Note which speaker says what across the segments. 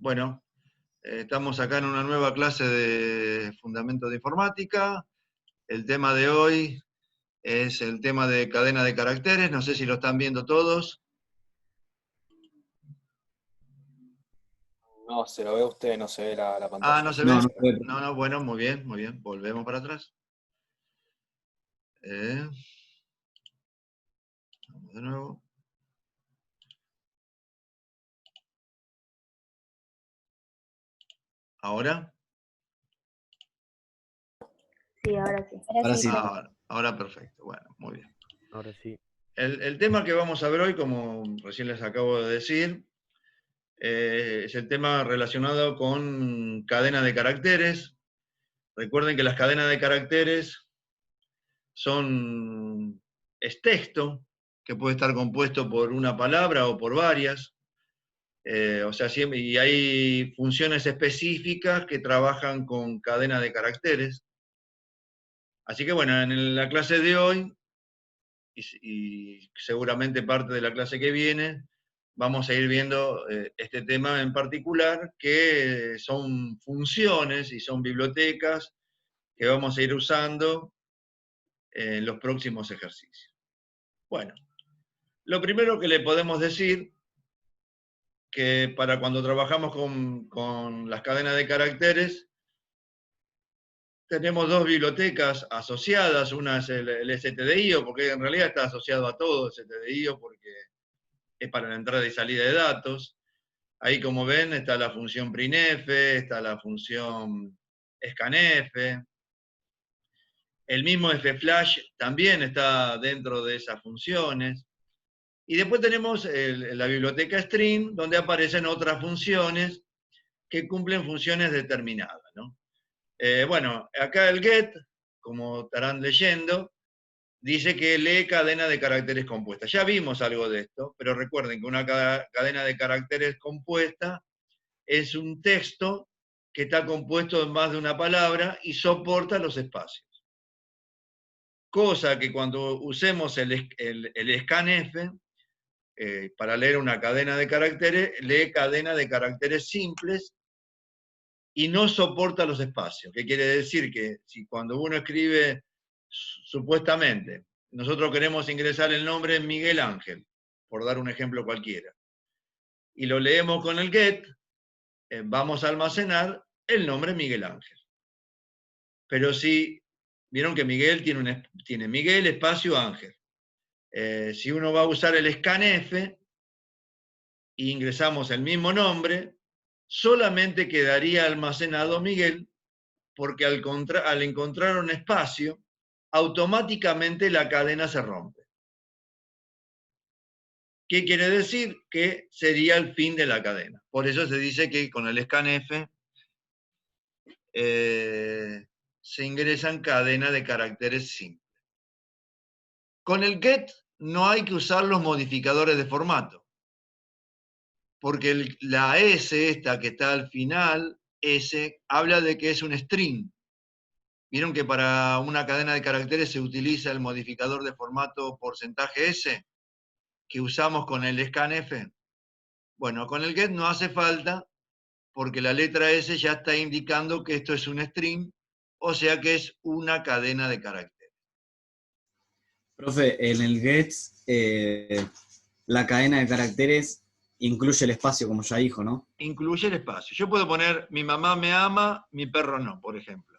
Speaker 1: Bueno, estamos acá en una nueva clase de Fundamentos de Informática. El tema de hoy es el tema de cadena de caracteres. No sé si lo están viendo todos.
Speaker 2: No, se lo ve usted, no se ve la
Speaker 1: Ah,
Speaker 2: pantalla.
Speaker 1: ¿no se
Speaker 3: No,
Speaker 1: ve?
Speaker 3: no puede.
Speaker 1: No, bueno, muy bien, muy bien. Volvemos para atrás. Vamos de nuevo. ¿Ahora?
Speaker 4: Sí, ahora sí.
Speaker 3: Ahora sí.
Speaker 1: Ahora perfecto. Bueno, muy bien.
Speaker 5: Ahora sí.
Speaker 1: El tema que vamos a ver hoy, como recién les acabo de decir, es el tema relacionado con cadena de caracteres. Recuerden que las cadenas de caracteres es texto, que puede estar compuesto por una palabra o por varias. Y hay funciones específicas que trabajan con cadena de caracteres. Así que bueno, en la clase de hoy, y seguramente parte de la clase que viene, vamos a ir viendo este tema en particular, que son funciones y son bibliotecas que vamos a ir usando en los próximos ejercicios. Bueno, lo primero que le podemos decir, que para cuando trabajamos con las cadenas de caracteres, tenemos dos bibliotecas asociadas. Una es el stdio, porque en realidad está asociado a todo stdio, porque es para la entrada y salida de datos. Ahí, como ven, está la función printf, está la función scanf. El mismo fflash también está dentro de esas funciones. Y después tenemos la biblioteca string, donde aparecen otras funciones que cumplen funciones determinadas, ¿no? Bueno, acá el get, como estarán leyendo, dice que lee cadena de caracteres compuesta. Ya vimos algo de esto, pero recuerden que una cadena de caracteres compuesta es un texto que está compuesto de más de una palabra y soporta los espacios. Cosa que cuando usemos el scanf, para leer una cadena de caracteres, lee cadena de caracteres simples y no soporta los espacios. ¿Qué quiere decir? Que si cuando uno escribe, supuestamente, nosotros queremos ingresar el nombre Miguel Ángel, por dar un ejemplo cualquiera, y lo leemos con el get, vamos a almacenar el nombre Miguel Ángel. Pero si vieron que Miguel tiene Miguel espacio Ángel. Si uno va a usar el scanf e ingresamos el mismo nombre, solamente quedaría almacenado Miguel, porque al encontrar un espacio, automáticamente la cadena se rompe. ¿Qué quiere decir? Que sería el fin de la cadena. Por eso se dice que con el scanf se ingresan cadenas de caracteres simples. Con el get no hay que usar los modificadores de formato, porque la S esta que está al final, S, habla de que es un string. ¿Vieron que para una cadena de caracteres se utiliza el modificador de formato %S que usamos con el scanf? Bueno, con el get no hace falta, porque la letra S ya está indicando que esto es un string, o sea que es una cadena de caracteres.
Speaker 3: Profe, en el get, la cadena de caracteres incluye el espacio, como ya dijo, ¿no?
Speaker 1: Incluye el espacio. Yo puedo poner mi mamá me ama, mi perro no, por ejemplo.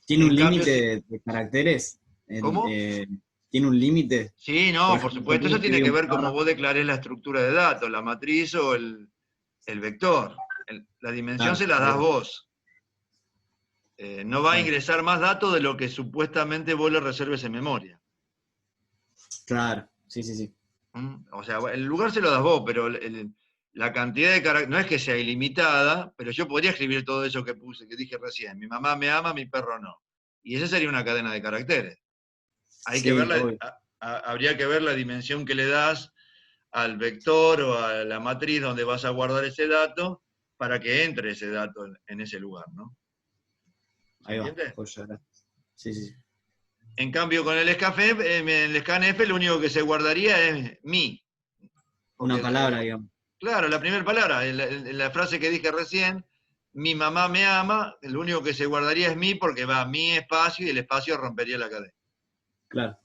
Speaker 3: ¿Tiene un
Speaker 1: En cambio,
Speaker 3: límite de caracteres?
Speaker 1: ¿Cómo?
Speaker 3: ¿Tiene un límite?
Speaker 1: Sí, no, por supuesto. Eso tiene que ver cómo
Speaker 3: como
Speaker 1: vos declarés la estructura de datos, la matriz o el vector. La dimensión se la das vos. No va a ingresar más datos de lo que supuestamente vos le reserves en memoria.
Speaker 3: Claro, sí, sí, sí.
Speaker 1: O sea, el lugar se lo das vos, pero la cantidad de caracteres, no es que sea ilimitada, pero yo podría escribir todo eso que que dije recién. Mi mamá me ama, mi perro no. Y esa sería una cadena de caracteres. Hay que verla, habría que ver la dimensión que le das al vector o a la matriz donde vas a guardar ese dato para que entre ese dato en ese lugar, ¿no? ¿Se entiende?
Speaker 3: Sí, sí.
Speaker 1: En cambio, con el scanf lo único que se guardaría es mi.
Speaker 3: Una palabra, digamos.
Speaker 1: Claro, la primera palabra, la frase que dije recién, mi mamá me ama, lo único que se guardaría es mi porque va mi espacio y el espacio rompería la cadena.
Speaker 3: Claro.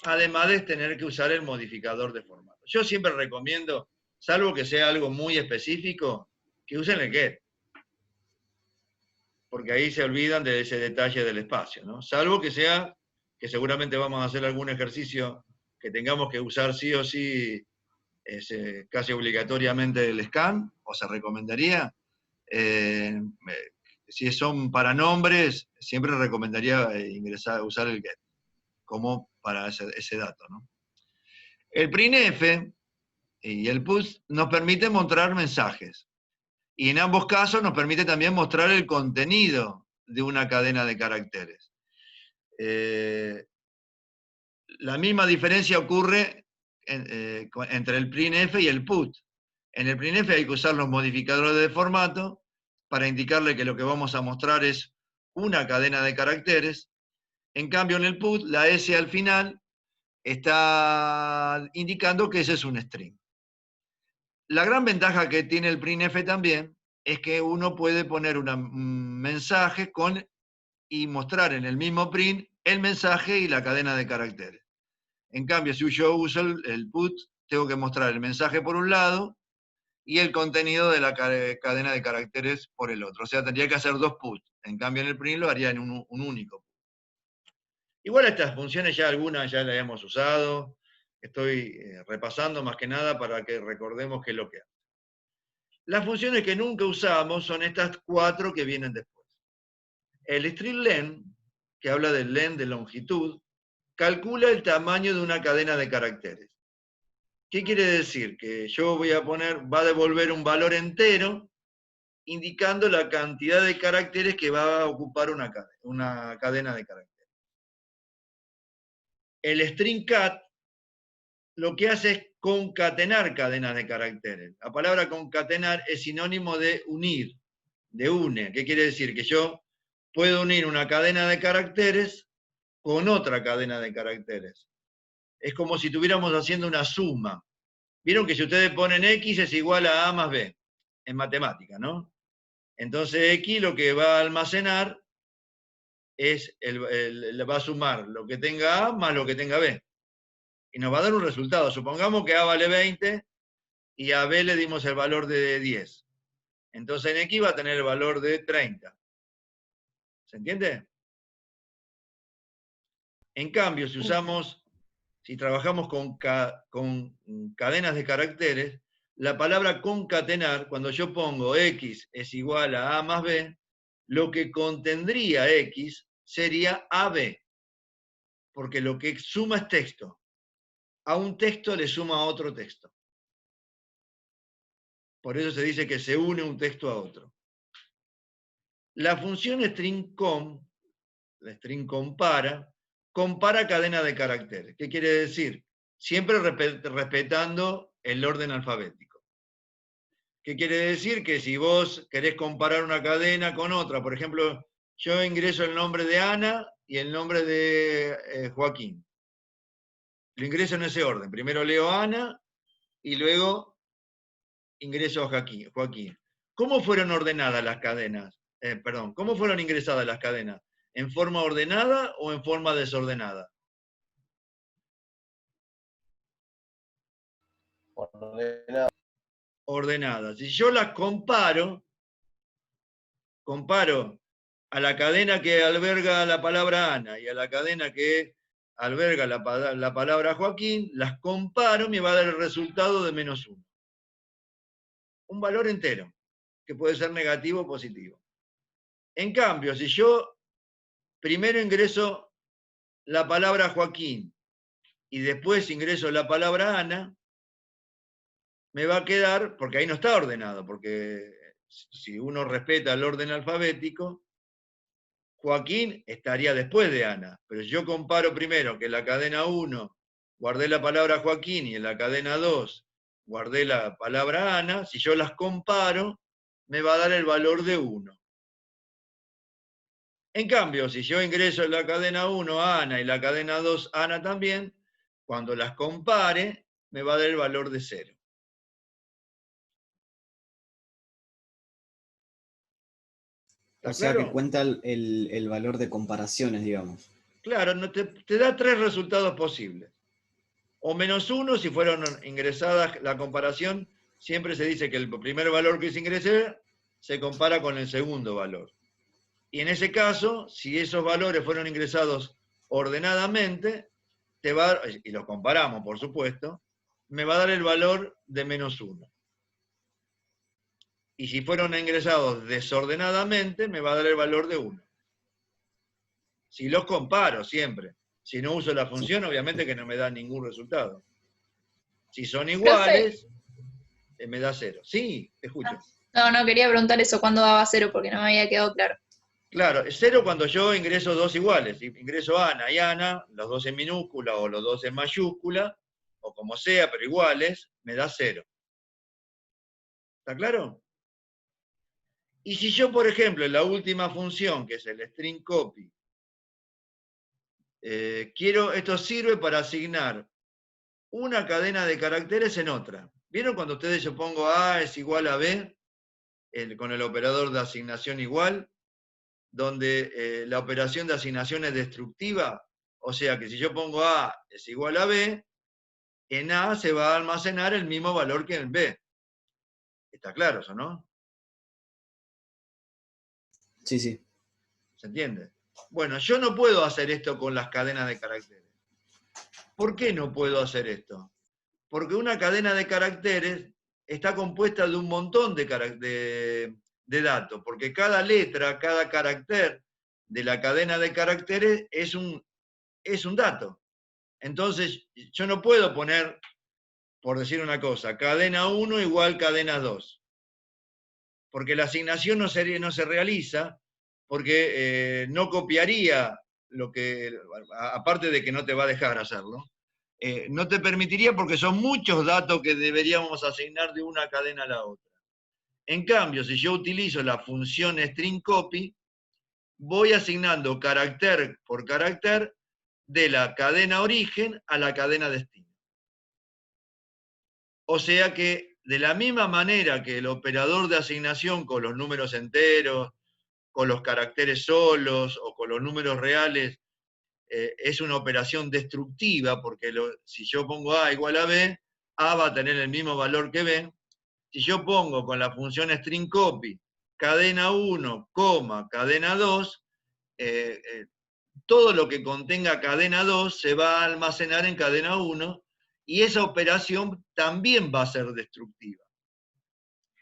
Speaker 1: Además de tener que usar el modificador de formato. Yo siempre recomiendo, salvo que sea algo muy específico, que usen el get. Porque ahí se olvidan de ese detalle del espacio, ¿no? Salvo que sea, que seguramente vamos a hacer algún ejercicio que tengamos que usar sí o sí, casi obligatoriamente el scan, o se recomendaría. Si son para nombres, siempre recomendaría usar el get, como para ese dato, ¿no? El printf y el push nos permiten mostrar mensajes. Y en ambos casos nos permite también mostrar el contenido de una cadena de caracteres. La misma diferencia ocurre entre el printf y el put. En el printf hay que usar los modificadores de formato para indicarle que lo que vamos a mostrar es una cadena de caracteres. En cambio, en el put, la S al final está indicando que ese es un string. La gran ventaja que tiene el printf también es que uno puede poner un mensaje y mostrar en el mismo print el mensaje y la cadena de caracteres. En cambio, si yo uso el put, tengo que mostrar el mensaje por un lado y el contenido de la cadena de caracteres por el otro. O sea, tendría que hacer dos puts. En cambio, en el print lo haría en un único. Igual estas funciones ya algunas ya las hemos usado. Estoy repasando más que nada para que recordemos qué es lo que hace. Las funciones que nunca usamos son estas 4 que vienen después. El string_len, que habla del len de longitud, calcula el tamaño de una cadena de caracteres. ¿Qué quiere decir? Que yo va a devolver un valor entero indicando la cantidad de caracteres que va a ocupar una cadena de caracteres. El string_cat lo que hace es concatenar cadenas de caracteres. La palabra concatenar es sinónimo de unir, de une. ¿Qué quiere decir? Que yo puedo unir una cadena de caracteres con otra cadena de caracteres. Es como si estuviéramos haciendo una suma. Vieron que si ustedes ponen X es igual a A más B, en matemática, ¿no? Entonces X lo que va a almacenar es, va a sumar lo que tenga A más lo que tenga B. Y nos va a dar un resultado. Supongamos que A vale 20 y a B le dimos el valor de 10. Entonces en X va a tener el valor de 30. ¿Se entiende? En cambio, si trabajamos con cadenas de caracteres, la palabra concatenar, cuando yo pongo X es igual a A más B, lo que contendría X sería AB, porque lo que suma es texto. A un texto le suma a otro texto. Por eso se dice que se une un texto a otro. La función string_com, la string compara cadena de caracteres. ¿Qué quiere decir? Siempre respetando el orden alfabético. ¿Qué quiere decir? Que si vos querés comparar una cadena con otra, por ejemplo, yo ingreso el nombre de Ana y el nombre de Joaquín. Lo ingreso en ese orden. Primero leo Ana y luego ingreso a Joaquín. ¿Cómo fueron ordenadas las cadenas? ¿Cómo fueron ingresadas las cadenas? ¿En forma ordenada o en forma desordenada? Ordenadas. Si yo las comparo a la cadena que alberga la palabra Ana y a la cadena que alberga la palabra Joaquín, las comparo, me va a dar el resultado de -1. Un valor entero, que puede ser negativo o positivo. En cambio, si yo primero ingreso la palabra Joaquín y después ingreso la palabra Ana, me va a quedar, porque ahí no está ordenado, porque si uno respeta el orden alfabético, Joaquín estaría después de Ana. Pero si yo comparo primero que en la cadena 1 guardé la palabra Joaquín y en la cadena 2 guardé la palabra Ana, si yo las comparo, me va a dar el valor de 1. En cambio, si yo ingreso en la cadena 1 a Ana y la cadena 2 Ana también, cuando las compare, me va a dar el valor de 0. ¿Está
Speaker 3: O sea
Speaker 1: claro?
Speaker 3: que cuenta el valor de comparaciones, digamos.
Speaker 1: Claro, no te da 3 resultados posibles. O -1 si fueron ingresadas la comparación, siempre se dice que el primer valor que se ingresé se compara con el segundo valor. Y en ese caso, si esos valores fueron ingresados ordenadamente, y los comparamos, por supuesto, me va a dar el valor de -1. Y si fueron ingresados desordenadamente, me va a dar el valor de 1. Si los comparo siempre. Si no uso la función, obviamente que no me da ningún resultado. Si son
Speaker 5: Profe,
Speaker 1: iguales, me da 0. Sí, te escucho.
Speaker 5: no quería preguntar eso, ¿cuándo daba 0? Porque no me había quedado claro.
Speaker 1: Claro, es 0 cuando yo ingreso 2 iguales. Ingreso Ana y Ana, los 2 en minúscula o los 2 en mayúscula, o como sea, pero iguales, me da 0. ¿Está claro? Y si yo, por ejemplo, en la última función, que es el string copy, esto sirve para asignar una cadena de caracteres en otra. ¿Vieron cuando ustedes yo pongo A es igual a B, con el operador de asignación igual, donde la operación de asignación es destructiva? O sea que si yo pongo A es igual a B, en A se va a almacenar el mismo valor que en B. ¿Está claro eso, no?
Speaker 3: Sí, sí.
Speaker 1: ¿Se entiende? Bueno, yo no puedo hacer esto con las cadenas de caracteres. ¿Por qué no puedo hacer esto? Porque una cadena de caracteres está compuesta de un montón de datos, porque cada letra, cada carácter de la cadena de caracteres es un dato. Entonces, yo no puedo poner, por decir una cosa, cadena 1 igual cadena 2, porque la asignación no se realiza, porque no copiaría lo que, aparte de que no te va a dejar hacerlo, no te permitiría porque son muchos datos que deberíamos asignar de una cadena a la otra. En cambio, si yo utilizo la función string copy, voy asignando carácter por carácter de la cadena origen a la cadena destino. O sea que de la misma manera que el operador de asignación con los números enteros, con los caracteres solos o con los números reales, es una operación destructiva, porque si yo pongo A igual a B, A va a tener el mismo valor que B. Si yo pongo con la función string copy cadena 1, cadena 2, todo lo que contenga cadena 2 se va a almacenar en cadena 1, y esa operación también va a ser destructiva,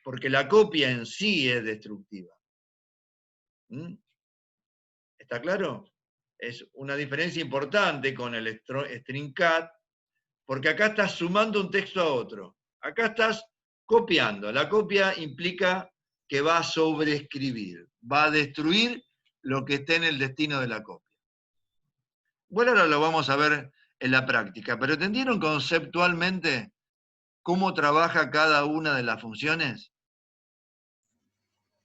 Speaker 1: porque la copia en sí es destructiva. ¿Mm? ¿Está claro? Es una diferencia importante con el string cat, porque acá estás sumando un texto a otro. Acá estás copiando. La copia implica que va a sobreescribir, va a destruir lo que esté en el destino de la copia. Bueno, ahora lo vamos a ver en la práctica, pero ¿entendieron conceptualmente cómo trabaja cada una de las funciones?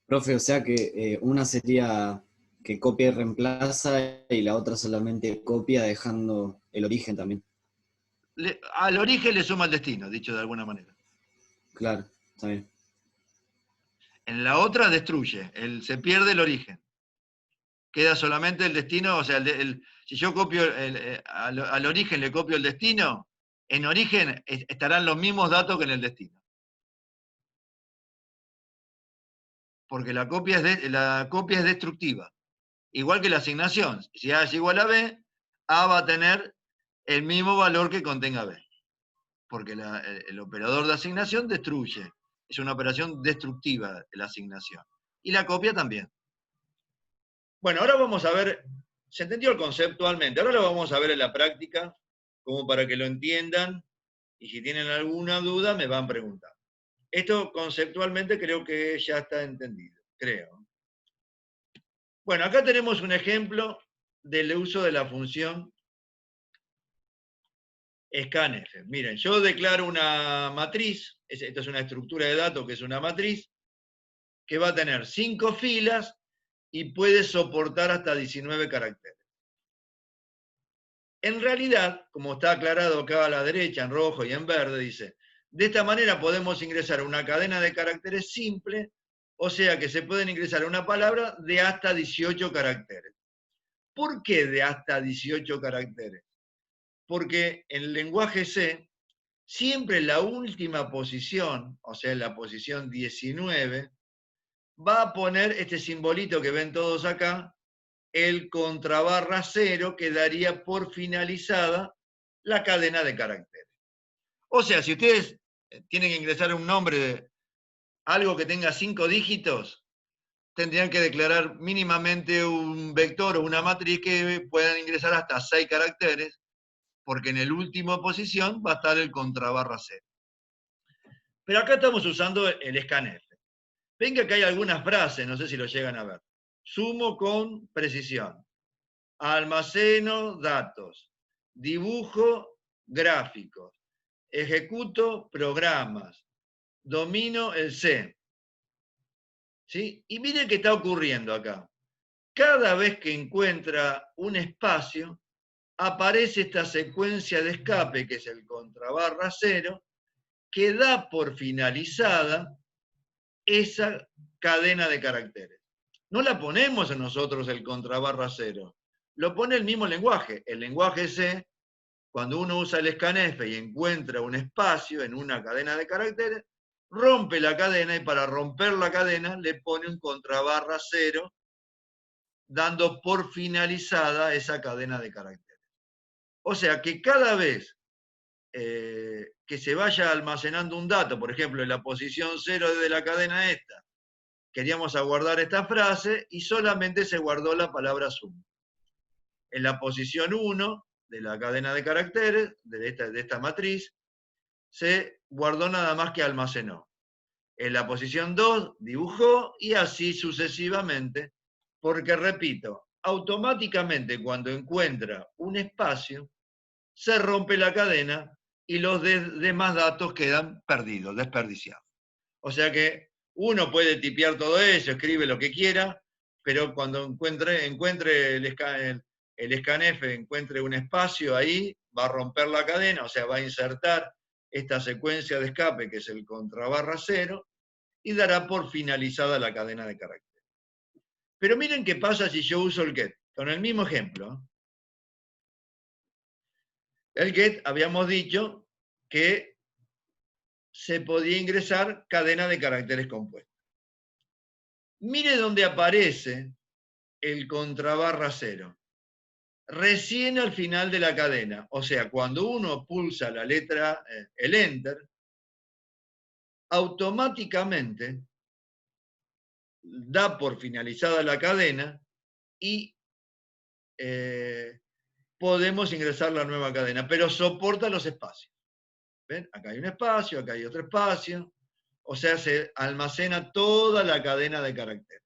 Speaker 3: Profe, o sea que una sería que copia y reemplaza y la otra solamente copia dejando el origen también.
Speaker 1: Al origen le suma el destino, dicho de alguna manera.
Speaker 3: Claro, está bien.
Speaker 1: En la otra destruye, se pierde el origen. Queda solamente el destino, o sea, si yo copio al origen le copio el destino, en origen estarán los mismos datos que en el destino. Porque la copia es destructiva. Igual que la asignación. Si A es igual a B, A va a tener el mismo valor que contenga B. Porque el operador de asignación destruye. Es una operación destructiva la asignación. Y la copia también. Bueno, ahora vamos a ver, se entendió conceptualmente, ahora lo vamos a ver en la práctica, como para que lo entiendan, y si tienen alguna duda me van preguntando. Esto conceptualmente creo que ya está entendido, creo. Bueno, acá tenemos un ejemplo del uso de la función scanf. Miren, yo declaro una matriz, esto es una estructura de datos que es una matriz, que va a tener 5 filas y puede soportar hasta 19 caracteres. En realidad, como está aclarado acá a la derecha, en rojo y en verde, dice, de esta manera podemos ingresar una cadena de caracteres simple O sea que se pueden ingresar a una palabra de hasta 18 caracteres. ¿Por qué de hasta 18 caracteres? Porque en el lenguaje C, siempre la última posición, o sea, la posición 19, va a poner este simbolito que ven todos acá, el contrabarra 0, que daría por finalizada la cadena de caracteres. O sea, si ustedes tienen que ingresar un nombre de algo que tenga 5 dígitos, tendrían que declarar mínimamente un vector o una matriz que puedan ingresar hasta 6 caracteres, porque en el último posición va a estar el contrabarra 0. Pero acá estamos usando el scanf. Ven que acá hay algunas frases, no sé si lo llegan a ver. Sumo con precisión. Almaceno datos. Dibujo gráficos. Ejecuto programas. Domino el C. ¿Sí? Y miren qué está ocurriendo acá. Cada vez que encuentra un espacio, aparece esta secuencia de escape, que es el contrabarra 0, que da por finalizada esa cadena de caracteres. No la ponemos nosotros el contrabarra 0, lo pone el mismo lenguaje. El lenguaje C, cuando uno usa el scanf y encuentra un espacio en una cadena de caracteres, rompe la cadena y para romper la cadena le pone un contrabarra 0, dando por finalizada esa cadena de caracteres. O sea que cada vez que se vaya almacenando un dato, por ejemplo, en la posición 0 de la cadena esta, queríamos aguardar esta frase y solamente se guardó la palabra sum. En la posición 1 de la cadena de caracteres, de esta matriz, se guardó nada más que almacenó. En la posición 2 dibujó y así sucesivamente, porque repito, automáticamente cuando encuentra un espacio, se rompe la cadena y los demás datos quedan perdidos, desperdiciados. O sea que uno puede tipear todo eso, escribe lo que quiera, pero cuando encuentre el scanf, encuentre un espacio ahí, va a romper la cadena, o sea, va a insertar esta secuencia de escape, que es el contrabarra 0, y dará por finalizada la cadena de caracteres. Pero miren qué pasa si yo uso el get, con el mismo ejemplo. El get, habíamos dicho que se podía ingresar cadena de caracteres compuestos. Mire dónde aparece el contrabarra 0. Recién al final de la cadena. O sea, cuando uno pulsa la letra, el enter, automáticamente da por finalizada la cadena y podemos ingresar la nueva cadena, pero soporta los espacios. ¿Ven? Acá hay un espacio, acá hay otro espacio. O sea, se almacena toda la cadena de caracteres.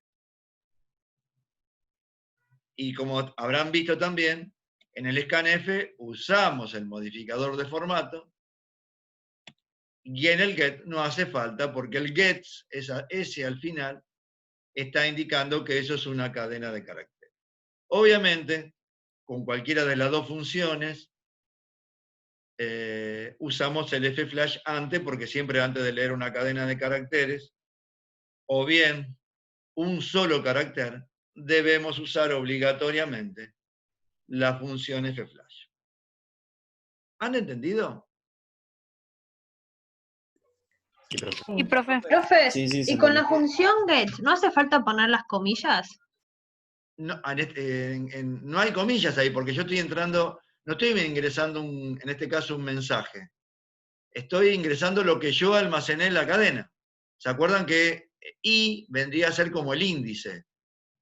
Speaker 1: Y como habrán visto también, en el scanf usamos el modificador de formato y en el get no hace falta porque el get, ese al final, está indicando que eso es una cadena de caracteres. Obviamente, con cualquiera de las dos funciones, usamos el fflash antes, porque siempre antes de leer una cadena de caracteres, o bien un solo carácter, debemos usar obligatoriamente la función fflash. ¿Han entendido?
Speaker 6: Y profe,
Speaker 4: Profe,
Speaker 3: Sí, sí,
Speaker 4: y
Speaker 3: se
Speaker 4: con la
Speaker 3: entendió.
Speaker 4: función get, ¿no hace falta poner las comillas?
Speaker 1: No, no hay comillas ahí, porque yo estoy entrando, no estoy ingresando, en este caso, un mensaje. Estoy ingresando lo que yo almacené en la cadena. ¿Se acuerdan que I vendría a ser como el índice?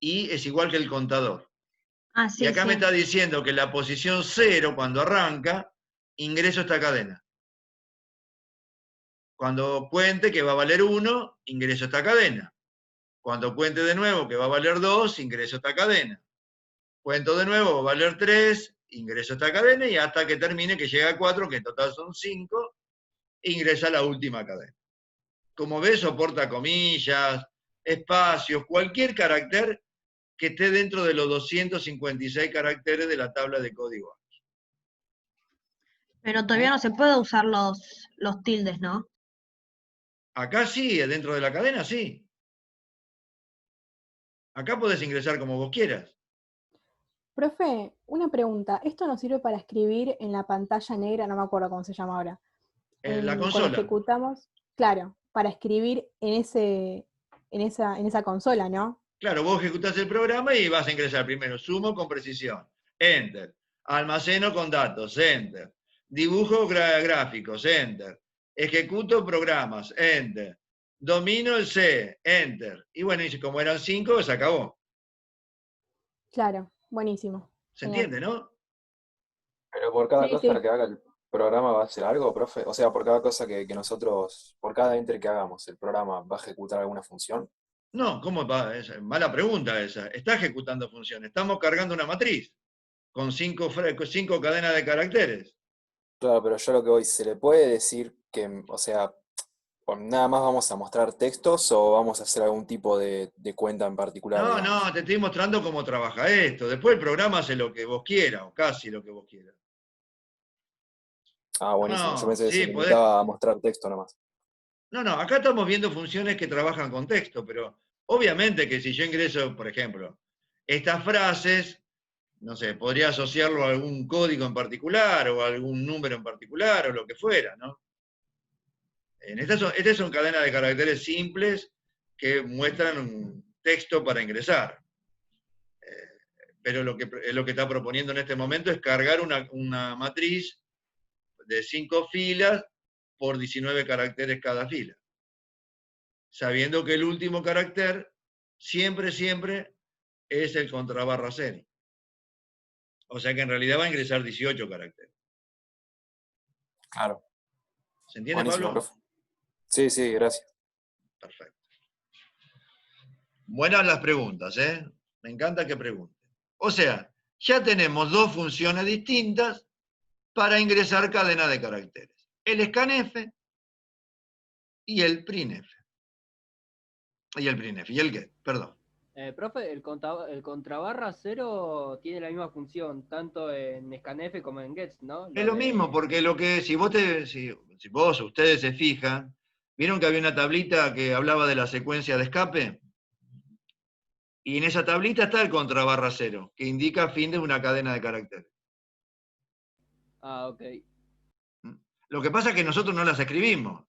Speaker 1: I es igual que el contador.
Speaker 4: Ah,
Speaker 1: Y
Speaker 4: sí,
Speaker 1: acá
Speaker 4: sí.
Speaker 1: me está diciendo que la posición 0, cuando arranca, ingreso esta cadena. Cuando cuente que va a valer 1, ingreso esta cadena. Cuando cuente de nuevo que va a valer 2, ingreso esta cadena. Cuento de nuevo, va a valer 3, ingreso esta cadena y hasta que termine, que llega a 4, que en total son 5, ingresa la última cadena. Como ves, soporta comillas, espacios, cualquier carácter que esté dentro de los 256 caracteres de la tabla de código.
Speaker 4: Pero todavía no se puede usar los tildes, ¿no?
Speaker 1: Acá sí, dentro de la cadena sí. Acá podés ingresar como vos quieras.
Speaker 7: Profe, una pregunta. ¿Esto nos sirve para escribir en la pantalla negra? No me acuerdo cómo se llama ahora.
Speaker 1: En la
Speaker 7: Cuando
Speaker 1: consola.
Speaker 7: ejecutamos, claro, para escribir en esa consola, ¿no?
Speaker 1: Claro, vos ejecutás el programa y vas a ingresar primero. Sumo con precisión. Enter. Almaceno con datos. Enter. Dibujo gráficos. Enter. Ejecuto programas. Enter. Domino el C. Enter. Y bueno, y como eran 5, se acabó.
Speaker 7: Claro, buenísimo.
Speaker 1: ¿Se
Speaker 7: Genial.
Speaker 1: entiende, no?
Speaker 2: Pero por cada
Speaker 7: Sí,
Speaker 2: cosa
Speaker 7: sí.
Speaker 2: que haga el programa va a hacer algo, profe. O sea, por cada cosa que nosotros, por cada enter que hagamos, el programa va a ejecutar alguna función.
Speaker 1: No, ¿cómo va? Es mala pregunta esa. Está ejecutando funciones. Estamos cargando una matriz con 5 cadenas de caracteres.
Speaker 2: Claro, pero yo lo que voy, ¿se le puede decir que, o sea, nada más vamos a mostrar textos o vamos a hacer algún tipo de cuenta en particular,
Speaker 1: No,
Speaker 2: digamos?
Speaker 1: no, te estoy mostrando cómo trabaja esto. Después el programa hace lo que vos quieras, o casi lo que vos quieras.
Speaker 2: Ah, buenísimo. Yo
Speaker 1: No,
Speaker 2: pensé que se
Speaker 1: sí, podés.
Speaker 2: limitaba a mostrar texto nomás.
Speaker 1: No, no, acá estamos viendo funciones que trabajan con texto, pero obviamente que si yo ingreso, por ejemplo, estas frases, no sé, podría asociarlo a algún código en particular o a algún número en particular o lo que fuera, ¿no? Estas son cadenas de caracteres simples que muestran un texto para ingresar. Pero lo que está proponiendo en este momento es cargar una matriz de 5 filas por 19 caracteres cada fila, sabiendo que el último carácter siempre es el contrabarra cero. O sea que en realidad va a ingresar 18 caracteres.
Speaker 2: Claro.
Speaker 1: ¿Se entiende,
Speaker 2: Buenísimo,
Speaker 1: Pablo?
Speaker 2: profe. Sí, sí, gracias.
Speaker 1: Perfecto. Buenas las preguntas, ¿eh? Me encanta que pregunten. O sea, ya tenemos dos funciones distintas para ingresar cadena de caracteres. El scanf y el printf. Y el get, perdón.
Speaker 8: Profe, el contrabarra cero tiene la misma función, tanto en scanf como en gets, ¿no?
Speaker 1: Es lo mismo, porque si ustedes se fijan, ¿vieron que había una tablita que hablaba de la secuencia de escape? Y en esa tablita está el contrabarra cero, que indica fin de una cadena de caracteres.
Speaker 8: Ah, ok.
Speaker 1: Lo que pasa es que nosotros no las escribimos,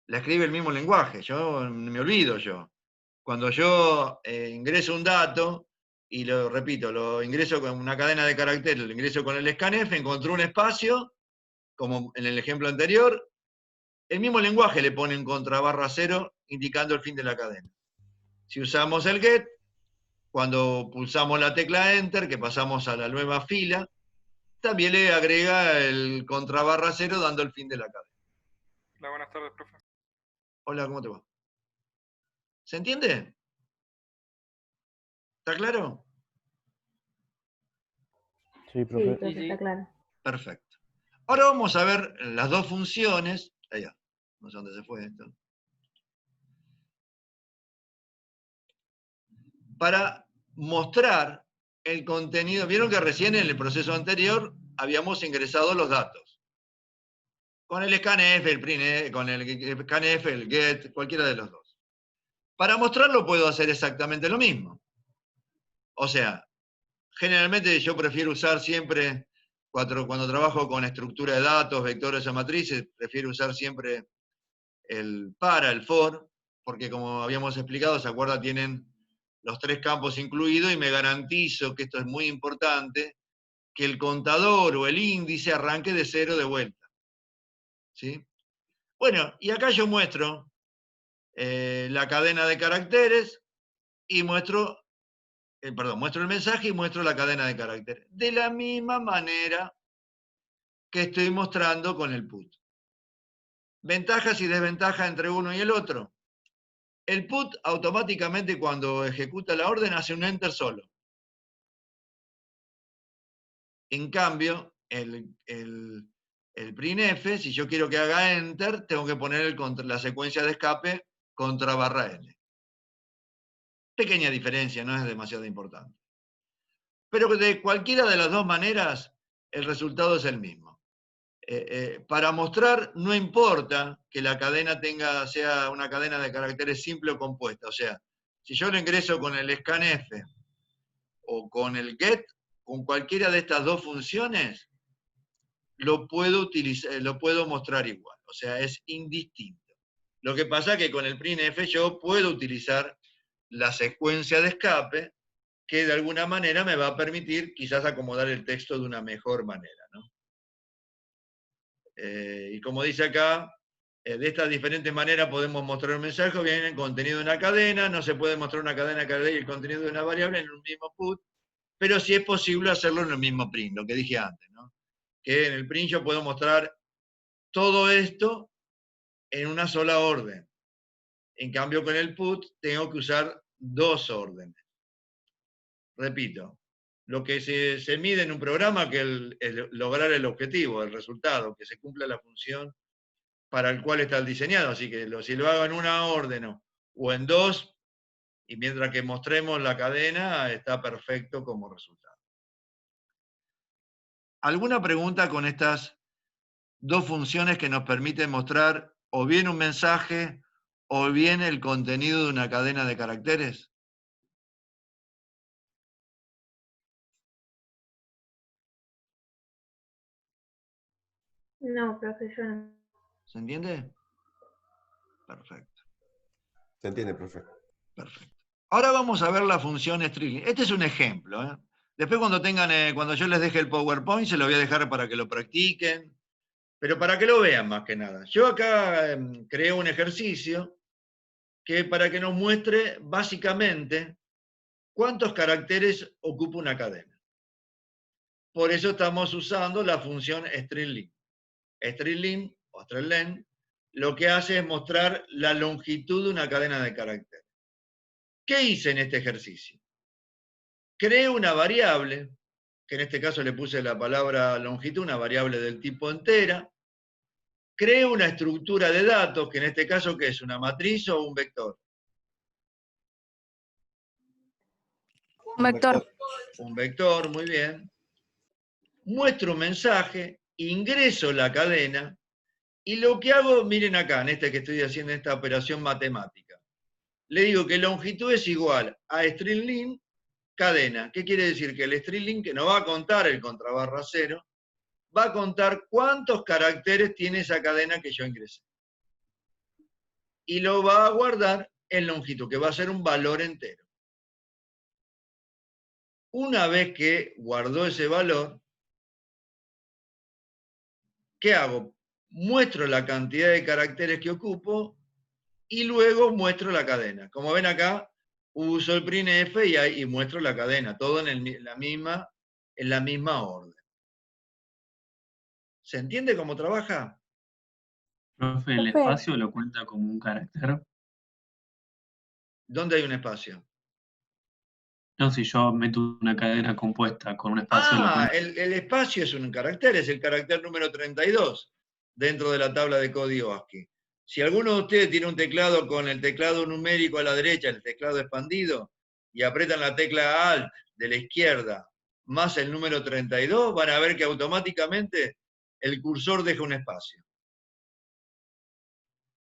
Speaker 1: la escribe el mismo lenguaje, yo me olvido yo. Cuando yo ingreso un dato, y lo repito, lo ingreso con una cadena de caracteres, lo ingreso con el scanf, encontré un espacio, como en el ejemplo anterior, el mismo lenguaje le pone un contrabarra cero indicando el fin de la cadena. Si usamos el get, cuando pulsamos la tecla Enter, que pasamos a la nueva fila, también le agrega el contrabarra cero dando el fin de la cadena.
Speaker 9: Hola, buenas tardes, profe.
Speaker 1: Hola, ¿cómo te va? ¿Se entiende? ¿Está claro?
Speaker 6: Sí, profe.
Speaker 4: Sí, está claro.
Speaker 1: Perfecto. Ahora vamos a ver las dos funciones. Allá, no sé dónde se fue esto. Para mostrar el contenido. Vieron que recién en el proceso anterior habíamos ingresado los datos. Con el scanf, el printf, con el scanf, el get, cualquiera de los dos. Para mostrarlo puedo hacer exactamente lo mismo. O sea, generalmente yo prefiero usar siempre, cuando trabajo con estructura de datos, vectores o matrices, prefiero usar siempre el for, porque como habíamos explicado, ¿se acuerda? Tienen los 3 campos incluidos y me garantizo, que esto es muy importante, que el contador o el índice arranque de 0 de vuelta. ¿Sí? Bueno, y acá yo muestro la cadena de caracteres y muestro el mensaje y muestro la cadena de caracteres. De la misma manera que estoy mostrando con el put. Ventajas y desventajas entre uno y el otro. El put automáticamente cuando ejecuta la orden hace un enter solo. En cambio, el printf, si yo quiero que haga enter, tengo que poner la secuencia de escape contra barra L. Pequeña diferencia, no es demasiado importante. Pero de cualquiera de las dos maneras, el resultado es el mismo. Para mostrar, no importa que la cadena sea una cadena de caracteres simple o compuesta. O sea, Si yo lo ingreso con el scanf o con el get, con cualquiera de estas dos funciones, lo puedo utilizar, lo puedo mostrar igual. O sea, es indistinto. Lo que pasa es que con el printf yo puedo utilizar la secuencia de escape, que de alguna manera me va a permitir quizás acomodar el texto de una mejor manera, ¿no? Y como dice acá, de estas diferentes maneras podemos mostrar un mensaje, o bien el contenido de una cadena, no se puede mostrar una cadena y el contenido de una variable en un mismo put, pero sí es posible hacerlo en el mismo print, lo que dije antes, ¿no? Que en el print yo puedo mostrar todo esto en una sola orden. En cambio, con el put tengo que usar dos órdenes. Repito, lo que se mide en un programa que es lograr el objetivo, el resultado, que se cumpla la función para el cual está el diseñado. Así que si lo hago en una orden o en dos, y mientras que mostremos la cadena, está perfecto como resultado. ¿Alguna pregunta con estas dos funciones que nos permiten mostrar o bien un mensaje o bien el contenido de una cadena de caracteres?
Speaker 5: No, profe, yo no.
Speaker 1: ¿Se entiende? Perfecto.
Speaker 10: Se entiende, profe.
Speaker 1: Perfecto. Ahora vamos a ver la función string. Este es un ejemplo, ¿eh? Después cuando yo les deje el PowerPoint, se lo voy a dejar para que lo practiquen, pero para que lo vean más que nada. Yo acá creo un ejercicio que para que nos muestre básicamente cuántos caracteres ocupa una cadena. Por eso estamos usando la función string_len. String_len o string_len lo que hace es mostrar la longitud de una cadena de caracteres. ¿Qué hice en este ejercicio? Creo una variable, que en este caso le puse la palabra longitud, una variable del tipo entera. Creo una estructura de datos, que en este caso, ¿qué es? ¿Una matriz o un vector?
Speaker 6: Un vector.
Speaker 1: Un vector, muy bien. Muestro un mensaje, ingreso la cadena, y lo que hago, miren acá, en este que estoy haciendo esta operación matemática, le digo que longitud es igual a string_len cadena. ¿Qué quiere decir? Que el string_len, que no va a contar el contrabarra cero, va a contar cuántos caracteres tiene esa cadena que yo ingresé. Y lo va a guardar en longitud, que va a ser un valor entero. Una vez que guardó ese valor, ¿qué hago? Muestro la cantidad de caracteres que ocupo y luego muestro la cadena. Como ven acá, uso el printf y muestro la cadena, todo en la misma orden. ¿Se entiende cómo trabaja?
Speaker 11: Profe, ¿el espacio lo cuenta como un carácter?
Speaker 1: ¿Dónde hay un espacio?
Speaker 11: No, si yo meto una cadena compuesta con un espacio, lo cuenta.
Speaker 1: El espacio es un carácter, es el carácter número 32 dentro de la tabla de código ASCII. Si alguno de ustedes tiene un teclado con el teclado numérico a la derecha, el teclado expandido, y apretan la tecla Alt de la izquierda más el número 32, van a ver que automáticamente el cursor deja un espacio.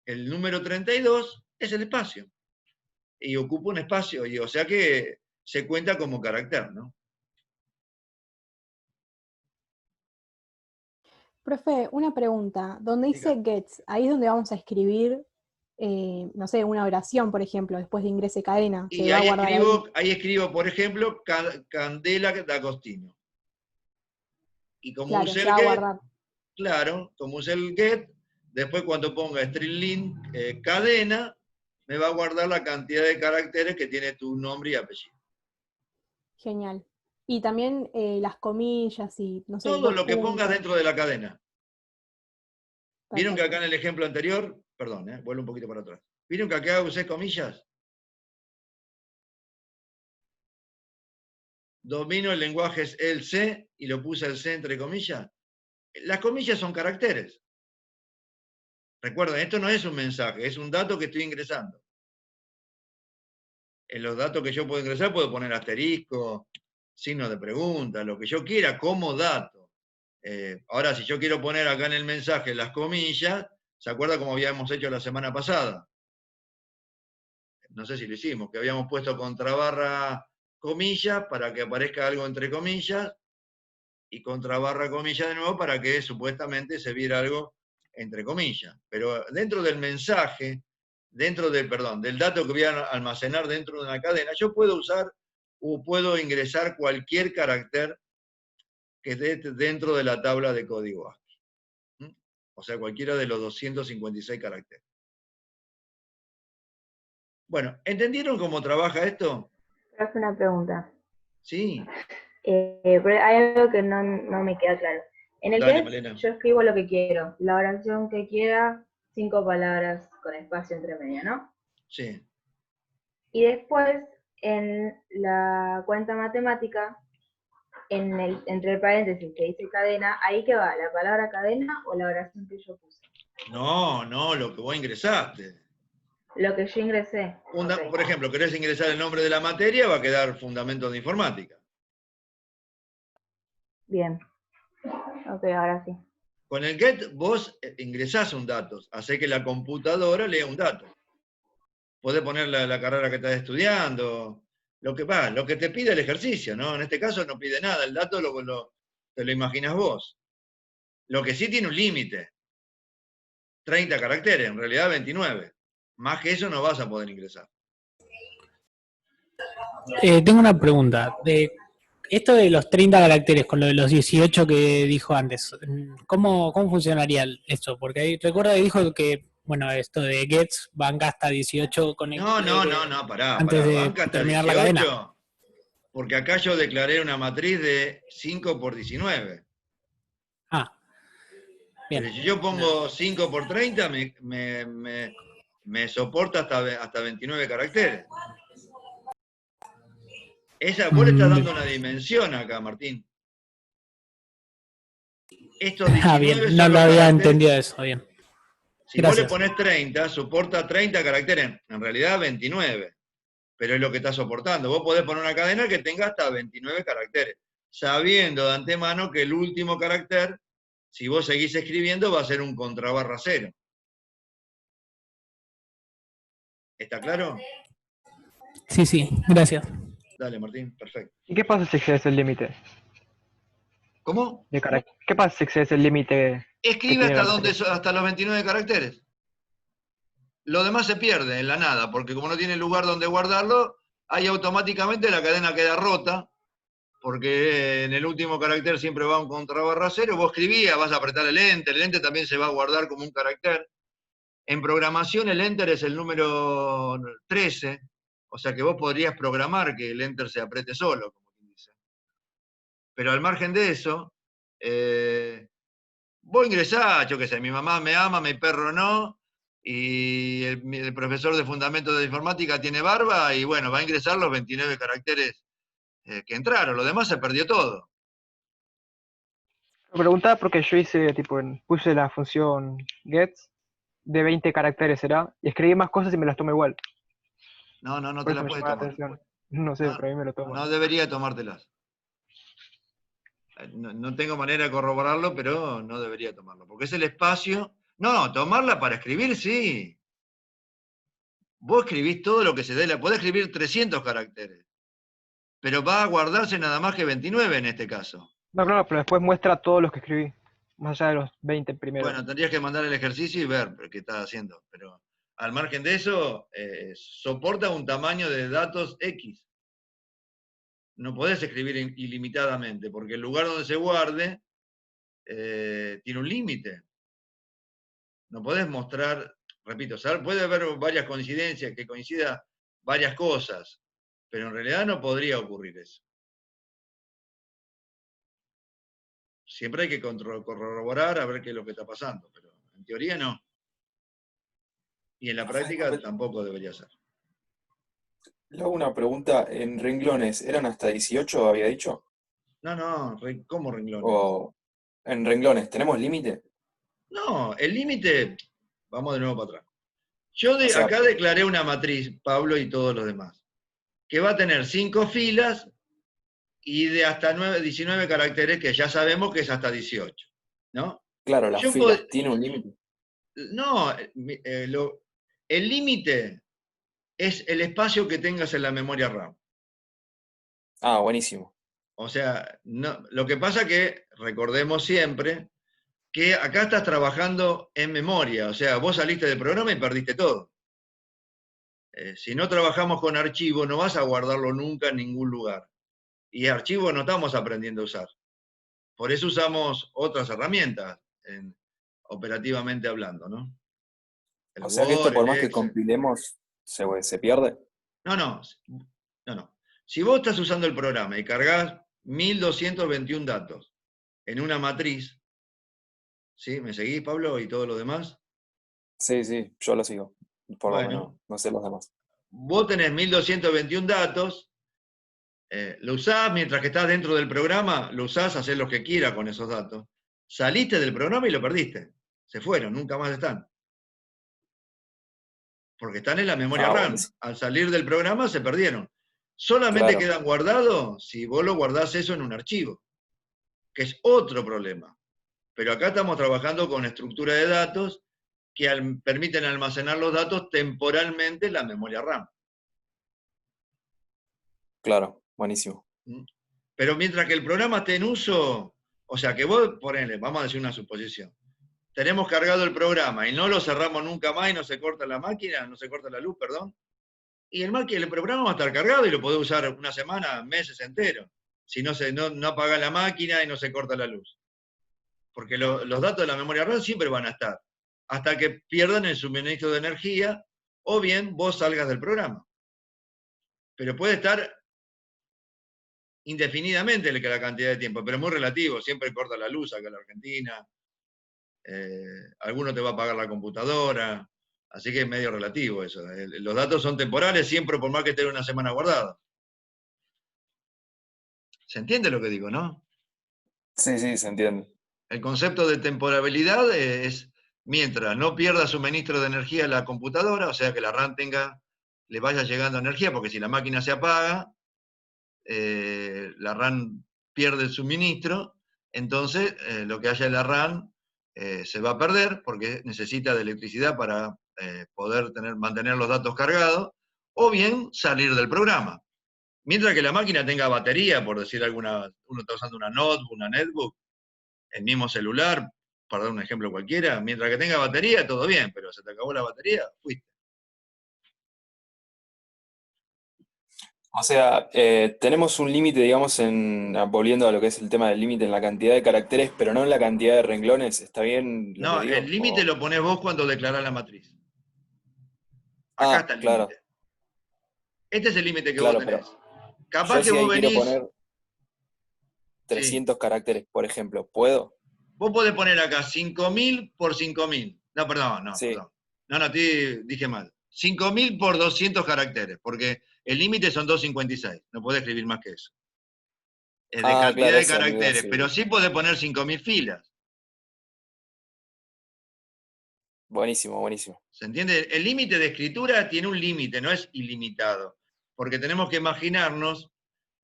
Speaker 1: El número 32 es el espacio. Y ocupa un espacio, o sea que se cuenta como carácter, ¿no?
Speaker 7: Profe, una pregunta. Donde dice gets, ahí es donde vamos a escribir, no sé, una oración, por ejemplo, después de ingrese cadena.
Speaker 1: Y ahí escribo, por ejemplo, Candela D'Agostino. Y como
Speaker 7: claro,
Speaker 1: usé
Speaker 7: se
Speaker 1: el
Speaker 7: va a
Speaker 1: get,
Speaker 7: guardar.
Speaker 1: claro, como usé el get, después cuando ponga string_len cadena, me va a guardar la cantidad de caracteres que tiene tu nombre y apellido.
Speaker 7: Genial. Y también las comillas y, no sé,
Speaker 1: Todo
Speaker 7: dos
Speaker 1: lo que pongas
Speaker 7: puntos.
Speaker 1: dentro de la cadena. ¿Vieron que
Speaker 7: Perfecto.
Speaker 1: acá en el ejemplo anterior, perdón, vuelvo un poquito para atrás. ¿Vieron que acá usé comillas? Domino el lenguaje es el C y lo puse el C entre comillas. Las comillas son caracteres. Recuerden, esto no es un mensaje, es un dato que estoy ingresando. En los datos que yo puedo ingresar puedo poner asterisco, signo de pregunta, lo que yo quiera como dato. Ahora, si yo quiero poner acá en el mensaje las comillas, ¿se acuerda como habíamos hecho la semana pasada? no sé si lo hicimos, que habíamos puesto contrabarra comillas para que aparezca algo entre comillas, y contrabarra comillas de nuevo para que supuestamente se viera algo entre comillas. Pero dentro del mensaje, del dato que voy a almacenar dentro de una cadena, yo puedo usar o puedo ingresar cualquier carácter que esté dentro de la tabla de código ASCII. O sea, cualquiera de los 256 caracteres. Bueno, ¿entendieron cómo trabaja esto?
Speaker 12: Hace una pregunta.
Speaker 1: Sí.
Speaker 12: Pero hay algo que no me queda claro. En el
Speaker 1: Dale,
Speaker 12: get,
Speaker 1: Malena.
Speaker 12: yo escribo lo que quiero, la oración que quiera, 5 palabras con espacio entre medio, ¿no?
Speaker 1: Sí.
Speaker 12: Y después, en la cuenta matemática, entre el paréntesis que dice cadena, ¿ahí qué va? ¿La palabra cadena o la oración que yo puse?
Speaker 1: No, lo que vos ingresaste.
Speaker 12: Lo que yo ingresé. Ok.
Speaker 1: Por ejemplo, querés ingresar el nombre de la materia, va a quedar fundamentos de informática.
Speaker 12: Bien. Ok, ahora sí.
Speaker 1: Con el get vos ingresás un dato, hacés que la computadora lea un dato. Podés poner la carrera que estás estudiando, lo que te pide el ejercicio, ¿no? En este caso no pide nada, el dato te lo imaginas vos. Lo que sí tiene un límite, 30 caracteres, en realidad 29. Más que eso no vas a poder ingresar.
Speaker 13: Tengo una pregunta. Esto de los 30 caracteres con lo de los 18 que dijo antes, ¿cómo funcionaría eso? Porque ahí recuerdo que dijo que, bueno, esto de gets banca hasta 18 con el,
Speaker 1: pará,
Speaker 13: antes de
Speaker 1: banca hasta
Speaker 13: terminar
Speaker 1: 18,
Speaker 13: la cadena.
Speaker 1: porque acá yo declaré una matriz de 5 por 19.
Speaker 13: Bien.
Speaker 1: Pero si yo pongo 5 por 30, me soporta hasta 29 caracteres. Vos le estás dando una dimensión acá, Martín. Estos 19
Speaker 13: bien, no lo había entendido eso, bien.
Speaker 1: Si vos le ponés 30, soporta 30 caracteres, en realidad 29, pero es lo que está soportando. Vos podés poner una cadena que tenga hasta 29 caracteres, sabiendo de antemano que el último carácter, si vos seguís escribiendo, va a ser un contrabarra 0. ¿Está claro?
Speaker 13: Sí, gracias.
Speaker 1: Dale, Martín, perfecto.
Speaker 14: ¿Y qué pasa si excedes el límite?
Speaker 1: ¿Cómo?
Speaker 14: ¿Qué pasa si excedes el límite?
Speaker 1: Escribe hasta los 29 caracteres. Lo demás se pierde en la nada, porque como no tiene lugar donde guardarlo, ahí automáticamente la cadena queda rota, porque en el último carácter siempre va un contrabarra 0, vos escribías, vas a apretar el enter también se va a guardar como un carácter. En programación el enter es el número 13, o sea que vos podrías programar que el enter se apriete solo, como quien dice. Pero al margen de eso, vos ingresás, yo qué sé, mi mamá me ama, mi perro no, y el profesor de Fundamentos de Informática tiene barba, y bueno, va a ingresar los 29 caracteres que entraron, lo demás se perdió todo.
Speaker 14: Me preguntaba porque yo hice, puse la función gets de 20 caracteres, ¿será? Y escribí más cosas y me las tomo igual.
Speaker 1: No
Speaker 14: Por
Speaker 1: te
Speaker 14: eso
Speaker 1: las
Speaker 14: me
Speaker 1: puedes
Speaker 14: llamó la
Speaker 1: tomar.
Speaker 14: atención. No sé, pero a mí me lo tomo.
Speaker 1: No debería tomártelas. No tengo manera de corroborarlo, pero no debería tomarlo, porque es el espacio. No, tomarla para escribir, sí. Vos escribís todo lo que se dé, podés escribir 300 caracteres, pero va a guardarse nada más que 29 en este caso.
Speaker 14: No, claro, pero después muestra todos los que escribí, más allá de los 20 primero.
Speaker 1: Bueno, tendrías que mandar el ejercicio y ver qué estás haciendo, pero al margen de eso, soporta un tamaño de datos X. No podés escribir ilimitadamente, porque el lugar donde se guarde tiene un límite. No podés mostrar, repito, puede haber varias coincidencias, que coincida varias cosas, pero en realidad no podría ocurrir eso. Siempre hay que corroborar a ver qué es lo que está pasando, pero en teoría no. Y en la práctica tampoco debería ser.
Speaker 2: Le hago una pregunta, ¿en renglones eran hasta 18, había dicho?
Speaker 1: No, ¿cómo renglones?
Speaker 2: O en renglones, ¿tenemos límite?
Speaker 1: No, el límite, vamos de nuevo para atrás. Yo
Speaker 2: O sea,
Speaker 1: acá declaré una matriz, Pablo y todos los demás, que va a tener 5 filas y de hasta 19 caracteres, que ya sabemos que es hasta 18, ¿no?
Speaker 2: Claro, las filas, ¿tiene un límite?
Speaker 1: No, el límite es el espacio que tengas en la memoria RAM.
Speaker 2: Ah, buenísimo.
Speaker 1: O sea, lo que pasa que recordemos siempre que acá estás trabajando en memoria, o sea, vos saliste del programa y perdiste todo. Si no trabajamos con archivo, no vas a guardarlo nunca en ningún lugar. Y archivo no estamos aprendiendo a usar. Por eso usamos otras herramientas, operativamente hablando, ¿no? El
Speaker 2: O sea que esto
Speaker 1: Word,
Speaker 2: por
Speaker 1: el
Speaker 2: más que
Speaker 1: Excel.
Speaker 2: compilemos, se pierde.
Speaker 1: No. Si vos estás usando el programa y cargas 1221 datos en una matriz, ¿sí? ¿Me seguís, Pablo, y todo lo demás?
Speaker 2: Sí, yo lo sigo. Por lo
Speaker 1: Bueno,
Speaker 2: menos, no sé los demás.
Speaker 1: vos tenés 1221 datos, lo usás mientras que estás dentro del programa, lo usás, hacés lo que quieras con esos datos. Saliste del programa y lo perdiste. Se fueron, nunca más están. Porque están en la memoria
Speaker 2: Ah,
Speaker 1: RAM.
Speaker 2: buenísimo.
Speaker 1: Al salir del programa se perdieron. Solamente
Speaker 2: Claro.
Speaker 1: quedan guardados si vos lo guardás eso en un archivo, que es otro problema. Pero acá estamos trabajando con estructura de datos que permiten almacenar los datos temporalmente en la memoria RAM.
Speaker 2: Claro, buenísimo.
Speaker 1: Pero mientras que el programa esté en uso, o sea que vos ponele, vamos a decir una suposición, tenemos cargado el programa y no lo cerramos nunca más y no se corta la máquina, no se corta la luz, perdón, y el programa va a estar cargado y lo podés usar una semana, meses enteros, si no apaga la máquina y no se corta la luz. Porque los datos de la memoria RAM siempre van a estar, hasta que pierdan el suministro de energía, o bien vos salgas del programa. Pero puede estar indefinidamente la cantidad de tiempo, pero muy relativo, siempre corta la luz acá en la Argentina, alguno te va a apagar la computadora, así que es medio relativo eso. Los datos son temporales siempre por más que estén una semana guardada. ¿Se entiende lo que digo, no?
Speaker 2: Sí, se entiende.
Speaker 1: El concepto de temporalidad es mientras no pierda suministro de energía a la computadora, o sea que la RAM le vaya llegando energía, porque si la máquina se apaga, la RAM pierde el suministro, entonces lo que haya en la RAM se va a perder porque necesita de electricidad para poder mantener los datos cargados, o bien salir del programa. Mientras que la máquina tenga batería, por decir uno está usando una notebook, una netbook, el mismo celular, para dar un ejemplo cualquiera, mientras que tenga batería, todo bien, pero se te acabó la batería, fuiste.
Speaker 2: O sea, tenemos un límite, digamos, volviendo a lo que es el tema del límite en la cantidad de caracteres, pero no en la cantidad de renglones. ¿Está bien lo
Speaker 1: No,
Speaker 2: que digo?
Speaker 1: el límite lo ponés vos cuando declarás la matriz. Acá está el
Speaker 2: claro.
Speaker 1: límite. Este es el límite que vos
Speaker 2: Claro,
Speaker 1: tenés.
Speaker 2: pero
Speaker 1: Capaz
Speaker 2: yo
Speaker 1: que
Speaker 2: si ahí
Speaker 1: vos
Speaker 2: quiero
Speaker 1: venís.
Speaker 2: poner 300 caracteres, por ejemplo, ¿puedo?
Speaker 1: Vos podés poner acá 5.000 por 5.000. No, perdón.
Speaker 2: Sí.
Speaker 1: No, dije mal. 5.000 por 200 caracteres, porque el límite son 256. No podés escribir más que eso. Es de cantidad
Speaker 2: Claro,
Speaker 1: de
Speaker 2: eso me iba a
Speaker 1: caracteres,
Speaker 2: decir.
Speaker 1: pero sí podés poner 5.000 filas.
Speaker 2: Buenísimo.
Speaker 1: ¿Se entiende? El límite de escritura tiene un límite, no es ilimitado. Porque tenemos que imaginarnos,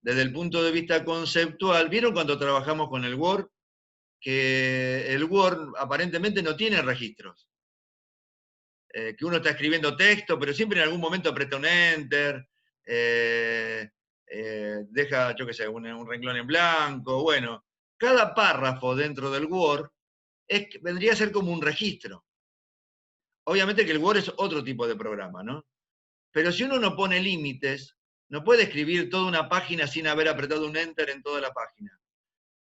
Speaker 1: desde el punto de vista conceptual, ¿vieron cuando trabajamos con el Word? Que el Word aparentemente no tiene registros. Que uno está escribiendo texto, pero siempre en algún momento aprieta un Enter, deja, yo qué sé, un renglón en blanco. Bueno, cada párrafo dentro del Word vendría a ser como un registro. Obviamente que el Word es otro tipo de programa, ¿no? Pero si uno no pone límites, no puede escribir toda una página sin haber apretado un Enter en toda la página.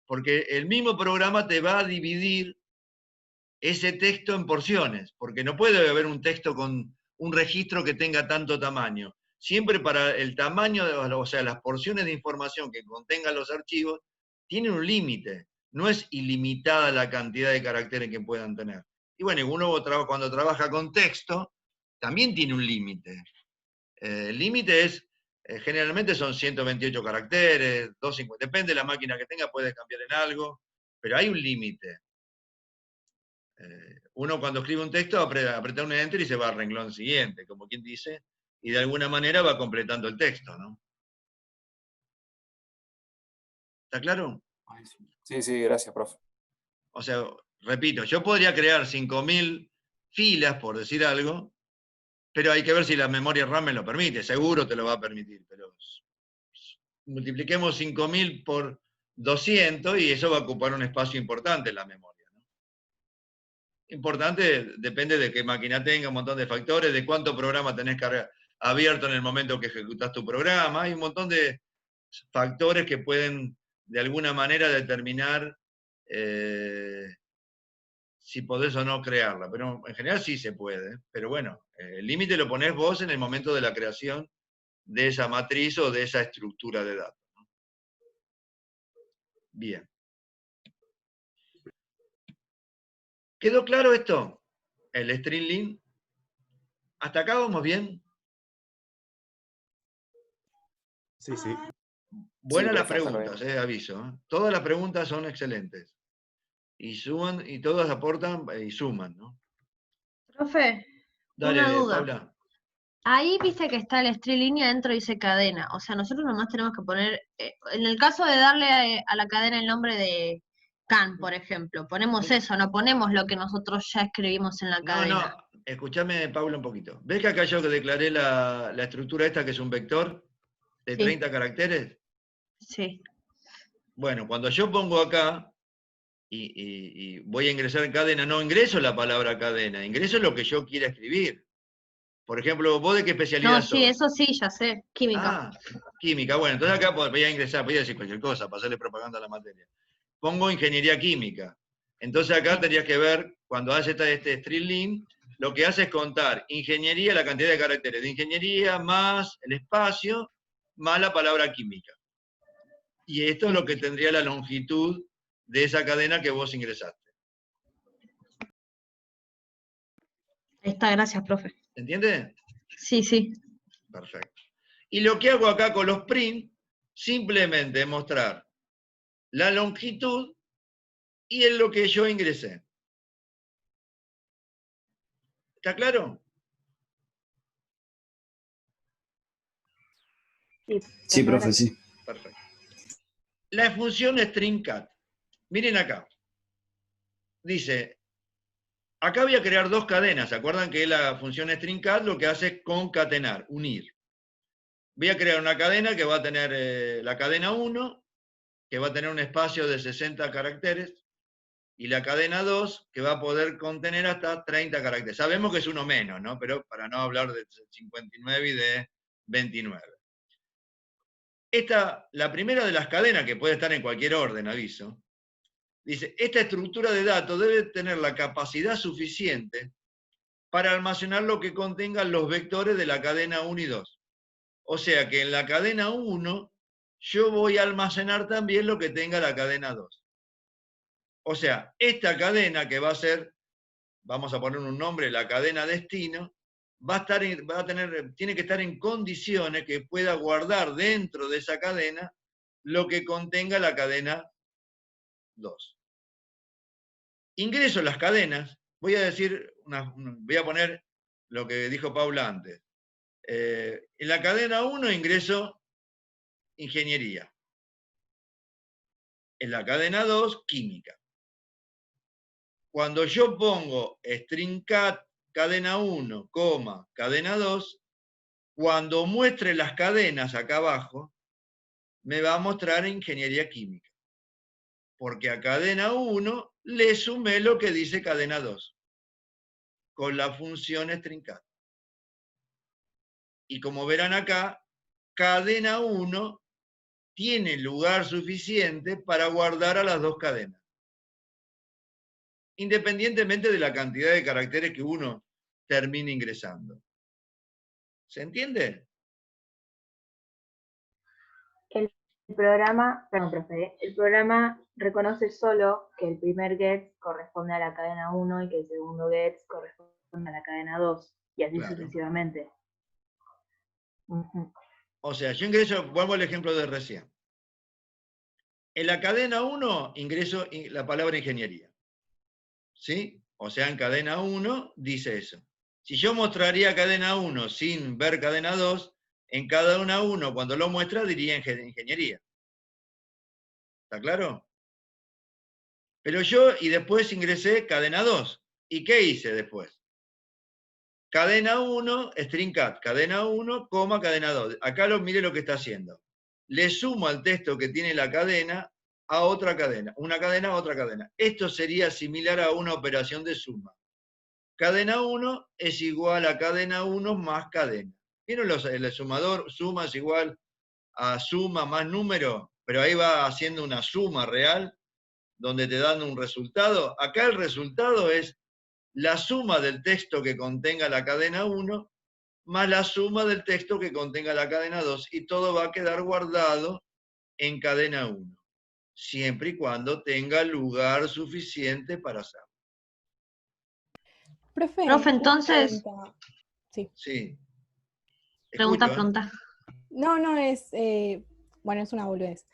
Speaker 1: Porque el mismo programa te va a dividir ese texto en porciones, porque no puede haber un texto con un registro que tenga tanto tamaño. Siempre para el tamaño, o sea, las porciones de información que contengan los archivos, tienen un límite. No es ilimitada la cantidad de caracteres que puedan tener. Y bueno, uno cuando trabaja con texto, también tiene un límite. El límite es, generalmente son 128 caracteres, 250, depende de la máquina que tenga, puede cambiar en algo, pero hay un límite. Uno cuando escribe un texto aprieta un enter y se va al renglón siguiente, como quien dice, y de alguna manera va completando el texto, ¿no? ¿Está claro?
Speaker 2: Sí, gracias, profe.
Speaker 1: O sea, repito, yo podría crear 5.000 filas, por decir algo, Pero hay que ver si la memoria RAM me lo permite, seguro te lo va a permitir, pero multipliquemos 5000 por 200 y eso va a ocupar un espacio importante en la memoria, ¿no? Importante, depende de qué máquina tenga, un montón de factores, de cuánto programa tenés abierto en el momento que ejecutas tu programa, hay un montón de factores que pueden de alguna manera determinar si podés o no crearla, pero en general sí se puede, pero bueno, el límite lo ponés vos en el momento de la creación de esa matriz o de esa estructura de datos, ¿no? Bien. ¿Quedó claro esto? El string link. ¿Hasta acá vamos bien?
Speaker 10: Sí, sí.
Speaker 1: Buenas
Speaker 2: Sí,
Speaker 1: las
Speaker 2: profe, hasta
Speaker 1: preguntas,
Speaker 2: luego.
Speaker 1: aviso. Todas las preguntas son excelentes. Y suman, y todas aportan y suman, ¿no?
Speaker 4: Profe, una
Speaker 1: Dale,
Speaker 4: duda.
Speaker 1: Paula.
Speaker 4: Ahí viste que está el string línea dentro dice cadena. O sea, nosotros nomás tenemos que poner, en el caso de darle a la cadena el nombre de can, por ejemplo, ponemos eso, no ponemos lo que nosotros ya escribimos en la
Speaker 1: No,
Speaker 4: cadena.
Speaker 1: escúchame, Paula, un poquito. ¿Ves que acá yo que declaré la estructura esta que es un vector de
Speaker 4: Sí.
Speaker 1: 30 caracteres?
Speaker 4: Sí.
Speaker 1: Bueno, cuando yo pongo acá y voy a ingresar en cadena, no ingreso la palabra cadena, ingreso lo que yo quiera escribir. Por ejemplo, ¿vos de qué especialidad
Speaker 4: No, sí,
Speaker 1: sos?
Speaker 4: eso sí, ya sé, química.
Speaker 1: Ah, química. Bueno, entonces acá voy a ingresar, voy a decir cualquier cosa para hacerle propaganda a la materia. Pongo ingeniería química. Entonces acá tendrías que ver, cuando hace este string link, lo que hace es contar ingeniería, la cantidad de caracteres de ingeniería, más el espacio, más la palabra química. Y esto es lo que tendría la longitud de esa cadena que vos ingresaste.
Speaker 4: Ahí está, gracias, profe.
Speaker 1: ¿Se entiende?
Speaker 4: Sí, sí.
Speaker 1: Perfecto. Y lo que hago acá con los print, simplemente es mostrar la longitud y en lo que yo ingresé. ¿Está claro?
Speaker 3: Sí, profe, sí.
Speaker 1: Perfecto. La función stringcat. Miren acá. Dice, acá voy a crear dos cadenas. ¿Se acuerdan que la función stringcat lo que hace es concatenar, unir? Voy a crear una cadena que va a tener la cadena 1, que va a tener un espacio de 60 caracteres, y la cadena 2, que va a poder contener hasta 30 caracteres. Sabemos que es uno menos, ¿no? Pero para no hablar de 59 y de 29. La primera de las cadenas, que puede estar en cualquier orden, aviso, dice, esta estructura de datos debe tener la capacidad suficiente para almacenar lo que contengan los vectores de la cadena 1 y 2. O sea que en la cadena 1 yo voy a almacenar también lo que tenga la cadena 2. O sea, esta cadena que va a ser, vamos a poner un nombre, la cadena destino, tiene que estar en condiciones que pueda guardar dentro de esa cadena lo que contenga la cadena 2. Ingreso las cadenas, voy a poner lo que dijo Paula antes. En la cadena 1 ingreso ingeniería. En la cadena 2, química. Cuando yo pongo stringcat cadena 1, cadena 2, cuando muestre las cadenas acá abajo, me va a mostrar ingeniería química. Porque a cadena 1 le sumé lo que dice cadena 2, con la función stringcat. Y como verán acá, cadena 1 tiene lugar suficiente para guardar a las dos cadenas, independientemente de la cantidad de caracteres que uno termine ingresando. ¿Se entiende?
Speaker 12: El programa, perdón, profe, el programa reconoce solo que el primer get corresponde a la cadena 1 y que el segundo get corresponde a la cadena 2, y así
Speaker 1: Claro.
Speaker 12: sucesivamente. Ujú.
Speaker 1: O sea, yo ingreso, vuelvo al ejemplo de recién. En la cadena 1 ingreso la palabra ingeniería. ¿Sí? O sea, en cadena 1 dice eso. Si yo mostraría cadena 1 sin ver cadena 2, en cadena 1 cuando lo muestra diría ingeniería. ¿Está claro? Pero yo, y después ingresé cadena 2. ¿Y qué hice después? cadena 1, string cat, cadena 1, coma, cadena 2. Acá mire lo que está haciendo. Le sumo al texto que tiene la cadena a otra cadena, una cadena a otra cadena. Esto sería similar a una operación de suma. Cadena 1 es igual a cadena 1 más cadena. ¿Vieron el sumador? Suma es igual a suma más número, pero ahí va haciendo una suma real, donde te dan un resultado. Acá el resultado es la suma del texto que contenga la cadena 1 más la suma del texto que contenga la cadena 2, y todo va a quedar guardado en cadena 1, siempre y cuando tenga lugar suficiente para hacerlo.
Speaker 7: Profe,
Speaker 4: Profe,
Speaker 7: una
Speaker 4: entonces,
Speaker 7: pregunta. Sí.
Speaker 1: Sí.
Speaker 4: pregunta,
Speaker 1: Escucho, ¿eh?
Speaker 4: pregunta.
Speaker 7: No, es, bueno, es una boludez.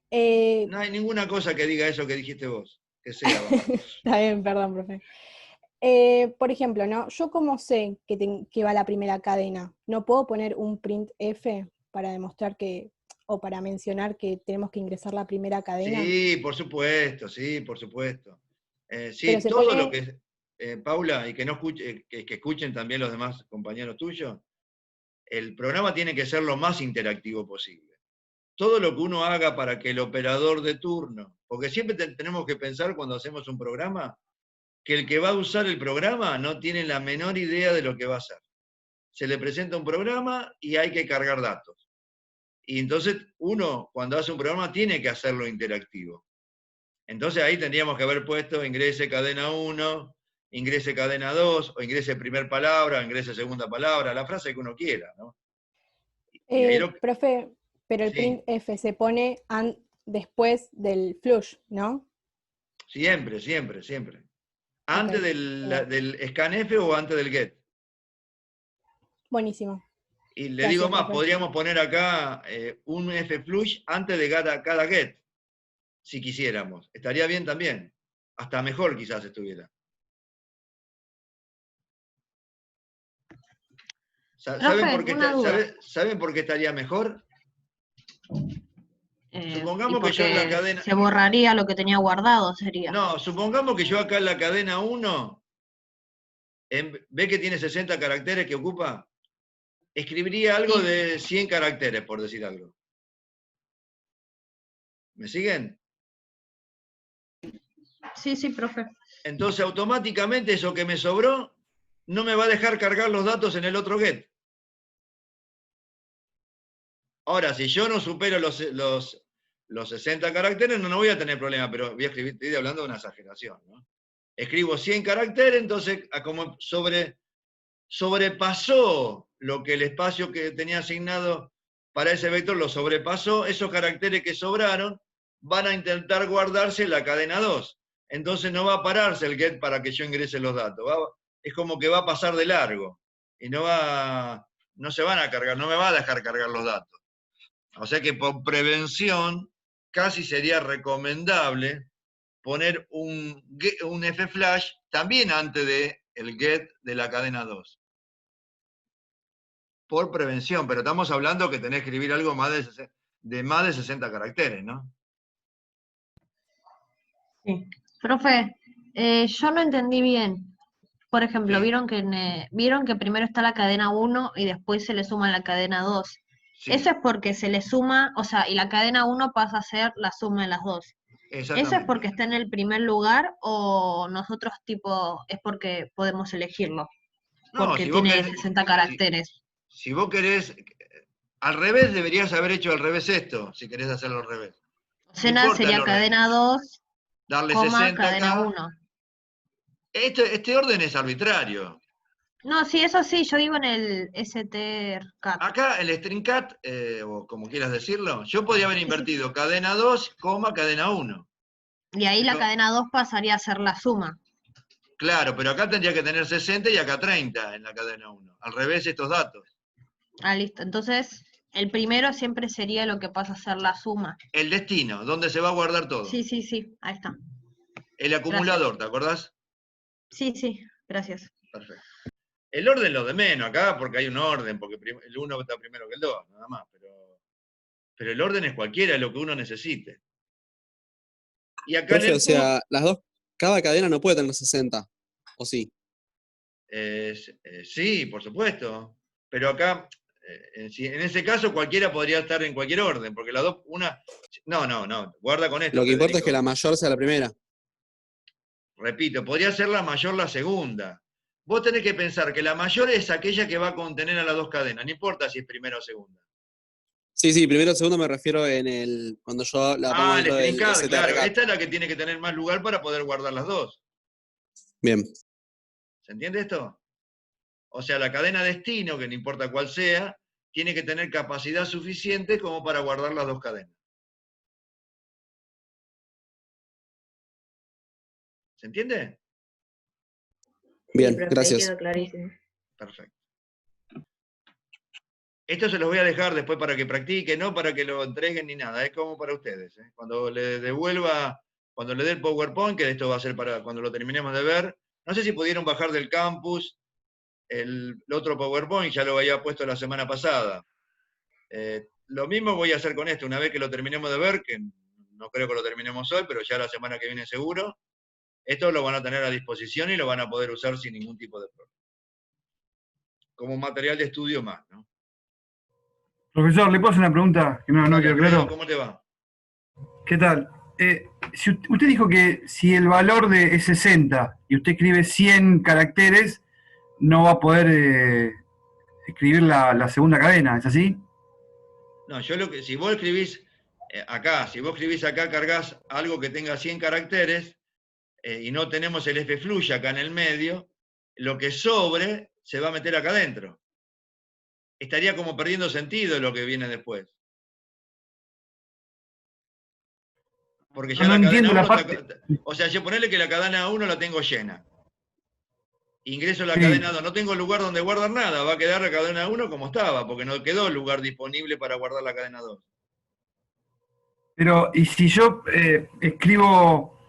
Speaker 1: No hay ninguna cosa que diga eso que dijiste vos, que sea. Vamos.
Speaker 7: Está bien, perdón, profe. Por ejemplo, ¿no? Yo como sé que va la primera cadena, ¿no puedo poner un printf para demostrar que, o para mencionar que tenemos que ingresar la primera cadena?
Speaker 1: Sí, por supuesto, sí, por supuesto. Sí,
Speaker 7: Pero se
Speaker 1: todo
Speaker 7: pone...
Speaker 1: lo que... Paula, y que no escuche, que escuchen también los demás compañeros tuyos, el programa tiene que ser lo más interactivo posible. Todo lo que uno haga para que el operador de turno, porque siempre tenemos que pensar cuando hacemos un programa, que el que va a usar el programa no tiene la menor idea de lo que va a hacer. Se le presenta un programa y hay que cargar datos. Y entonces uno, cuando hace un programa, tiene que hacerlo interactivo. Entonces ahí tendríamos que haber puesto ingrese cadena 1, ingrese cadena 2, o ingrese primer palabra, o ingrese segunda palabra, la frase que uno quiera, ¿no? Y ahí
Speaker 7: Profe, pero el
Speaker 1: sí,
Speaker 7: printf se pone después del flush, ¿no?
Speaker 1: siempre, siempre, siempre. Antes
Speaker 7: Ok,
Speaker 1: del scanf o antes del get.
Speaker 7: buenísimo.
Speaker 1: Y le
Speaker 7: Gracias,
Speaker 1: digo más,
Speaker 7: profe.
Speaker 1: podríamos poner acá un flush antes de cada get, si quisiéramos. Estaría bien también. Hasta mejor quizás estuviera. ¿Saben
Speaker 4: Profe,
Speaker 1: por qué
Speaker 4: una duda.
Speaker 1: ¿saben por qué estaría mejor?
Speaker 4: Y
Speaker 1: Supongamos que yo en la
Speaker 4: porque
Speaker 1: cadena...
Speaker 4: se borraría lo que tenía guardado, sería.
Speaker 1: No, supongamos que yo acá en la cadena 1, ¿ve que tiene 60 caracteres que ocupa? Escribiría algo
Speaker 4: Sí.
Speaker 1: de 100 caracteres, por decir algo. ¿Me siguen?
Speaker 4: Sí, sí, profe.
Speaker 1: Entonces automáticamente eso que me sobró no me va a dejar cargar los datos en el otro get. Ahora, si yo no supero los 60 caracteres, no voy a tener problema, pero voy a escribir, estoy hablando de una exageración, ¿no? Escribo 100 caracteres, entonces como sobrepasó lo que el espacio que tenía asignado para ese vector lo sobrepasó, esos caracteres que sobraron van a intentar guardarse en la cadena 2. Entonces no va a pararse el get para que yo ingrese los datos. Es como que va a pasar de largo. Y no se van a cargar, no me va a dejar cargar los datos. O sea que por prevención casi sería recomendable poner un fflash también antes del get de la cadena 2. Por prevención, pero estamos hablando que tenés que escribir algo más de más de 60 caracteres, ¿no?
Speaker 4: Sí. Profe, yo no entendí bien. Por ejemplo,
Speaker 1: Sí.
Speaker 4: vieron que primero está la cadena 1 y después se le suma la cadena 2.
Speaker 1: Sí.
Speaker 4: Eso es porque se le suma, o sea, y la cadena 1 pasa a ser la suma de las dos. ¿Eso es
Speaker 1: Exactamente.
Speaker 4: porque está en el primer lugar o nosotros tipo es porque podemos elegirlo?
Speaker 1: No,
Speaker 4: Porque
Speaker 1: si vos
Speaker 4: tiene
Speaker 1: querés,
Speaker 4: 60 caracteres.
Speaker 1: si vos querés, al revés deberías haber hecho al revés esto, si querés hacerlo al revés.
Speaker 4: O sea, sería cadena 2,
Speaker 1: darle
Speaker 4: coma,
Speaker 1: 60
Speaker 4: cadena
Speaker 1: acá.
Speaker 4: 1.
Speaker 1: Este orden es arbitrario.
Speaker 4: No, sí, eso sí, yo digo en el strcat.
Speaker 1: Acá el string cat, o como quieras decirlo, yo podría haber invertido cadena 2, coma, cadena 1.
Speaker 4: Y ahí la cadena 2 pasaría a ser la suma.
Speaker 1: Claro, pero acá tendría que tener 60 y acá 30 en la cadena 1. Al revés estos datos.
Speaker 4: Ah, listo. Entonces, el primero siempre sería lo que pasa a ser la suma.
Speaker 1: El destino, donde se va a guardar todo.
Speaker 4: Sí, sí, sí, ahí está.
Speaker 1: El acumulador, ¿te acordás?
Speaker 4: Sí, sí, gracias.
Speaker 1: Perfecto. El orden lo de menos acá, porque hay un orden, porque el 1 está primero que el 2, nada más. Pero el orden es cualquiera, lo que uno necesite. Y acá
Speaker 15: Profe, o sea, las dos, cada cadena no puede tener 60, ¿o sí?
Speaker 1: Sí, por supuesto. Pero acá, en ese caso, cualquiera podría estar en cualquier orden, porque las dos, una... No, guarda con esto.
Speaker 15: Lo que importa es que
Speaker 1: Federico.
Speaker 15: la mayor sea la primera.
Speaker 1: Repito, podría ser la mayor la segunda. Vos tenés que pensar que la mayor es aquella que va a contener a las dos cadenas, no importa si es primera o segunda.
Speaker 15: Sí, primero o segundo me refiero cuando yo la pongo
Speaker 1: El
Speaker 15: dentro del
Speaker 1: string cat, claro.
Speaker 15: STRCat.
Speaker 1: Esta es la que tiene que tener más lugar para poder guardar las dos.
Speaker 15: Bien.
Speaker 1: ¿Se entiende esto? O sea, la cadena destino, que no importa cuál sea, tiene que tener capacidad suficiente como para guardar las dos cadenas. ¿Se entiende?
Speaker 15: Bien,
Speaker 12: Sí, profe, ahí
Speaker 15: gracias.
Speaker 12: quedó clarísimo.
Speaker 1: Perfecto. Esto se los voy a dejar después para que practiquen, no para que lo entreguen ni nada, es como para ustedes. Cuando le devuelva, cuando le dé el PowerPoint, que esto va a ser para cuando lo terminemos de ver, no sé si pudieron bajar del campus el otro PowerPoint, ya lo había puesto la semana pasada. Lo mismo voy a hacer con esto, una vez que lo terminemos de ver, que no creo que lo terminemos hoy, pero ya la semana que viene seguro, esto lo van a tener a disposición y lo van a poder usar sin ningún tipo de problema. Como material de estudio más, ¿no?
Speaker 16: Profesor, ¿le puedo hacer una pregunta que no
Speaker 1: Dale,
Speaker 16: quedó
Speaker 1: Alfredo,
Speaker 16: claro?
Speaker 1: ¿cómo te va?
Speaker 16: ¿Qué tal? Si usted dijo que si el valor es 60 y usted escribe 100 caracteres, no va a poder escribir la segunda cadena, ¿es así?
Speaker 1: No, si vos escribís acá, cargas algo que tenga 100 caracteres y no tenemos el F-flush acá en el medio, lo que sobre se va a meter acá adentro. Estaría como perdiendo sentido lo que viene después. Porque ya
Speaker 16: No
Speaker 1: la cadena
Speaker 16: entiendo la
Speaker 1: 1
Speaker 16: parte.
Speaker 1: o sea, yo ponerle que la cadena 1 la tengo llena. Ingreso a la
Speaker 16: Sí.
Speaker 1: cadena 2, no tengo lugar donde guardar nada, va a quedar la cadena 1 como estaba, porque no quedó lugar disponible para guardar la cadena 2.
Speaker 16: Pero, ¿y si yo escribo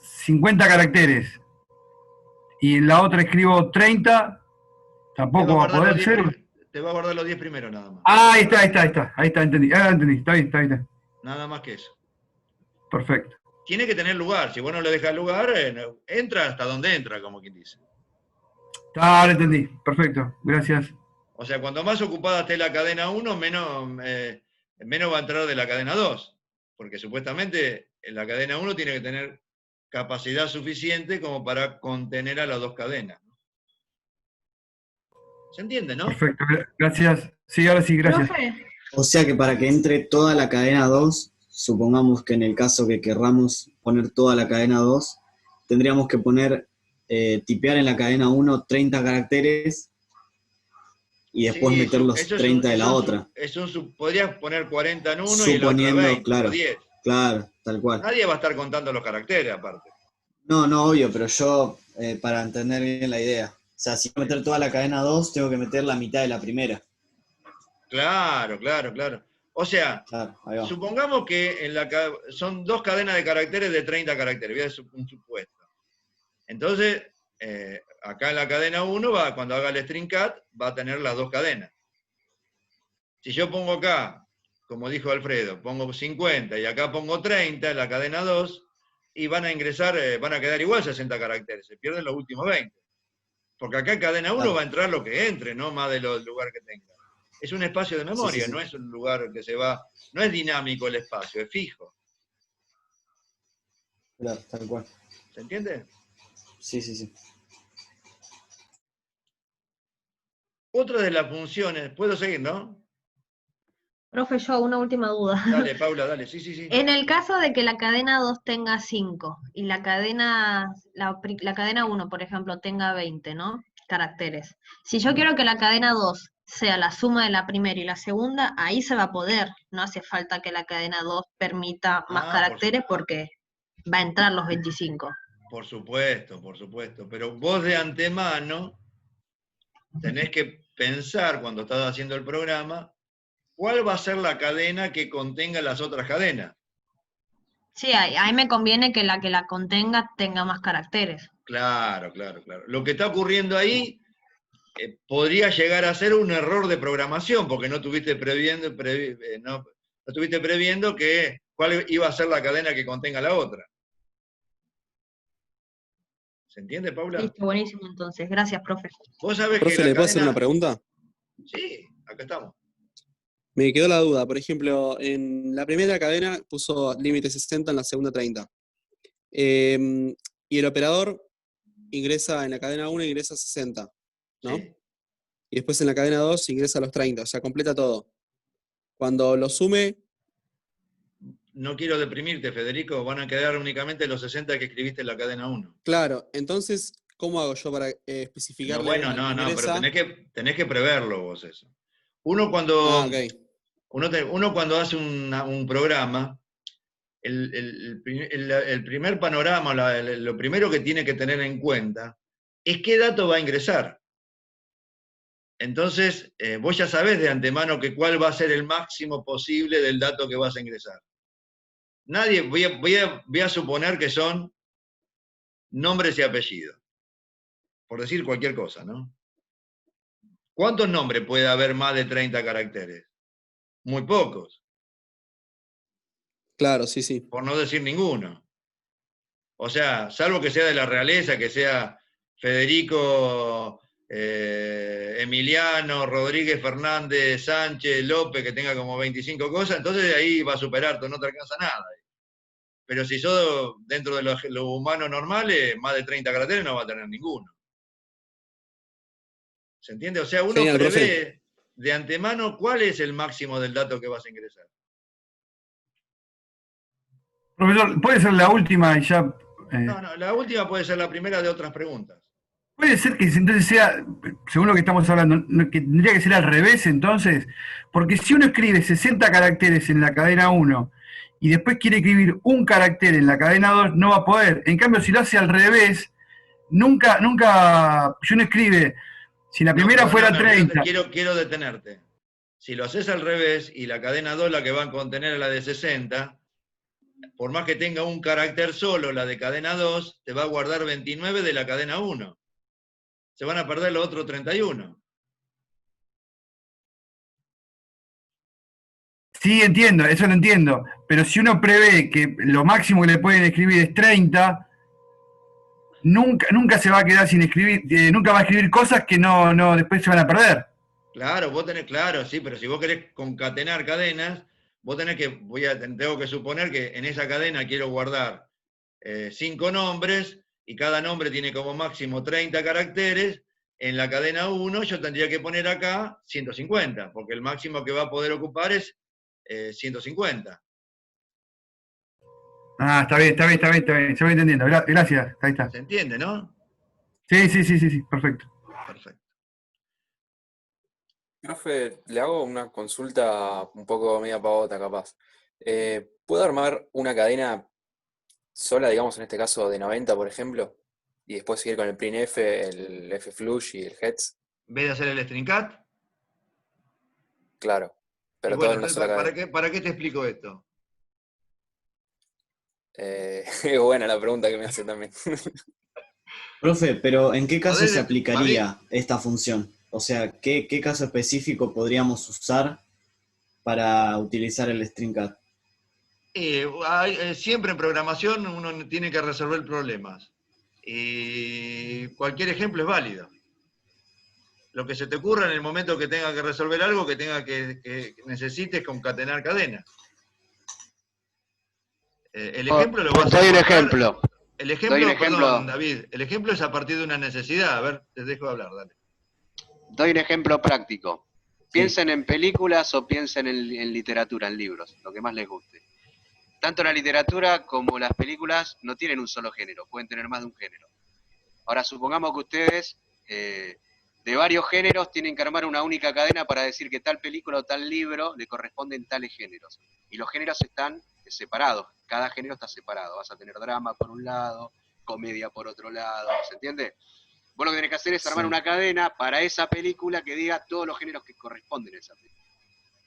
Speaker 16: 50 caracteres y en la otra escribo 30, tampoco va a poder ser?
Speaker 1: Te va a guardar los 10 primeros nada más.
Speaker 16: Ah, ahí está, entendí. Entendí, está bien.
Speaker 1: Nada más que eso.
Speaker 16: Perfecto.
Speaker 1: Tiene que tener lugar, si vos no le dejas lugar, entra hasta donde entra, como quien dice.
Speaker 16: Ahora entendí, perfecto, gracias.
Speaker 1: O sea, cuanto más ocupada esté la cadena 1, menos va a entrar de la cadena 2. Porque supuestamente en la cadena 1 tiene que tener capacidad suficiente como para contener a las dos cadenas. ¿Se entiende, no?
Speaker 16: Perfecto, gracias. Sí, ahora sí, gracias.
Speaker 3: O sea que para que entre toda la cadena 2, supongamos que en el caso que querramos poner toda la cadena 2, tendríamos que poner, tipear en la cadena 1 30 caracteres y después
Speaker 1: Sí,
Speaker 3: meter los
Speaker 1: eso es
Speaker 3: 30 de la otra.
Speaker 1: Podrías poner 40 en uno y en la otra
Speaker 3: Suponiendo,
Speaker 1: 20,
Speaker 3: claro,
Speaker 1: o 10.
Speaker 3: claro, tal cual.
Speaker 1: Nadie va a estar contando los caracteres aparte.
Speaker 3: No, obvio, pero yo, para entender bien la idea. O sea, si voy a meter toda la cadena 2, tengo que meter la mitad de la primera.
Speaker 1: Claro. O sea,
Speaker 3: Claro, ahí va.
Speaker 1: supongamos que son dos cadenas de caracteres de 30 caracteres, voy a hacer un supuesto. Entonces, acá en la cadena 1, cuando haga el string cat, va a tener las dos cadenas. Si yo pongo acá, como dijo Alfredo, pongo 50 y acá pongo 30 en la cadena 2, y van a ingresar, van a quedar igual 60 caracteres, se pierden los últimos 20. Porque acá en cadena 1 va a entrar lo que entre, no más de los lugares que tenga. Es un espacio de memoria,
Speaker 3: Sí.
Speaker 1: no es un lugar que se va, no es dinámico el espacio, es fijo.
Speaker 3: Claro, tal cual.
Speaker 1: ¿Se entiende?
Speaker 3: Sí.
Speaker 1: Otra de las funciones, puedo seguir, ¿no?
Speaker 4: Profe, yo una última duda.
Speaker 1: Dale, Paula, dale, sí.
Speaker 4: En el caso de que la cadena 2 tenga 5 y la cadena 1, por ejemplo, tenga 20, ¿no? Caracteres. Si yo quiero que la cadena 2 sea la suma de la primera y la segunda, ahí se va a poder. No hace falta que la cadena 2 permita más caracteres porque va a entrar los 25.
Speaker 1: Por supuesto. Pero vos de antemano tenés que pensar cuando estás haciendo el programa cuál va a ser la cadena que contenga las otras cadenas.
Speaker 4: Sí, ahí me conviene que la contenga tenga más caracteres.
Speaker 1: Claro. Lo que está ocurriendo ahí podría llegar a ser un error de programación, porque no estuviste previendo que cuál iba a ser la cadena que contenga la otra. ¿Se entiende, Paula?
Speaker 4: Listo, buenísimo entonces. Gracias, profe.
Speaker 1: Vos sabés que
Speaker 15: Profe,
Speaker 1: la
Speaker 15: ¿le puedo hacer
Speaker 1: cadena...
Speaker 15: una pregunta?
Speaker 1: Sí, acá estamos.
Speaker 15: Me quedó la duda. Por ejemplo, en la primera cadena puso límite 60, en la segunda 30. Y el operador ingresa en la cadena 1, ingresa 60, ¿no?
Speaker 1: Sí.
Speaker 15: Y después en la cadena 2 ingresa a los 30, o sea, completa todo. Cuando lo sume,
Speaker 1: No quiero deprimirte, Federico, van a quedar únicamente los 60 que escribiste en la cadena 1.
Speaker 15: claro, entonces, ¿cómo hago yo para
Speaker 1: No,
Speaker 15: especificarle
Speaker 1: bueno,
Speaker 15: al que
Speaker 1: no, pero
Speaker 15: ingresa?
Speaker 1: tenés que preverlo vos eso. Uno
Speaker 15: Ah,
Speaker 1: cuando,
Speaker 15: ok.
Speaker 1: uno cuando hace un programa, el primer panorama, lo primero que tiene que tener en cuenta es qué dato va a ingresar. Entonces, vos ya sabés de antemano que cuál va a ser el máximo posible del dato que vas a ingresar. Voy a suponer que son nombres y apellidos, por decir cualquier cosa, ¿no? ¿Cuántos nombres puede haber más de 30 caracteres? Muy pocos,
Speaker 15: Claro, sí, sí.
Speaker 1: por no decir ninguno. O sea, salvo que sea de la realeza, que sea Federico, Emiliano, Rodríguez, Fernández, Sánchez, López, que tenga como 25 cosas, entonces de ahí va a superar, no te alcanza nada. Pero si sos dentro de los humanos normales, más de 30 caracteres no va a tener ninguno. ¿Se entiende? O sea, uno
Speaker 15: Genial, profe.
Speaker 1: prevé de antemano cuál es el máximo del dato que vas a ingresar.
Speaker 16: Profesor, ¿puede ser la última y ya?
Speaker 1: No, la última puede ser la primera de otras preguntas.
Speaker 16: Puede ser que entonces sea, según lo que estamos hablando, que tendría que ser al revés entonces, porque si uno escribe 60 caracteres en la cadena 1 y después quiere escribir un carácter en la cadena 2, no va a poder. En cambio, si lo hace al revés, nunca, si uno escribe, si la primera fuera 30...
Speaker 1: Quiero detenerte. Si lo haces al revés y la cadena 2 la que va a contener es la de 60, por más que tenga un carácter solo, la de cadena 2, te va a guardar 29 de la cadena 1. Se van a perder los otros 31.
Speaker 16: Sí, entiendo, eso lo entiendo. Pero si uno prevé que lo máximo que le pueden escribir es 30, nunca se va a quedar sin escribir, nunca va a escribir cosas que no después se van a perder.
Speaker 1: Claro, vos tenés, claro, sí, pero si vos querés concatenar cadenas, vos tenés que, tengo que suponer que en esa cadena quiero guardar 5 nombres, y cada nombre tiene como máximo 30 caracteres. En la cadena 1 yo tendría que poner acá 150, porque el máximo que va a poder ocupar es 150.
Speaker 16: Ah, está bien, se va entendiendo. Gracias, ahí está.
Speaker 1: ¿Se entiende, no?
Speaker 16: Sí, perfecto.
Speaker 1: Perfecto.
Speaker 2: Profe, le hago una consulta un poco media pavota, capaz. ¿Puedo armar una cadena sola, digamos, en este caso de 90, por ejemplo? Y después seguir con el printf, el flush y el heads.
Speaker 1: ¿En vez de hacer el string cat?
Speaker 2: Claro, pero
Speaker 1: bueno,
Speaker 2: todo en una sola cadena.
Speaker 1: ¿para qué te explico esto?
Speaker 2: Es buena la pregunta que me hace también.
Speaker 3: Profe, pero ¿en qué caso se aplicaría esta función? O sea, ¿qué caso específico podríamos usar para utilizar el string cat?
Speaker 1: Siempre en programación uno tiene que resolver problemas. Y cualquier ejemplo es válido. Lo que se te ocurra en el momento que tenga que resolver algo, que necesites concatenar cadenas. El ejemplo lo vas a
Speaker 17: doy un
Speaker 1: encontrar.
Speaker 17: ejemplo.
Speaker 1: El ejemplo,
Speaker 17: Doy un ejemplo.
Speaker 1: perdón, David, el ejemplo es a partir de una necesidad. A ver, te dejo hablar, dale.
Speaker 17: Doy un ejemplo práctico. Piensen en películas o piensen en literatura, en libros, lo que más les guste. Tanto la literatura como las películas no tienen un solo género, pueden tener más de un género. Ahora, supongamos que ustedes, de varios géneros, tienen que armar una única cadena para decir que tal película o tal libro le corresponden tales géneros. Y los géneros están separados, cada género está separado. Vas a tener drama por un lado, comedia por otro lado, ¿se entiende? Vos lo que tenés que hacer es armar una cadena para esa película que diga todos los géneros que corresponden a esa película.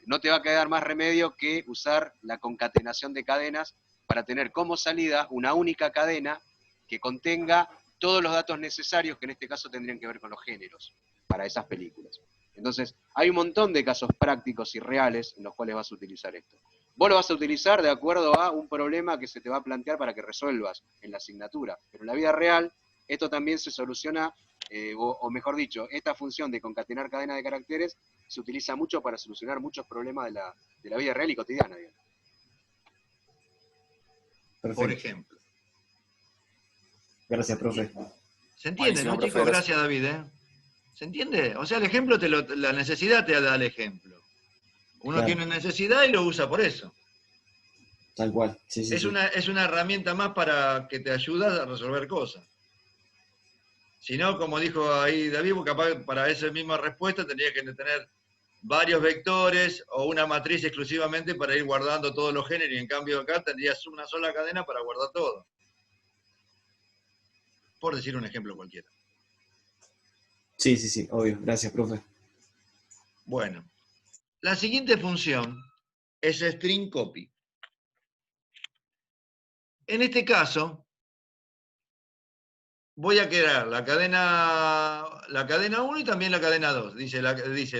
Speaker 17: No te va a quedar más remedio que usar la concatenación de cadenas para tener como salida una única cadena que contenga todos los datos necesarios, que en este caso tendrían que ver con los géneros para esas películas. Entonces, hay un montón de casos prácticos y reales en los cuales vas a utilizar esto. Vos lo vas a utilizar de acuerdo a un problema que se te va a plantear para que resuelvas en la asignatura, pero en la vida real Esto también se soluciona, o mejor dicho, esta función de concatenar cadena de caracteres se utiliza mucho para solucionar muchos problemas de la vida real y cotidiana, digamos.
Speaker 1: Por ejemplo.
Speaker 3: Gracias, profe.
Speaker 1: ¿Se entiende,
Speaker 2: Buenísimo,
Speaker 1: no,
Speaker 2: profe,
Speaker 1: chicos?
Speaker 2: gracias.
Speaker 1: Gracias, David, ¿eh? ¿Se entiende? O sea, el ejemplo, la necesidad te da el ejemplo. Uno
Speaker 3: Claro.
Speaker 1: tiene necesidad y lo usa por eso.
Speaker 3: Tal cual, sí, sí,
Speaker 1: Es
Speaker 3: sí.
Speaker 1: una herramienta más para que te ayuda a resolver cosas. Si no, como dijo ahí David, capaz para esa misma respuesta tendría que tener varios vectores o una matriz exclusivamente para ir guardando todos los géneros, y en cambio acá tendrías una sola cadena para guardar todo. Por decir un ejemplo cualquiera.
Speaker 3: Sí, sí, sí, obvio. Gracias, profe.
Speaker 1: Bueno, la siguiente función es string copy. En este caso, voy a crear la cadena 1 y también la cadena 2. Dice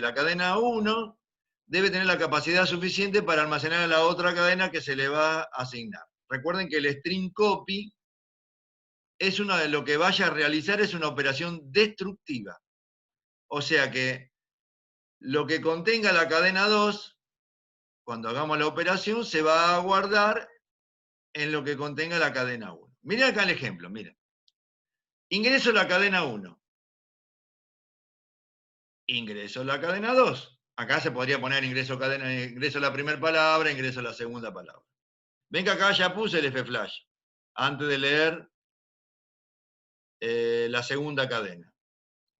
Speaker 1: la cadena 1 debe tener la capacidad suficiente para almacenar la otra cadena que se le va a asignar. Recuerden que el string copy es lo que vaya a realizar es una operación destructiva. O sea que lo que contenga la cadena 2, cuando hagamos la operación, se va a guardar en lo que contenga la cadena 1. Miren acá el ejemplo, miren. Ingreso la cadena 1. Ingreso la cadena 2. Acá se podría poner ingreso la primera palabra, ingreso la segunda palabra. Ven que acá ya puse el F-flash, antes de leer la segunda cadena.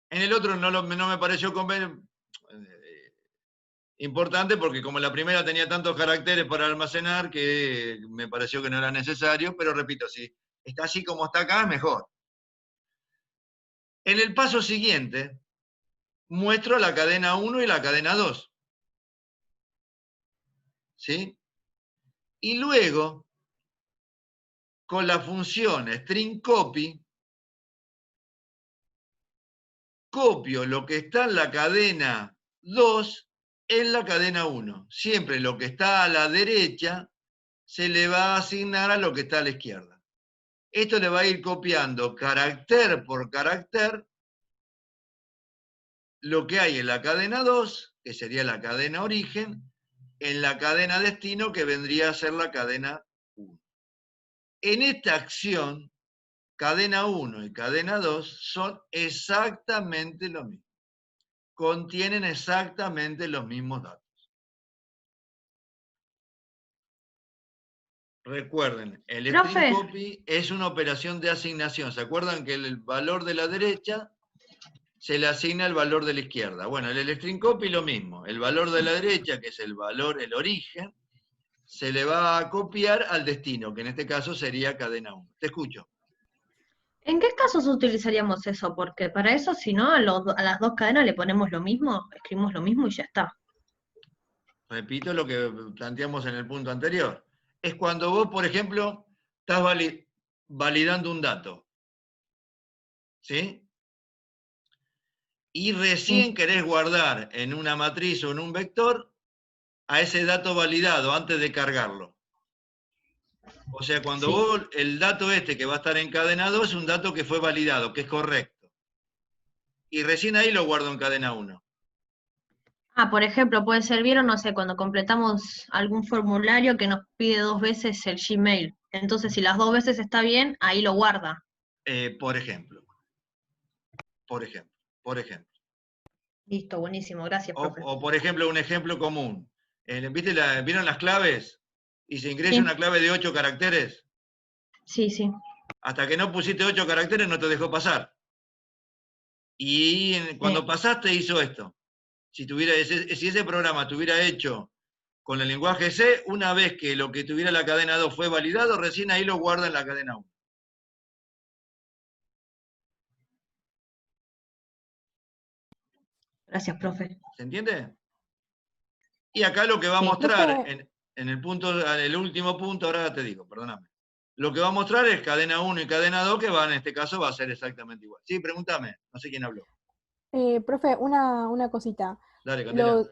Speaker 1: En el otro no me pareció importante porque como la primera tenía tantos caracteres para almacenar que me pareció que no era necesario, pero repito, si está así como está acá, es mejor. En el paso siguiente, muestro la cadena 1 y la cadena 2. ¿Sí? Y luego, con la función string copy, copio lo que está en la cadena 2 en la cadena 1. Siempre lo que está a la derecha se le va a asignar a lo que está a la izquierda. Esto le va a ir copiando carácter por carácter lo que hay en la cadena 2, que sería la cadena origen, en la cadena destino, que vendría a ser la cadena 1. En esta acción, cadena 1 y cadena 2 son exactamente lo mismo. Contienen exactamente los mismos datos. Recuerden, el string copy es una operación de asignación. ¿Se acuerdan que el valor de la derecha se le asigna el valor de la izquierda? Bueno, el string copy lo mismo. El valor de la derecha, que es el origen, se le va a copiar al destino, que en este caso sería cadena 1. Te escucho.
Speaker 4: ¿En qué casos utilizaríamos eso? Porque para eso, si no, a las dos cadenas le ponemos lo mismo, escribimos lo mismo y ya está.
Speaker 1: Repito lo que planteamos en el punto anterior. Es cuando vos, por ejemplo, estás validando un dato. ¿Sí? Y recién querés guardar en una matriz o en un vector a ese dato validado antes de cargarlo. O sea, cuando vos, el dato que va a estar en cadena 2 es un dato que fue validado, que es correcto. Y recién ahí lo guardo en cadena 1.
Speaker 4: Ah, por ejemplo, puede ser, vieron, no sé, cuando completamos algún formulario que nos pide 2 veces el Gmail. Entonces, si las 2 veces está bien, ahí lo guarda.
Speaker 1: Por ejemplo. Por ejemplo.
Speaker 4: Listo, buenísimo, gracias, profe.
Speaker 1: O por ejemplo, un ejemplo común. ¿Vieron las claves? Y se ingresa una clave de 8 caracteres.
Speaker 4: Sí, sí.
Speaker 1: Hasta que no pusiste 8 caracteres no te dejó pasar. Y cuando pasaste hizo esto. Si ese programa estuviera hecho con el lenguaje C, una vez que lo que tuviera la cadena 2 fue validado, recién ahí lo guarda en la cadena 1.
Speaker 4: Gracias, profe.
Speaker 1: ¿Se entiende? Y acá lo que va a mostrar, en el último punto, ahora te digo, perdóname. Lo que va a mostrar es cadena 1 y cadena 2, que en este caso va a ser exactamente igual. Sí, pregúntame, no sé quién habló.
Speaker 7: Profe, una cosita.
Speaker 1: Dale, Candela.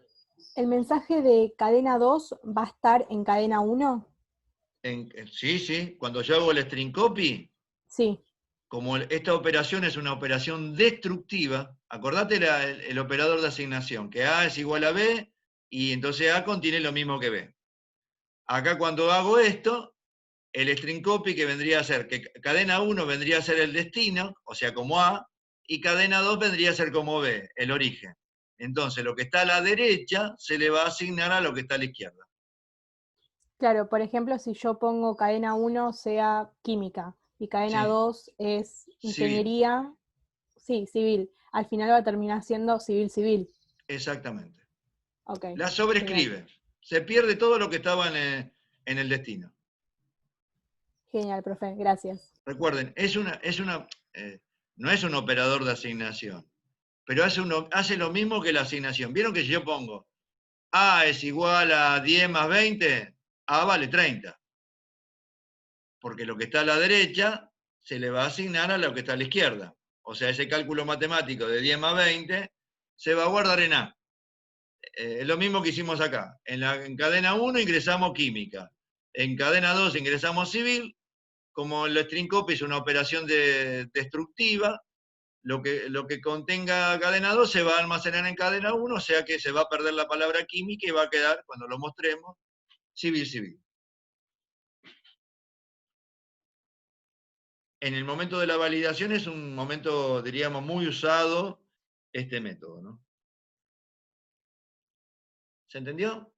Speaker 7: ¿El mensaje de cadena 2 va a estar en cadena 1?
Speaker 1: Sí, cuando yo hago el string copy.
Speaker 7: Sí.
Speaker 1: como esta operación es una operación destructiva, acordate el operador de asignación, que A es igual a B, y entonces A contiene lo mismo que B. Acá cuando hago esto, el string copy que vendría a ser, que cadena 1 vendría a ser el destino, o sea, como A, y cadena 2 vendría a ser como B, el origen. Entonces, lo que está a la derecha se le va a asignar a lo que está a la izquierda.
Speaker 7: Claro, por ejemplo, si yo pongo cadena 1 sea química y cadena
Speaker 1: Sí.
Speaker 7: 2 es ingeniería, sí, civil. Al final va a terminar siendo civil.
Speaker 1: Exactamente.
Speaker 7: Ok.
Speaker 1: La sobrescribe. Se pierde todo lo que estaba en el destino.
Speaker 7: Genial, profe, gracias.
Speaker 1: Recuerden, no es un operador de asignación, pero hace lo mismo que la asignación. ¿Vieron que si yo pongo A es igual a 10 más 20, A vale 30? Porque lo que está a la derecha se le va a asignar a lo que está a la izquierda. O sea, ese cálculo matemático de 10 más 20 se va a guardar en A. Es lo mismo que hicimos acá. En cadena 1 ingresamos química. En cadena 2 ingresamos civil. Como el string copy es una operación destructiva, lo que contenga cadena 2 se va a almacenar en cadena 1, o sea que se va a perder la palabra química y va a quedar, cuando lo mostremos, civil. En el momento de la validación es un momento, diríamos, muy usado este método, ¿no? ¿Se entendió?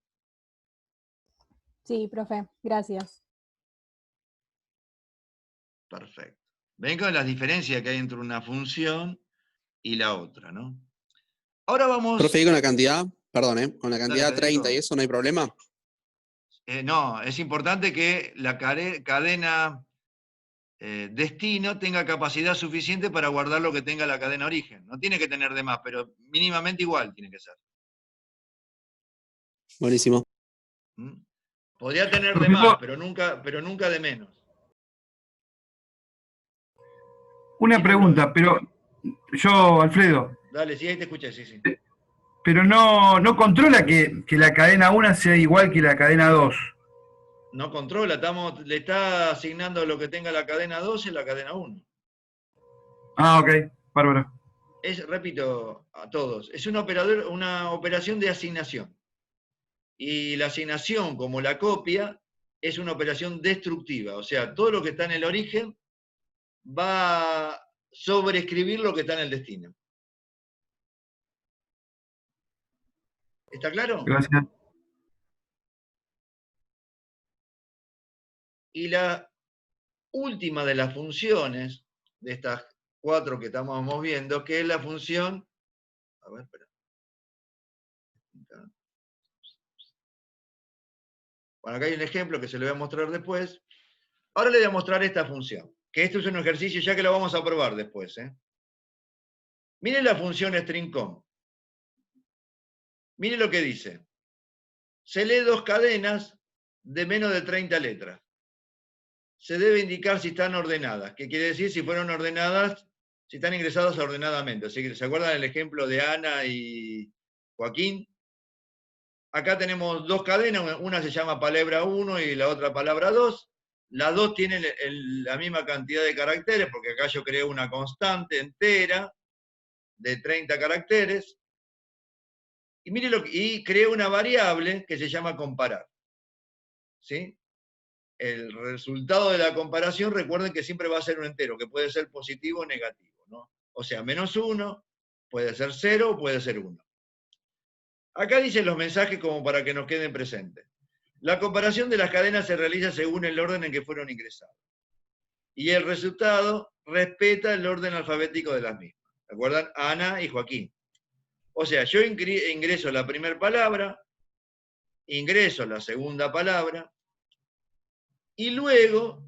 Speaker 7: Sí, profe, gracias.
Speaker 1: Perfecto. Ven con las diferencias que hay entre una función y la otra, ¿no? Ahora vamos...
Speaker 15: Profe, ¿y con la cantidad? Perdón, con la cantidad
Speaker 1: Dale,
Speaker 15: 30
Speaker 1: Federico.
Speaker 15: y eso no hay problema.
Speaker 1: No, es importante que la cadena destino tenga capacidad suficiente para guardar lo que tenga la cadena origen. No tiene que tener de más, pero mínimamente igual tiene que ser.
Speaker 15: Buenísimo.
Speaker 1: Podría tener de más, pero nunca de menos.
Speaker 16: Una pregunta, pero yo, Alfredo,
Speaker 1: Dale, sí, ahí te escuché, sí.
Speaker 16: pero no controla que la cadena 1 sea igual que la cadena 2.
Speaker 1: No controla, le está asignando lo que tenga la cadena 2 en la cadena 1.
Speaker 16: Ah, ok, bárbaro.
Speaker 1: Repito a todos, es una operación de asignación. Y la asignación, como la copia, es una operación destructiva. O sea, todo lo que está en el origen va a sobreescribir lo que está en el destino. ¿Está claro?
Speaker 16: Gracias.
Speaker 1: Y la última de las funciones, de estas 4 que estamos viendo, que es la función... A ver, espera. Bueno, acá hay un ejemplo que se lo voy a mostrar después. Ahora le voy a mostrar esta función, que esto es un ejercicio ya que lo vamos a probar después. Miren la función string_com. Miren lo que dice. Se lee 2 cadenas de menos de 30 letras. Se debe indicar si están ordenadas. ¿Qué quiere decir? Si fueron ordenadas, si están ingresadas ordenadamente. Así que, ¿se acuerdan del ejemplo de Ana y Joaquín? Acá tenemos 2 cadenas, una se llama palabra 1 y la otra palabra 2. Las 2 tienen la misma cantidad de caracteres, porque acá yo creo una constante entera de 30 caracteres. Y mire y creo una variable que se llama comparar. ¿Sí? El resultado de la comparación, recuerden que siempre va a ser un entero, que puede ser positivo o negativo, ¿no? O sea, -1, puede ser 0 o puede ser 1. Acá dicen los mensajes como para que nos queden presentes. La comparación de las cadenas se realiza según el orden en que fueron ingresadas. Y el resultado respeta el orden alfabético de las mismas. ¿Se acuerdan? Ana y Joaquín. O sea, yo ingreso la primera palabra, ingreso la segunda palabra, y luego,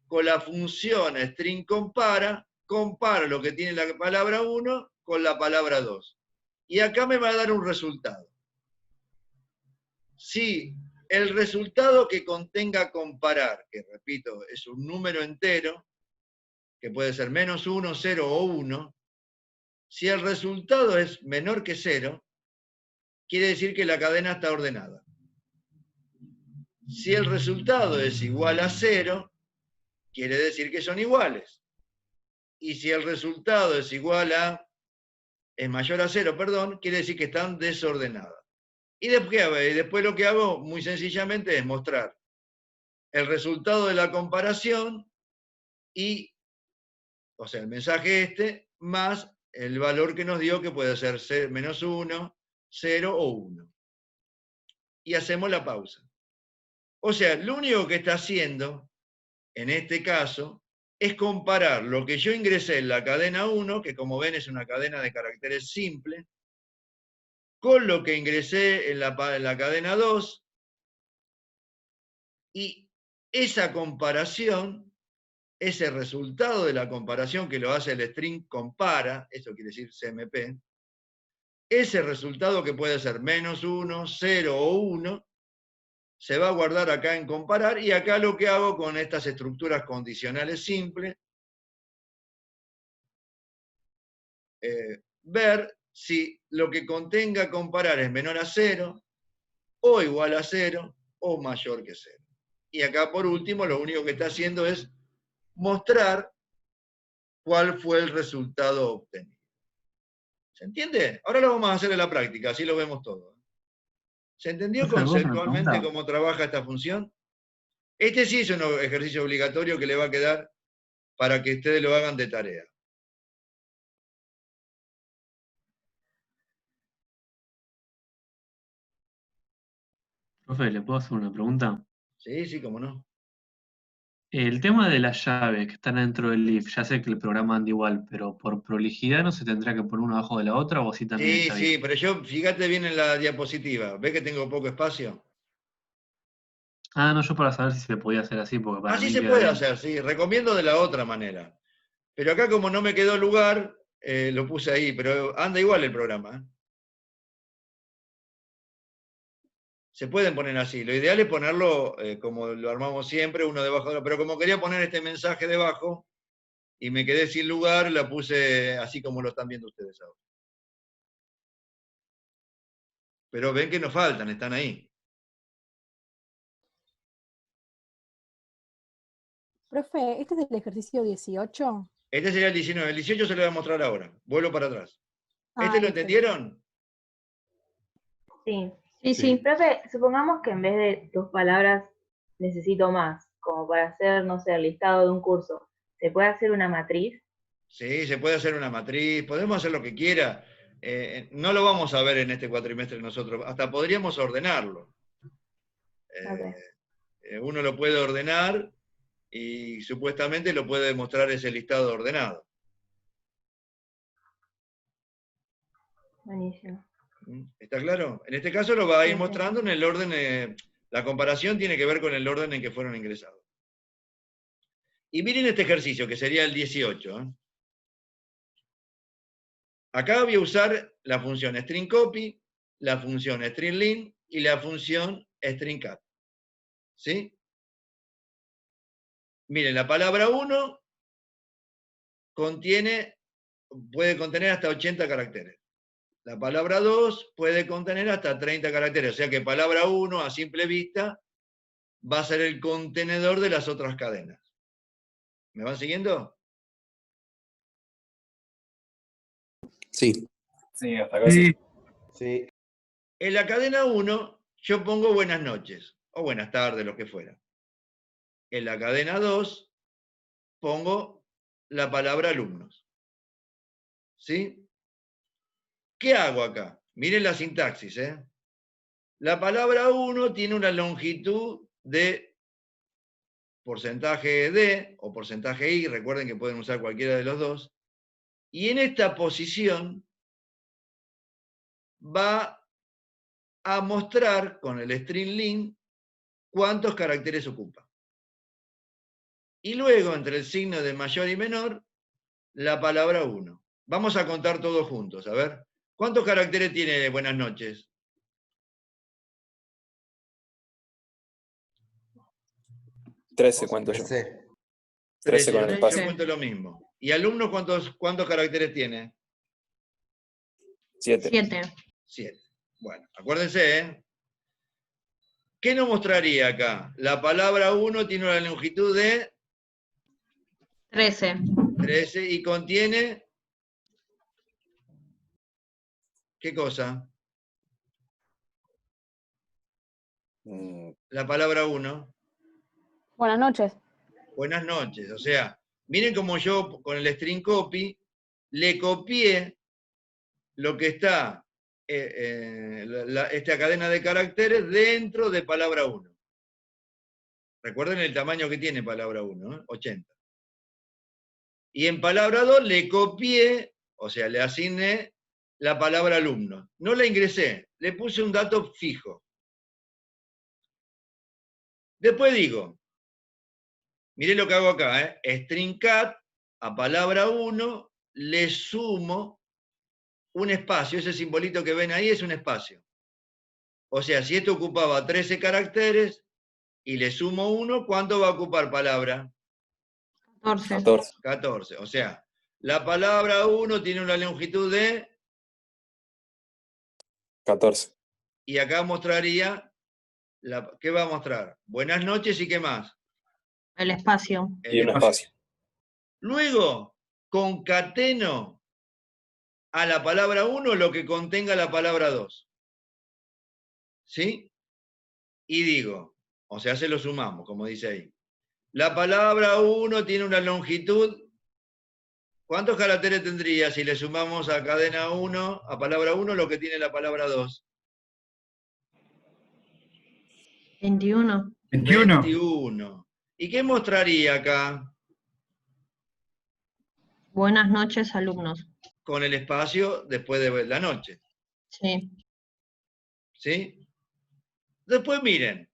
Speaker 1: con la función string compara, comparo lo que tiene la palabra 1 con la palabra 2. Y acá me va a dar un resultado. Si el resultado que contenga comparar, que repito, es un número entero, que puede ser -1, 0 o 1, si el resultado es menor que 0, quiere decir que la cadena está ordenada. Si el resultado es igual a 0, quiere decir que son iguales. y si el resultado es mayor a 0, perdón, quiere decir que están desordenadas. Y después lo que hago, muy sencillamente, es mostrar el resultado de la comparación y, o sea, el mensaje más el valor que nos dio, que puede ser -1, 0 o 1. Y hacemos la pausa. O sea, lo único que está haciendo, en este caso, es comparar lo que yo ingresé en la cadena 1, que como ven es una cadena de caracteres simple, con lo que ingresé en la cadena 2, y esa comparación, ese resultado de la comparación que lo hace el string compara, eso quiere decir CMP, ese resultado que puede ser -1, 0 o 1, se va a guardar acá en comparar, y acá lo que hago con estas estructuras condicionales simples, ver si lo que contenga comparar es menor a 0, o igual a 0, o mayor que 0. Y acá por último lo único que está haciendo es mostrar cuál fue el resultado obtenido. ¿Se entiende? Ahora lo vamos a hacer en la práctica, así lo vemos todo. ¿Se entendió
Speaker 11: Profe, ¿puedo hacer una
Speaker 1: conceptualmente
Speaker 11: pregunta?
Speaker 1: cómo trabaja esta función? Este sí es un ejercicio obligatorio que le va a quedar para que ustedes lo hagan de tarea.
Speaker 11: Profe, ¿le puedo hacer una pregunta?
Speaker 1: Sí, sí, cómo no.
Speaker 11: El tema de las llaves que están dentro del if, ya sé que el programa anda igual, pero por prolijidad no se tendrá que poner una abajo de la otra, o así también
Speaker 1: Sí,
Speaker 11: está
Speaker 1: sí,
Speaker 11: bien.
Speaker 1: pero fíjate bien en la diapositiva. ¿Ves que tengo poco espacio?
Speaker 11: Ah, no, yo para saber si se podía hacer así, porque para
Speaker 1: Así
Speaker 11: mí
Speaker 1: se
Speaker 11: queda
Speaker 1: puede
Speaker 11: bien.
Speaker 1: hacer, sí. Recomiendo de la otra manera. Pero acá como no me quedó lugar, lo puse ahí, pero anda igual el programa. Se pueden poner así. Lo ideal es ponerlo como lo armamos siempre, uno debajo de otro. Pero como quería poner este mensaje debajo y me quedé sin lugar, la puse así como lo están viendo ustedes ahora. Pero ven que no faltan, están ahí.
Speaker 7: Profe, ¿este es el ejercicio 18?
Speaker 1: Este sería el 19. El 18 se lo voy a mostrar ahora. Vuelvo para atrás. ¿Este
Speaker 7: Ah,
Speaker 1: lo
Speaker 7: listo.
Speaker 1: entendieron?
Speaker 12: Sí.
Speaker 1: Sí.
Speaker 12: Profe, supongamos que en vez de 2 palabras necesito más, como para hacer, no sé, el listado de un curso. ¿Se puede hacer una matriz?
Speaker 1: Sí, se puede hacer una matriz, podemos hacer lo que quiera. No lo vamos a ver en este cuatrimestre nosotros, hasta podríamos ordenarlo. Uno lo puede ordenar y supuestamente lo puede mostrar ese listado ordenado.
Speaker 12: Buenísimo.
Speaker 1: ¿Está claro? En este caso lo va a ir
Speaker 12: Sí, sí.
Speaker 1: mostrando en el orden, la comparación tiene que ver con el orden en que fueron ingresados. Y miren este ejercicio, que sería el 18. Acá voy a usar la función stringCopy, la función stringlin y la función stringcat. ¿Sí? Miren, la palabra 1 puede contener hasta 80 caracteres. La palabra 2 puede contener hasta 30 caracteres. O sea que palabra 1, a simple vista, va a ser el contenedor de las otras cadenas. ¿Me van siguiendo?
Speaker 15: Sí.
Speaker 2: Sí, hasta acá sí.
Speaker 10: Sí.
Speaker 1: En la cadena 1, yo pongo buenas noches, o buenas tardes, lo que fuera. En la cadena 2, pongo la palabra alumnos. ¿Sí? ¿Qué hago acá? Miren la sintaxis, ¿eh? La palabra 1 tiene una longitud de porcentaje D o porcentaje I, recuerden que pueden usar cualquiera de los dos, y en esta posición va a mostrar con el stringlin cuántos caracteres ocupa. Y luego, entre el signo de mayor y menor, la palabra 1. Vamos a contar todos juntos, a ver. ¿Cuántos caracteres tiene buenas noches?
Speaker 2: 13 cuento yo. 13 con el
Speaker 1: Yo
Speaker 2: espacio.
Speaker 1: cuento lo mismo. ¿Y alumno cuántos caracteres tiene?
Speaker 2: 7.
Speaker 1: 7. Bueno, acuérdense, ¿eh? ¿Qué nos mostraría acá? La palabra 1 tiene una longitud de
Speaker 4: 13.
Speaker 1: 13 y contiene, ¿qué cosa? La palabra 1.
Speaker 6: Buenas noches.
Speaker 1: Buenas noches. O sea, miren cómo yo con el string copy le copié lo que está, esta cadena de caracteres dentro de palabra 1. Recuerden el tamaño que tiene palabra 1, ¿eh? 80. Y en palabra 2 le copié, o sea, le asigné la palabra alumno. No la ingresé, le puse un dato fijo. Después digo, miré lo que hago acá, string cat a palabra 1 le sumo un espacio, ese simbolito que ven ahí es un espacio. O sea, si esto ocupaba 13 caracteres y le sumo 1, ¿cuánto va a ocupar palabra?
Speaker 4: 14.
Speaker 1: 14. O sea, la palabra 1 tiene una longitud de
Speaker 2: 14.
Speaker 1: Y acá mostraría, ¿qué va a mostrar? Buenas noches y ¿qué más?
Speaker 4: El espacio.
Speaker 2: Y un espacio.
Speaker 1: Luego, concateno a la palabra 1 lo que contenga la palabra 2. ¿Sí? Y digo, o sea, se lo sumamos, como dice ahí. La palabra 1 tiene una longitud. ¿Cuántos caracteres tendría si le sumamos a cadena 1, a palabra 1, lo que tiene la palabra 2?
Speaker 4: 21.
Speaker 1: 21. ¿Y qué mostraría acá?
Speaker 4: Buenas noches, alumnos.
Speaker 1: Con el espacio después de la noche.
Speaker 4: Sí.
Speaker 1: ¿Sí? Después miren.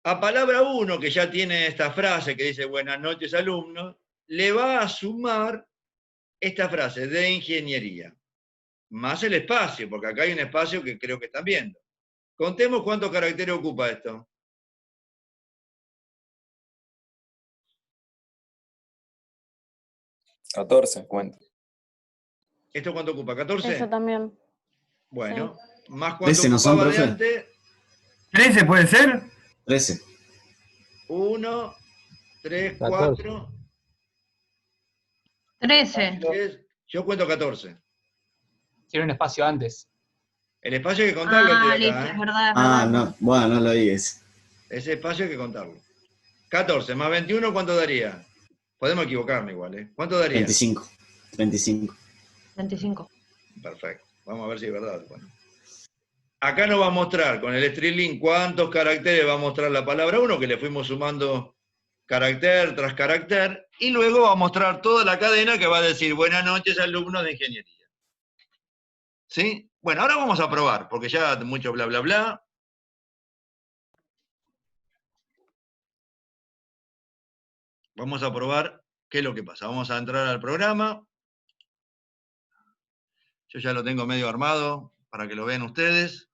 Speaker 1: A palabra 1, que ya tiene esta frase que dice buenas noches, alumnos, le va a sumar esta frase de ingeniería. Más el espacio, porque acá hay un espacio que creo que están viendo. Contemos cuántos caracteres ocupa esto.
Speaker 2: Cuenta.
Speaker 1: ¿Esto cuánto ocupa? ¿14?
Speaker 6: Eso también.
Speaker 1: Bueno, más cuánto
Speaker 3: 13 no son,
Speaker 1: ocupaba de
Speaker 3: profe.
Speaker 1: antes.
Speaker 16: ¿13 puede ser?
Speaker 3: 13.
Speaker 1: 1, 3,
Speaker 13: 14.
Speaker 1: 4.
Speaker 4: 13.
Speaker 1: Yo cuento 14.
Speaker 18: Tiene un espacio antes.
Speaker 1: El espacio hay que contarlo
Speaker 4: Ah,
Speaker 1: de
Speaker 4: listo,
Speaker 1: acá,
Speaker 4: es
Speaker 1: ¿eh?
Speaker 4: verdad, es
Speaker 3: Ah,
Speaker 4: verdad.
Speaker 3: no. Bueno, no lo digas.
Speaker 1: Ese espacio hay que contarlo. 14 más 21, ¿cuánto daría? Podemos equivocarme igual, ¿eh? ¿Cuánto daría?
Speaker 3: 35. 35.
Speaker 4: 25.
Speaker 1: Perfecto. Vamos a ver si es verdad. Bueno. Acá nos va a mostrar con el string cuántos caracteres va a mostrar la palabra 1, que le fuimos sumando carácter tras carácter, y luego va a mostrar toda la cadena que va a decir buenas noches, alumnos de ingeniería. ¿Sí? Bueno, ahora vamos a probar, porque ya mucho bla bla bla. Vamos a probar qué es lo que pasa. Vamos a entrar al programa. Yo ya lo tengo medio armado para que lo vean ustedes.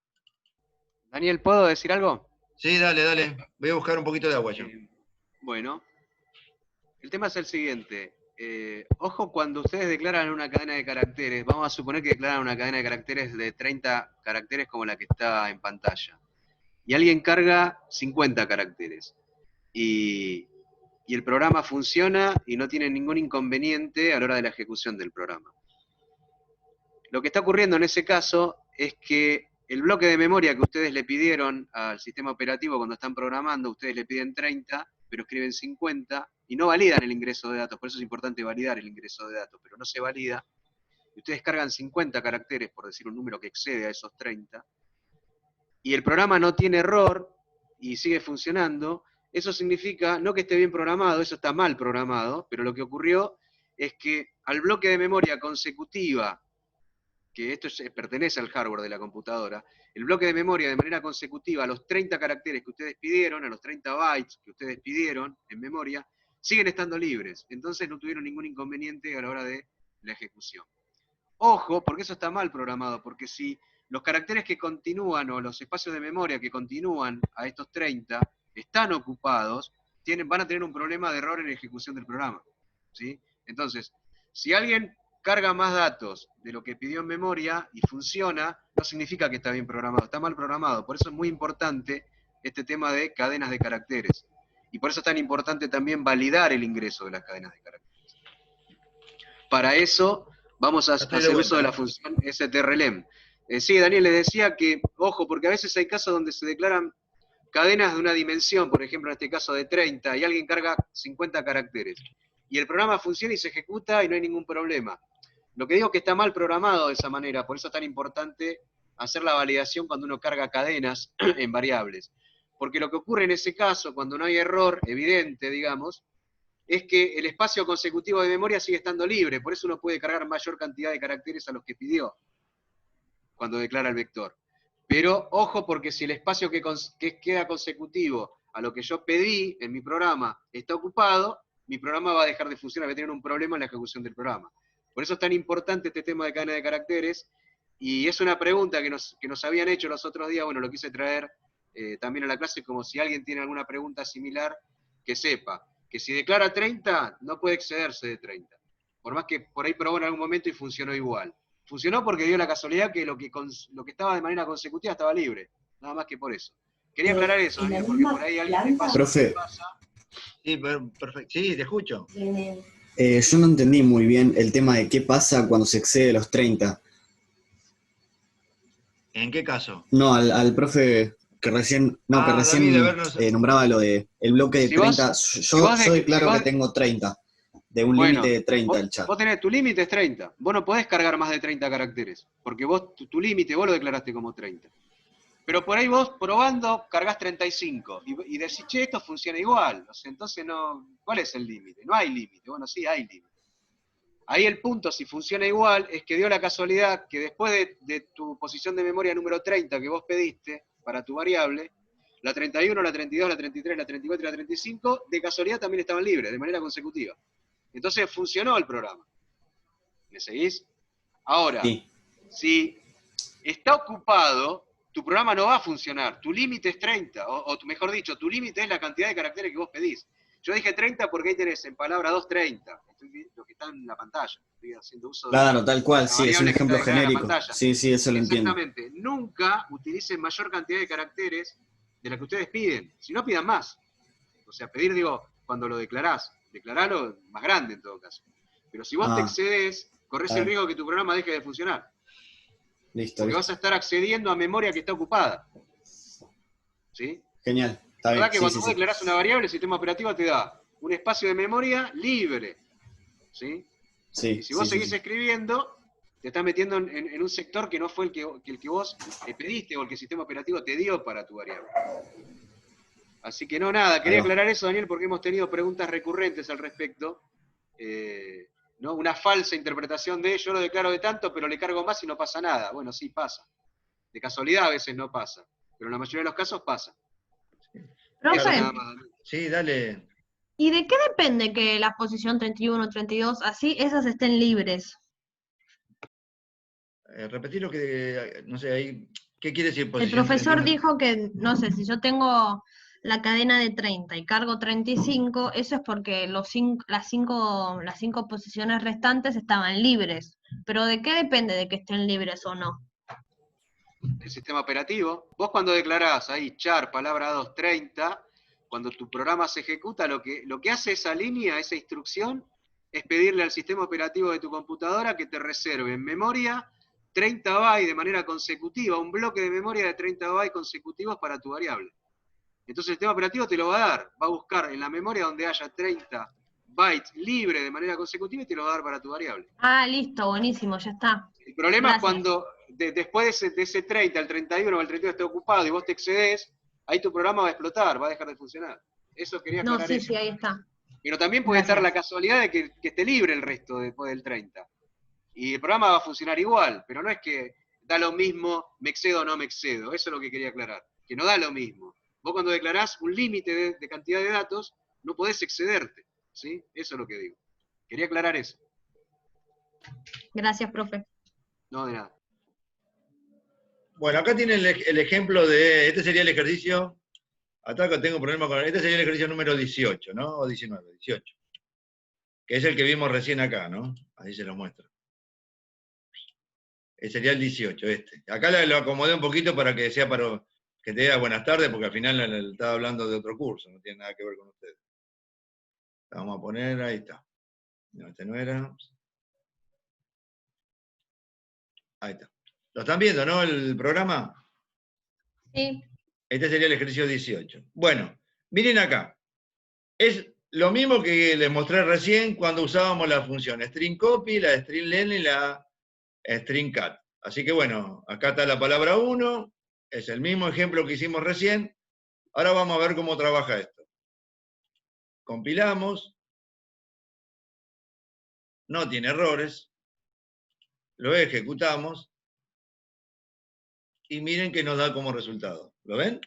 Speaker 17: Daniel, ¿puedo decir algo?
Speaker 1: Sí, dale, dale. Voy a buscar un poquito de agua yo.
Speaker 17: Bueno, el tema es el siguiente. Ojo cuando ustedes declaran una cadena de caracteres, vamos a suponer que declaran una cadena de caracteres de 30 caracteres como la que está en pantalla. Y alguien carga 50 caracteres. Y el programa funciona y no tiene ningún inconveniente a la hora de la ejecución del programa. Lo que está ocurriendo en ese caso es que el bloque de memoria que ustedes le pidieron al sistema operativo cuando están programando, ustedes le piden 30, pero escriben 50, y no validan el ingreso de datos. Por eso es importante validar el ingreso de datos, pero no se valida. Y ustedes cargan 50 caracteres, por decir un número que excede a esos 30, y el programa no tiene error y sigue funcionando. Eso significa, no que esté bien programado, eso está mal programado, pero lo que ocurrió es que al bloque de memoria consecutiva, que esto pertenece al hardware de la computadora, el bloque de memoria de manera consecutiva a los 30 caracteres que ustedes pidieron, a los 30 bytes que ustedes pidieron en memoria, siguen estando libres. Entonces no tuvieron ningún inconveniente a la hora de la ejecución. Ojo, porque eso está mal programado, porque si los caracteres que continúan o los espacios de memoria que continúan a estos 30 están ocupados, van a tener un problema de error en la ejecución del programa, ¿sí? Entonces, si alguien carga más datos de lo que pidió en memoria y funciona, no significa que está bien programado, está mal programado. Por eso es muy importante este tema de cadenas de caracteres. Y por eso es tan importante también validar el ingreso de las cadenas de caracteres. Para eso vamos a hacer uso de la función strlem. Sí, Daniel, le decía que, ojo, porque a veces hay casos donde se declaran cadenas de una dimensión, por ejemplo, en este caso de 30, y alguien carga 50 caracteres. Y el programa funciona y se ejecuta y no hay ningún problema. Lo que digo es que está mal programado de esa manera, por eso es tan importante hacer la validación cuando uno carga cadenas en variables. Porque lo que ocurre en ese caso, cuando no hay error evidente, digamos, es que el espacio consecutivo de memoria sigue estando libre, por eso uno puede cargar mayor cantidad de caracteres a los que pidió cuando declara el vector. Pero ojo, porque si el espacio que queda consecutivo a lo que yo pedí en mi programa está ocupado, mi programa va a dejar de funcionar, va a tener un problema en la ejecución del programa. Por eso es tan importante este tema de cadena de caracteres, y es una pregunta que nos habían hecho los otros días, bueno, lo quise traer también a la clase, como si alguien tiene alguna pregunta similar, que sepa que si declara 30, no puede excederse de 30. Por más que por ahí probó en algún momento y funcionó igual. Funcionó porque dio la casualidad que lo que estaba de manera consecutiva estaba libre. Nada más que por eso. Quería aclarar eso, Daniel, porque por ahí alguien le pasa.
Speaker 3: Profe.
Speaker 1: Sí, perfecto. Sí, te escucho.
Speaker 3: Yo no entendí muy bien el tema de qué pasa cuando se excede los 30.
Speaker 1: ¿En qué caso?
Speaker 3: No, al profe que recién,
Speaker 1: David, a ver, no sé.
Speaker 3: nombraba lo de el bloque de
Speaker 17: Si
Speaker 3: 30.
Speaker 17: vos-
Speaker 3: Yo declaro que tengo 30, de un
Speaker 17: Bueno,
Speaker 3: límite de 30 el chat.
Speaker 17: Vos tenés, tu límite es 30. Vos no podés cargar más de 30 caracteres, porque vos tu límite vos lo declaraste como 30. Pero por ahí vos probando cargas 35 y decís, che, esto funciona igual. O sea, entonces no, ¿cuál es el límite? No hay límite. Bueno, sí, hay límite. Ahí el punto, si funciona igual, es que dio la casualidad que después de tu posición de memoria número 30 que vos pediste para tu variable, la 31, la 32, la 33, la 34 y la 35, de casualidad también estaban libres, de manera consecutiva. Entonces funcionó el programa. ¿Me seguís? Ahora, si está ocupado, tu programa no va a funcionar. Tu límite es 30, o mejor dicho, tu límite es la cantidad de caracteres que vos pedís. Yo dije 30 porque ahí tenés en palabra 2, 30. Lo que está en la pantalla. Estoy haciendo uso de
Speaker 3: Claro, tal cual,
Speaker 17: la
Speaker 3: sí, es un
Speaker 17: variable que
Speaker 3: ejemplo
Speaker 17: está declarada en la
Speaker 3: genérico.
Speaker 17: pantalla.
Speaker 3: Sí, eso lo entiendo.
Speaker 17: Exactamente. Nunca utilicen mayor cantidad de caracteres de la que ustedes piden. Si no, pidan más. O sea, pedir, digo, cuando lo declarás. Declaralo más grande en todo caso. Pero si vos te excedes, corres el riesgo de que tu programa deje de funcionar.
Speaker 3: Listo,
Speaker 17: Porque vas a estar accediendo a memoria que está ocupada. ¿Sí?
Speaker 3: Genial, está
Speaker 17: La
Speaker 3: bien.
Speaker 17: verdad que
Speaker 3: Sí,
Speaker 17: cuando
Speaker 3: sí,
Speaker 17: vos
Speaker 3: sí.
Speaker 17: declarás una variable, el sistema operativo te da un espacio de memoria libre. ¿Sí?
Speaker 3: Sí,
Speaker 17: Y si vos
Speaker 3: sí,
Speaker 17: seguís
Speaker 3: sí.
Speaker 17: escribiendo, te estás metiendo en un sector que no fue el que vos pediste o el que el sistema operativo te dio para tu variable. Así que no, nada, quería
Speaker 3: Ahí va.
Speaker 17: aclarar eso, Daniel, porque hemos tenido preguntas recurrentes al respecto. ¿No? Una falsa interpretación de yo lo declaro de tanto, pero le cargo más y no pasa nada. Bueno, sí pasa. De casualidad a veces no pasa, pero en la mayoría de los casos pasa.
Speaker 4: Profe,
Speaker 17: Eso nada más, Daniel.
Speaker 1: Sí, dale.
Speaker 4: ¿y de qué depende que la posición 31, 32, así esas estén libres?
Speaker 1: Repetir lo que, no sé, ahí, ¿qué quiere decir
Speaker 4: El
Speaker 1: posición
Speaker 4: profesor
Speaker 1: 31?
Speaker 4: dijo que, no sé, si yo tengo la cadena de 30 y cargo 35, eso es porque las cinco posiciones restantes estaban libres. Pero ¿de qué depende de que estén libres o no?
Speaker 17: El sistema operativo. Vos cuando declarás ahí char, palabra 2, 30, cuando tu programa se ejecuta, lo que hace esa línea, esa instrucción, es pedirle al sistema operativo de tu computadora que te reserve en memoria 30 bytes de manera consecutiva, un bloque de memoria de 30 bytes consecutivos para tu variable. Entonces el sistema operativo te lo va a dar, va a buscar en la memoria donde haya 30 bytes libre de manera consecutiva y te lo va a dar para tu variable.
Speaker 4: Ah, listo, buenísimo, ya está.
Speaker 17: El problema
Speaker 4: Gracias.
Speaker 17: es cuando después de ese 30, el 31 o el 32 esté ocupado y vos te excedes, ahí tu programa va a explotar, va a dejar de funcionar. Eso quería
Speaker 4: No,
Speaker 17: aclarar
Speaker 4: sí,
Speaker 17: eso.
Speaker 4: sí, ahí está.
Speaker 17: Pero también puede estar
Speaker 4: Gracias.
Speaker 17: la casualidad de que esté libre el resto después del 30. Y el programa va a funcionar igual, pero no es que da lo mismo, me excedo o no me excedo. Eso es lo que quería aclarar. Que no da lo mismo. Vos cuando declarás un límite de cantidad de datos, no podés excederte. ¿Sí? Eso es lo que digo. Quería aclarar eso.
Speaker 4: Gracias, profe.
Speaker 17: No, de nada.
Speaker 1: Bueno, acá tienen el ejemplo de, este sería el ejercicio, acá tengo un problema con, este sería el ejercicio número 18, ¿no? O 19, 18. Que es el que vimos recién acá, ¿no? Ahí se lo muestro. Ese sería el 18, este. Acá lo acomodé un poquito para que sea Que te diga buenas tardes, porque al final estaba hablando de otro curso, no tiene nada que ver con ustedes. Vamos a poner, ahí está. No, este no era. Ahí está. ¿Lo están viendo, no, el programa?
Speaker 4: Sí.
Speaker 1: Este sería el ejercicio 18. Bueno, miren acá. Es lo mismo que les mostré recién cuando usábamos la función string copy, la string len y la string cat. Así que bueno, acá está la palabra 1, es el mismo ejemplo que hicimos recién. Ahora vamos a ver cómo trabaja esto. Compilamos. No tiene errores. Lo ejecutamos. Y miren que nos da como resultado. ¿Lo ven?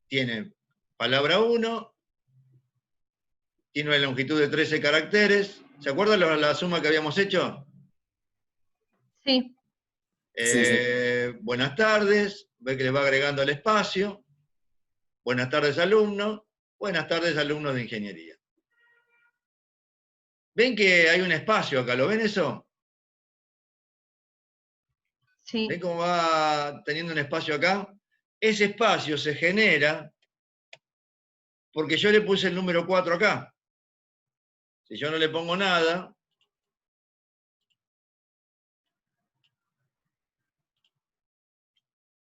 Speaker 1: Tiene palabra 1, tiene una longitud de 13 caracteres. ¿Se acuerdan la suma que habíamos hecho?
Speaker 4: Sí.
Speaker 1: Buenas tardes, ve que le va agregando el espacio. Buenas tardes, alumno. Buenas tardes, alumnos de ingeniería. ¿Ven que hay un espacio acá? ¿Lo ven eso?
Speaker 4: Sí.
Speaker 1: ¿Ven cómo va teniendo un espacio acá? Ese espacio se genera porque yo le puse el número 4 acá. Si yo no le pongo nada,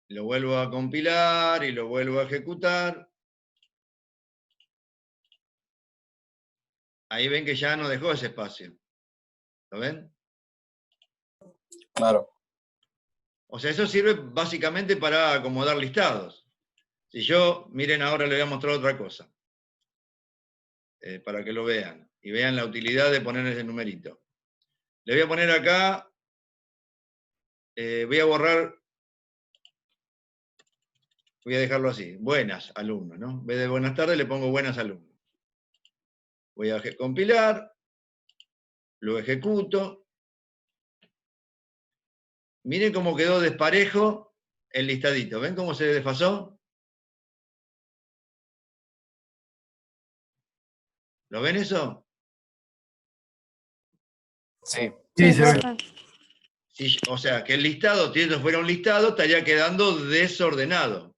Speaker 1: lo vuelvo a compilar y lo vuelvo a ejecutar. Ahí ven que ya no dejó ese espacio. ¿Lo ven?
Speaker 2: Claro.
Speaker 1: O sea, eso sirve básicamente para acomodar listados. Si yo, miren, ahora les voy a mostrar otra cosa. Para que lo vean. Y vean la utilidad de poner ese numerito. Le voy a poner acá, voy a borrar, voy a dejarlo así. Buenas, alumnos, ¿no? En vez de buenas tardes le pongo buenas, alumnos. Voy a compilar, lo ejecuto. Miren cómo quedó desparejo el listadito. ¿Ven cómo se desfasó? ¿Lo ven eso?
Speaker 2: Sí.
Speaker 16: Sí, se ve.
Speaker 1: Si, o sea, que el listado, si esto fuera un listado, estaría quedando desordenado.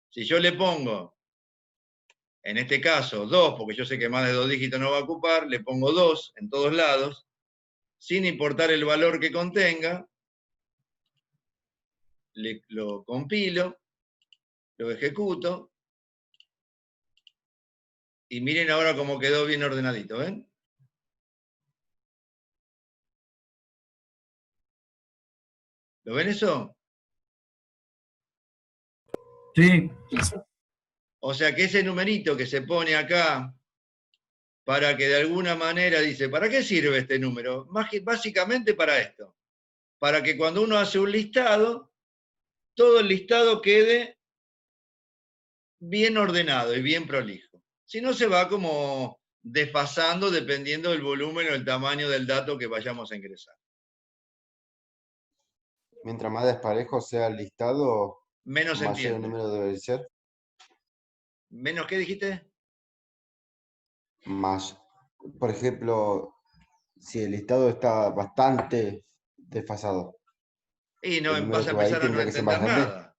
Speaker 1: Si yo le pongo, en este caso, 2, porque yo sé que más de 2 dígitos no va a ocupar, le pongo 2 en todos lados, sin importar el valor que contenga, lo compilo, lo ejecuto, y miren ahora cómo quedó bien ordenadito, ¿ven? ¿Lo ven eso?
Speaker 16: Sí.
Speaker 1: O sea que ese numerito que se pone acá, para que de alguna manera dice, ¿para qué sirve este número? Básicamente para esto. Para que cuando uno hace un listado, todo el listado quede bien ordenado y bien prolijo. Si no, se va como desfasando dependiendo del volumen o el tamaño del dato que vayamos a ingresar.
Speaker 19: Mientras más desparejo sea el listado,
Speaker 1: Menos se
Speaker 19: mayor el
Speaker 1: entiende.
Speaker 19: número debe ser.
Speaker 1: ¿Menos qué dijiste?
Speaker 19: Más, por ejemplo, si el listado está bastante desfasado,
Speaker 1: Y no
Speaker 19: el número
Speaker 1: vas a
Speaker 19: que va ahí
Speaker 1: empezar a no
Speaker 19: tendría que ser más
Speaker 1: entender
Speaker 19: grande.
Speaker 1: nada.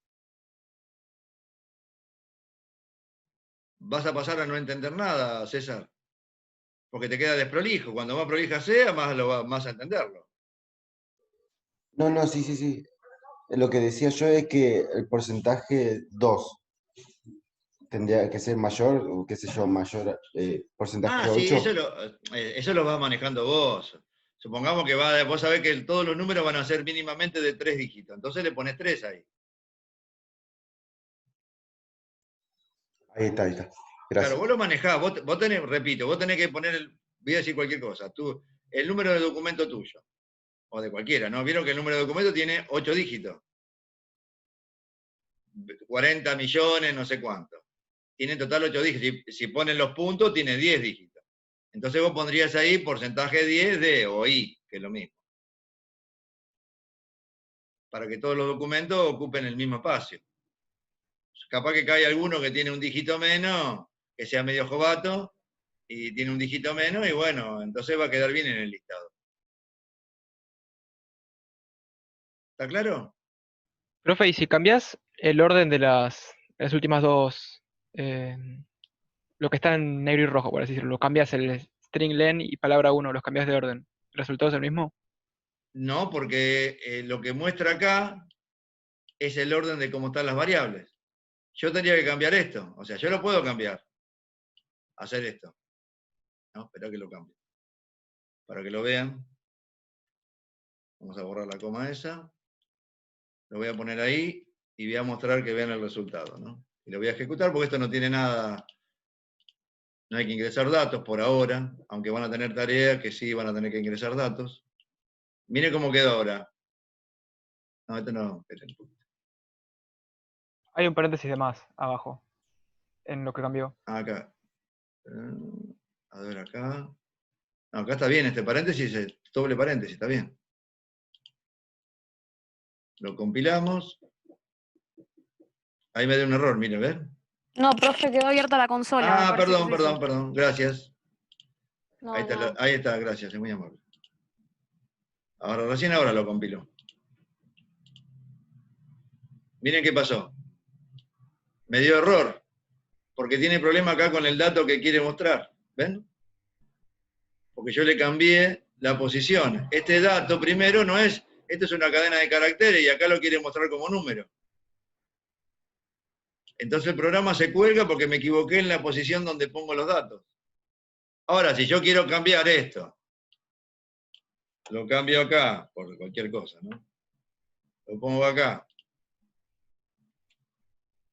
Speaker 1: Vas a pasar a no entender nada, César. Porque te queda desprolijo. Cuando más prolija sea, más lo vas a entenderlo.
Speaker 19: No, no, sí, sí, sí. Lo que decía yo es que el porcentaje 2 tendría que ser mayor, o qué sé yo, mayor porcentaje
Speaker 1: Sí,
Speaker 19: 8.
Speaker 1: eso lo vas manejando vos. Supongamos que vos sabés que todos los números van a ser mínimamente de 3 dígitos. Entonces le pones 3 ahí.
Speaker 19: Ahí está, ahí está.
Speaker 1: Claro,
Speaker 19: Gracias.
Speaker 1: vos lo manejás. Vos tenés, repito, vos tenés que poner, voy a decir cualquier cosa, el número de documento tuyo. O de cualquiera, ¿no? Vieron que el número de documento tiene 8 dígitos. 40 millones, no sé cuánto. Tiene en total 8 dígitos. Si ponen los puntos, tiene 10 dígitos. Entonces vos pondrías ahí porcentaje 10 de o i, que es lo mismo. Para que todos los documentos ocupen el mismo espacio. Capaz que cae alguno que tiene un dígito menos, que sea medio jovato, y tiene un dígito menos, y bueno, entonces va a quedar bien en el listado. ¿Está claro?
Speaker 14: Profe, y si cambias el orden de las últimas dos, lo que está en negro y rojo, por así decirlo, cambias el string len y palabra 1, los cambias de orden, ¿el resultado es el mismo?
Speaker 1: No, porque lo que muestra acá es el orden de cómo están las variables. Yo tendría que cambiar esto. O sea, yo lo puedo cambiar. Hacer esto. No, espera que lo cambie. Para que lo vean. Vamos a borrar la coma esa. Lo voy a poner ahí y voy a mostrar que vean el resultado, ¿no? Y lo voy a ejecutar porque esto no tiene nada. No hay que ingresar datos por ahora, aunque van a tener tarea que sí van a tener que ingresar datos. Miren cómo quedó ahora. No, esto no. Esperen.
Speaker 14: Hay un paréntesis de más abajo, en lo que cambió.
Speaker 1: Acá. A ver acá. No, acá está bien este paréntesis, es doble paréntesis, está bien. Lo compilamos. Ahí me dio un error, mire, ¿ven?
Speaker 6: No, profe, quedó abierta la consola. me
Speaker 1: Ah,
Speaker 6: parece que
Speaker 1: perdón,
Speaker 6: es eso.
Speaker 1: perdón, gracias.
Speaker 6: No,
Speaker 1: Ahí está,
Speaker 6: no.
Speaker 1: ahí está, gracias, es muy amable. Ahora, recién ahora lo compiló. Miren qué pasó. Me dio error, porque tiene problema acá con el dato que quiere mostrar. ¿Ven? Porque yo le cambié la posición. Este dato primero no es, esto es una cadena de caracteres y acá lo quiere mostrar como número. Entonces el programa se cuelga porque me equivoqué en la posición donde pongo los datos. Ahora, si yo quiero cambiar esto, lo cambio acá, por cualquier cosa, ¿no? Lo pongo acá.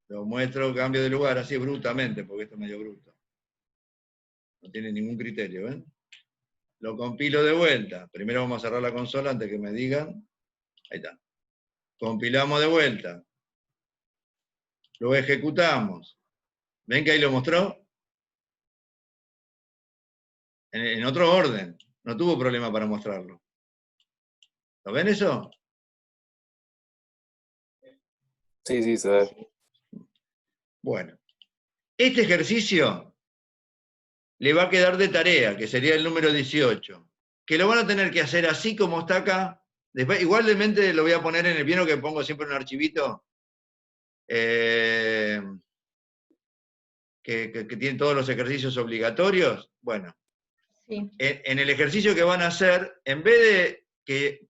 Speaker 1: Lo muestro, cambio de lugar, así brutamente, porque esto es medio bruto. No tiene ningún criterio, ¿ven? Lo compilo de vuelta. Primero vamos a cerrar la consola antes que me digan. Ahí está. Compilamos de vuelta. Lo ejecutamos. ¿Ven que ahí lo mostró? En otro orden. No tuvo problema para mostrarlo. ¿Lo ven eso?
Speaker 2: Sí, sí, se ve.
Speaker 1: Bueno. Este ejercicio le va a quedar de tarea, que sería el número 18. Que lo van a tener que hacer así como está acá. Después, igualmente lo voy a poner en el piano que pongo siempre un archivito. Que tiene todos los ejercicios obligatorios. Bueno,
Speaker 4: Sí.
Speaker 1: en el ejercicio que van a hacer, en vez de que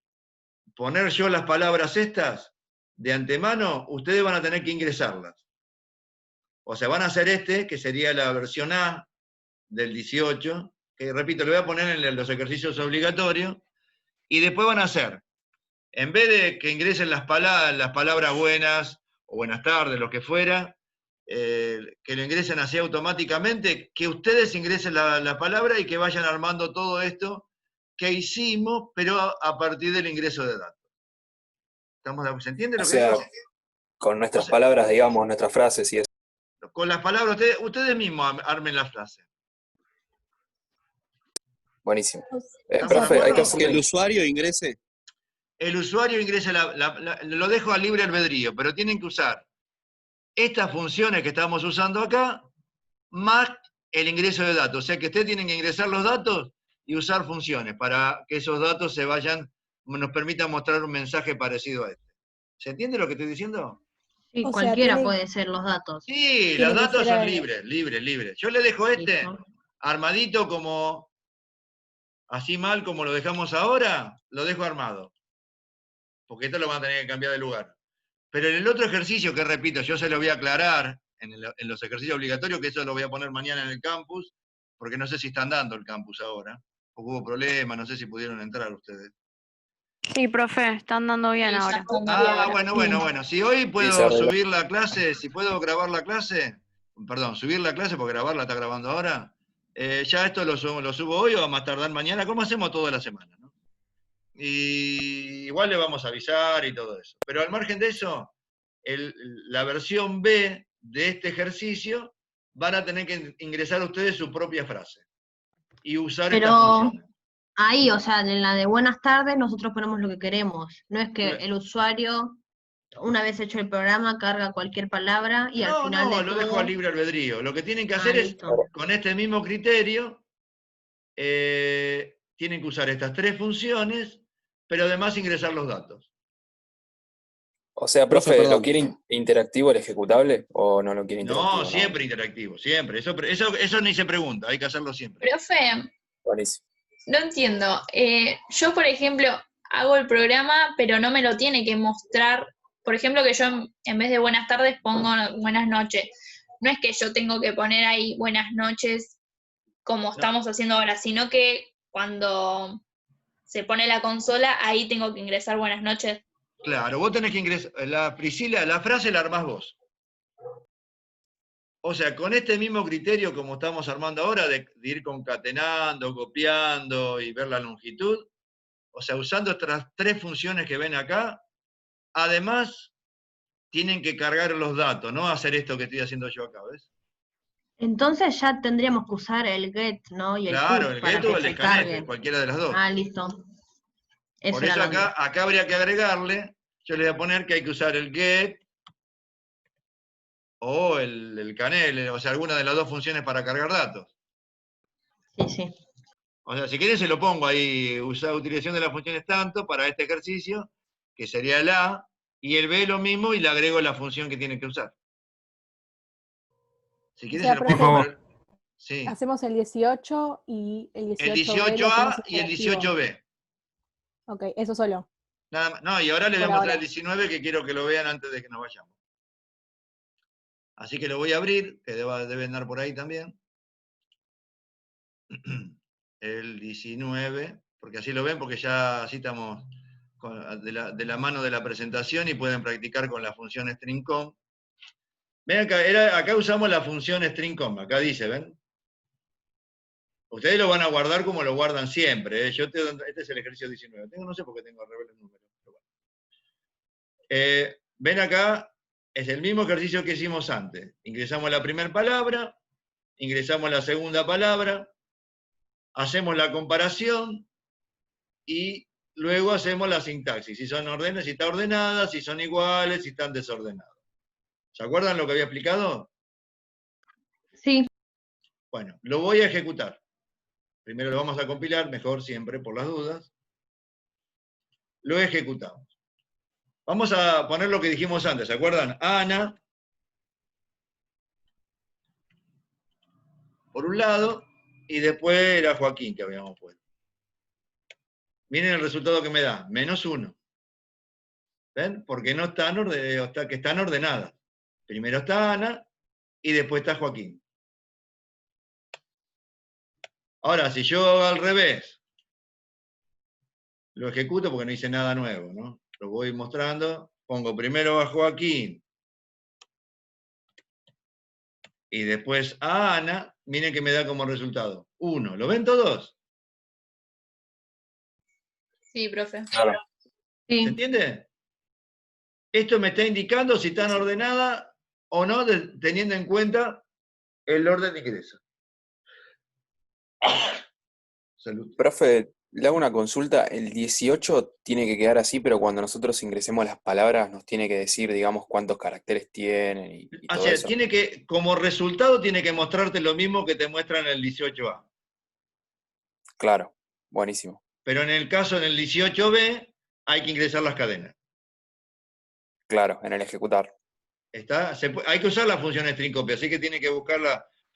Speaker 1: poner yo las palabras estas de antemano, ustedes van a tener que ingresarlas. O sea, van a hacer que sería la versión A del 18, que repito, lo voy a poner en los ejercicios obligatorios, y después van a hacer, en vez de que ingresen las palabras buenas, o buenas tardes, lo que fuera, que lo ingresen así automáticamente, que ustedes ingresen la palabra y que vayan armando todo esto que hicimos, pero a partir del ingreso de datos. ¿Se entiende lo que digo?
Speaker 2: Con nuestras palabras, digamos, nuestras frases y eso.
Speaker 1: Con las palabras, ustedes mismos armen la frase.
Speaker 2: Buenísimo.
Speaker 1: ¿Estamos
Speaker 2: Profe,
Speaker 1: de
Speaker 2: hay que
Speaker 1: acuerdo?
Speaker 2: hacer
Speaker 15: Que el usuario ingrese.
Speaker 1: El usuario ingresa, lo dejo a libre albedrío, pero tienen que usar estas funciones que estamos usando acá, más el ingreso de datos. O sea que ustedes tienen que ingresar los datos y usar funciones para que esos datos nos permitan mostrar un mensaje parecido a este. ¿Se entiende lo que estoy diciendo?
Speaker 4: Sí,
Speaker 7: O sea,
Speaker 4: cualquiera
Speaker 7: tiene-
Speaker 4: puede ser los datos.
Speaker 1: Sí,
Speaker 7: Tiene
Speaker 1: los
Speaker 7: que
Speaker 1: datos
Speaker 7: ser
Speaker 1: son libres. Yo le dejo armadito como, así mal como lo dejamos ahora, lo dejo armado. Porque esto lo van a tener que cambiar de lugar. Pero en el otro ejercicio, que repito, yo se lo voy a aclarar en los ejercicios obligatorios, que eso lo voy a poner mañana en el campus, porque no sé si están dando el campus ahora, porque hubo problemas, no sé si pudieron entrar ustedes.
Speaker 6: Sí, profe, están dando bien ahora.
Speaker 1: Bueno. Si hoy puedo
Speaker 2: se arregló.
Speaker 1: subir la clase, si puedo grabar la clase, subir la clase, porque grabarla está grabando ahora, ya esto lo subo hoy o a más tardar mañana, como hacemos toda la semana, ¿no? Y igual le vamos a avisar y todo eso. Pero al margen de eso, la versión B de este ejercicio van a tener que ingresar ustedes su propia frase y usar estas
Speaker 4: Pero
Speaker 1: funciones.
Speaker 4: ahí, o sea, en la de buenas tardes, nosotros ponemos lo que queremos. No es que el usuario, una vez hecho el programa, carga cualquier palabra y al final de
Speaker 1: lo
Speaker 4: todo...
Speaker 1: dejo a libre albedrío. Lo que tienen que hacer es,
Speaker 4: listo.
Speaker 1: con este mismo criterio, tienen que usar estas tres funciones, pero además ingresar los datos.
Speaker 2: O sea,
Speaker 15: Profe,
Speaker 2: profe, ¿lo
Speaker 15: perdón.
Speaker 2: quiere interactivo el ejecutable o no lo quiere interactivo?
Speaker 1: No, siempre interactivo, siempre. Eso ni se pregunta, hay que hacerlo siempre.
Speaker 5: Profe,
Speaker 2: Buenísimo.
Speaker 5: no entiendo. Yo, por ejemplo, hago el programa, pero no me lo tiene que mostrar. Por ejemplo, que yo en vez de buenas tardes pongo buenas noches. No es que yo tengo que poner ahí buenas noches como estamos haciendo ahora, sino que cuando se pone la consola, ahí tengo que ingresar buenas noches.
Speaker 1: Claro, vos tenés que ingresar, Priscila, la frase la armás vos. O sea, con este mismo criterio como estamos armando ahora, de ir concatenando, copiando y ver la longitud, o sea, usando estas 3 funciones que ven acá, además tienen que cargar los datos, no hacer esto que estoy haciendo yo acá, ¿ves?
Speaker 4: Entonces ya tendríamos que usar el get, ¿no? Y el
Speaker 1: Claro,
Speaker 4: put
Speaker 1: el
Speaker 4: para
Speaker 1: get o
Speaker 4: que
Speaker 1: el
Speaker 4: se
Speaker 1: scanf,
Speaker 4: carguen.
Speaker 1: cualquiera de las dos.
Speaker 4: Ah, listo. Eso
Speaker 1: Por
Speaker 4: era
Speaker 1: eso
Speaker 4: la duda.
Speaker 1: acá habría que agregarle, yo le voy a poner que hay que usar el get o el canel, o sea, alguna de las dos funciones para cargar datos.
Speaker 4: Sí, sí.
Speaker 1: O sea, si querés se lo pongo ahí, utilización de las funciones tanto para este ejercicio, que sería el A, y el B lo mismo, y le agrego la función que tiene que usar. Si
Speaker 7: O
Speaker 1: querés
Speaker 7: sea,
Speaker 1: se lo
Speaker 7: profe,
Speaker 1: pongo, pero... Sí.
Speaker 7: hacemos el 18 y el
Speaker 1: El
Speaker 7: 18B lo hacemos
Speaker 1: 18A y el
Speaker 7: interactivo.
Speaker 1: 18B.
Speaker 7: Ok, eso solo.
Speaker 1: Nada más. No, y ahora les voy a
Speaker 7: Por
Speaker 1: mostrar
Speaker 7: ahora.
Speaker 1: el 19 que quiero que lo vean antes de que nos vayamos. Así que lo voy a abrir, que debe andar por ahí también. El 19, porque así lo ven, porque ya así estamos de la mano de la presentación y pueden practicar con la función string_com. Ven acá, acá usamos la función string_com, acá dice, ¿ven? Ustedes lo van a guardar como lo guardan siempre. Este es el ejercicio 19. No sé por qué tengo al revés el número. Pero bueno. Ven acá, es el mismo ejercicio que hicimos antes. Ingresamos la primera palabra, ingresamos la segunda palabra, hacemos la comparación y luego hacemos la sintaxis. Si son ordenadas, si están ordenadas, si son iguales, si están desordenadas. ¿Se acuerdan lo que había explicado?
Speaker 4: Sí.
Speaker 1: Bueno, lo voy a ejecutar. Primero lo vamos a compilar, mejor siempre, por las dudas. Lo ejecutamos. Vamos a poner lo que dijimos antes, ¿se acuerdan? Ana, por un lado, y después era Joaquín que habíamos puesto. Miren el resultado que me da, -1. ¿Ven? Porque no están que están ordenadas. Primero está Ana y después está Joaquín. Ahora, si yo hago al revés, lo ejecuto porque no hice nada nuevo, ¿no? Lo voy mostrando, pongo primero a Joaquín y después a Ana, miren que me da como resultado 1. ¿Lo ven todos?
Speaker 5: Sí, profe.
Speaker 2: Claro.
Speaker 1: ¿Se entiende? Esto me está indicando si están ordenadas o no, teniendo en cuenta el orden de ingreso. Salud.
Speaker 2: Profe, le hago una consulta. El 18 tiene que quedar así, pero cuando nosotros ingresemos las palabras nos tiene que decir, digamos, cuántos caracteres tienen y
Speaker 1: O
Speaker 2: todo
Speaker 1: sea,
Speaker 2: eso.
Speaker 1: tiene que, como resultado, tiene que mostrarte lo mismo que te muestra en el 18A.
Speaker 2: Claro, buenísimo.
Speaker 1: Pero en el caso del 18B, hay que ingresar las cadenas.
Speaker 2: Claro, en el ejecutar.
Speaker 1: Hay que usar la función string copy, así que tiene que buscar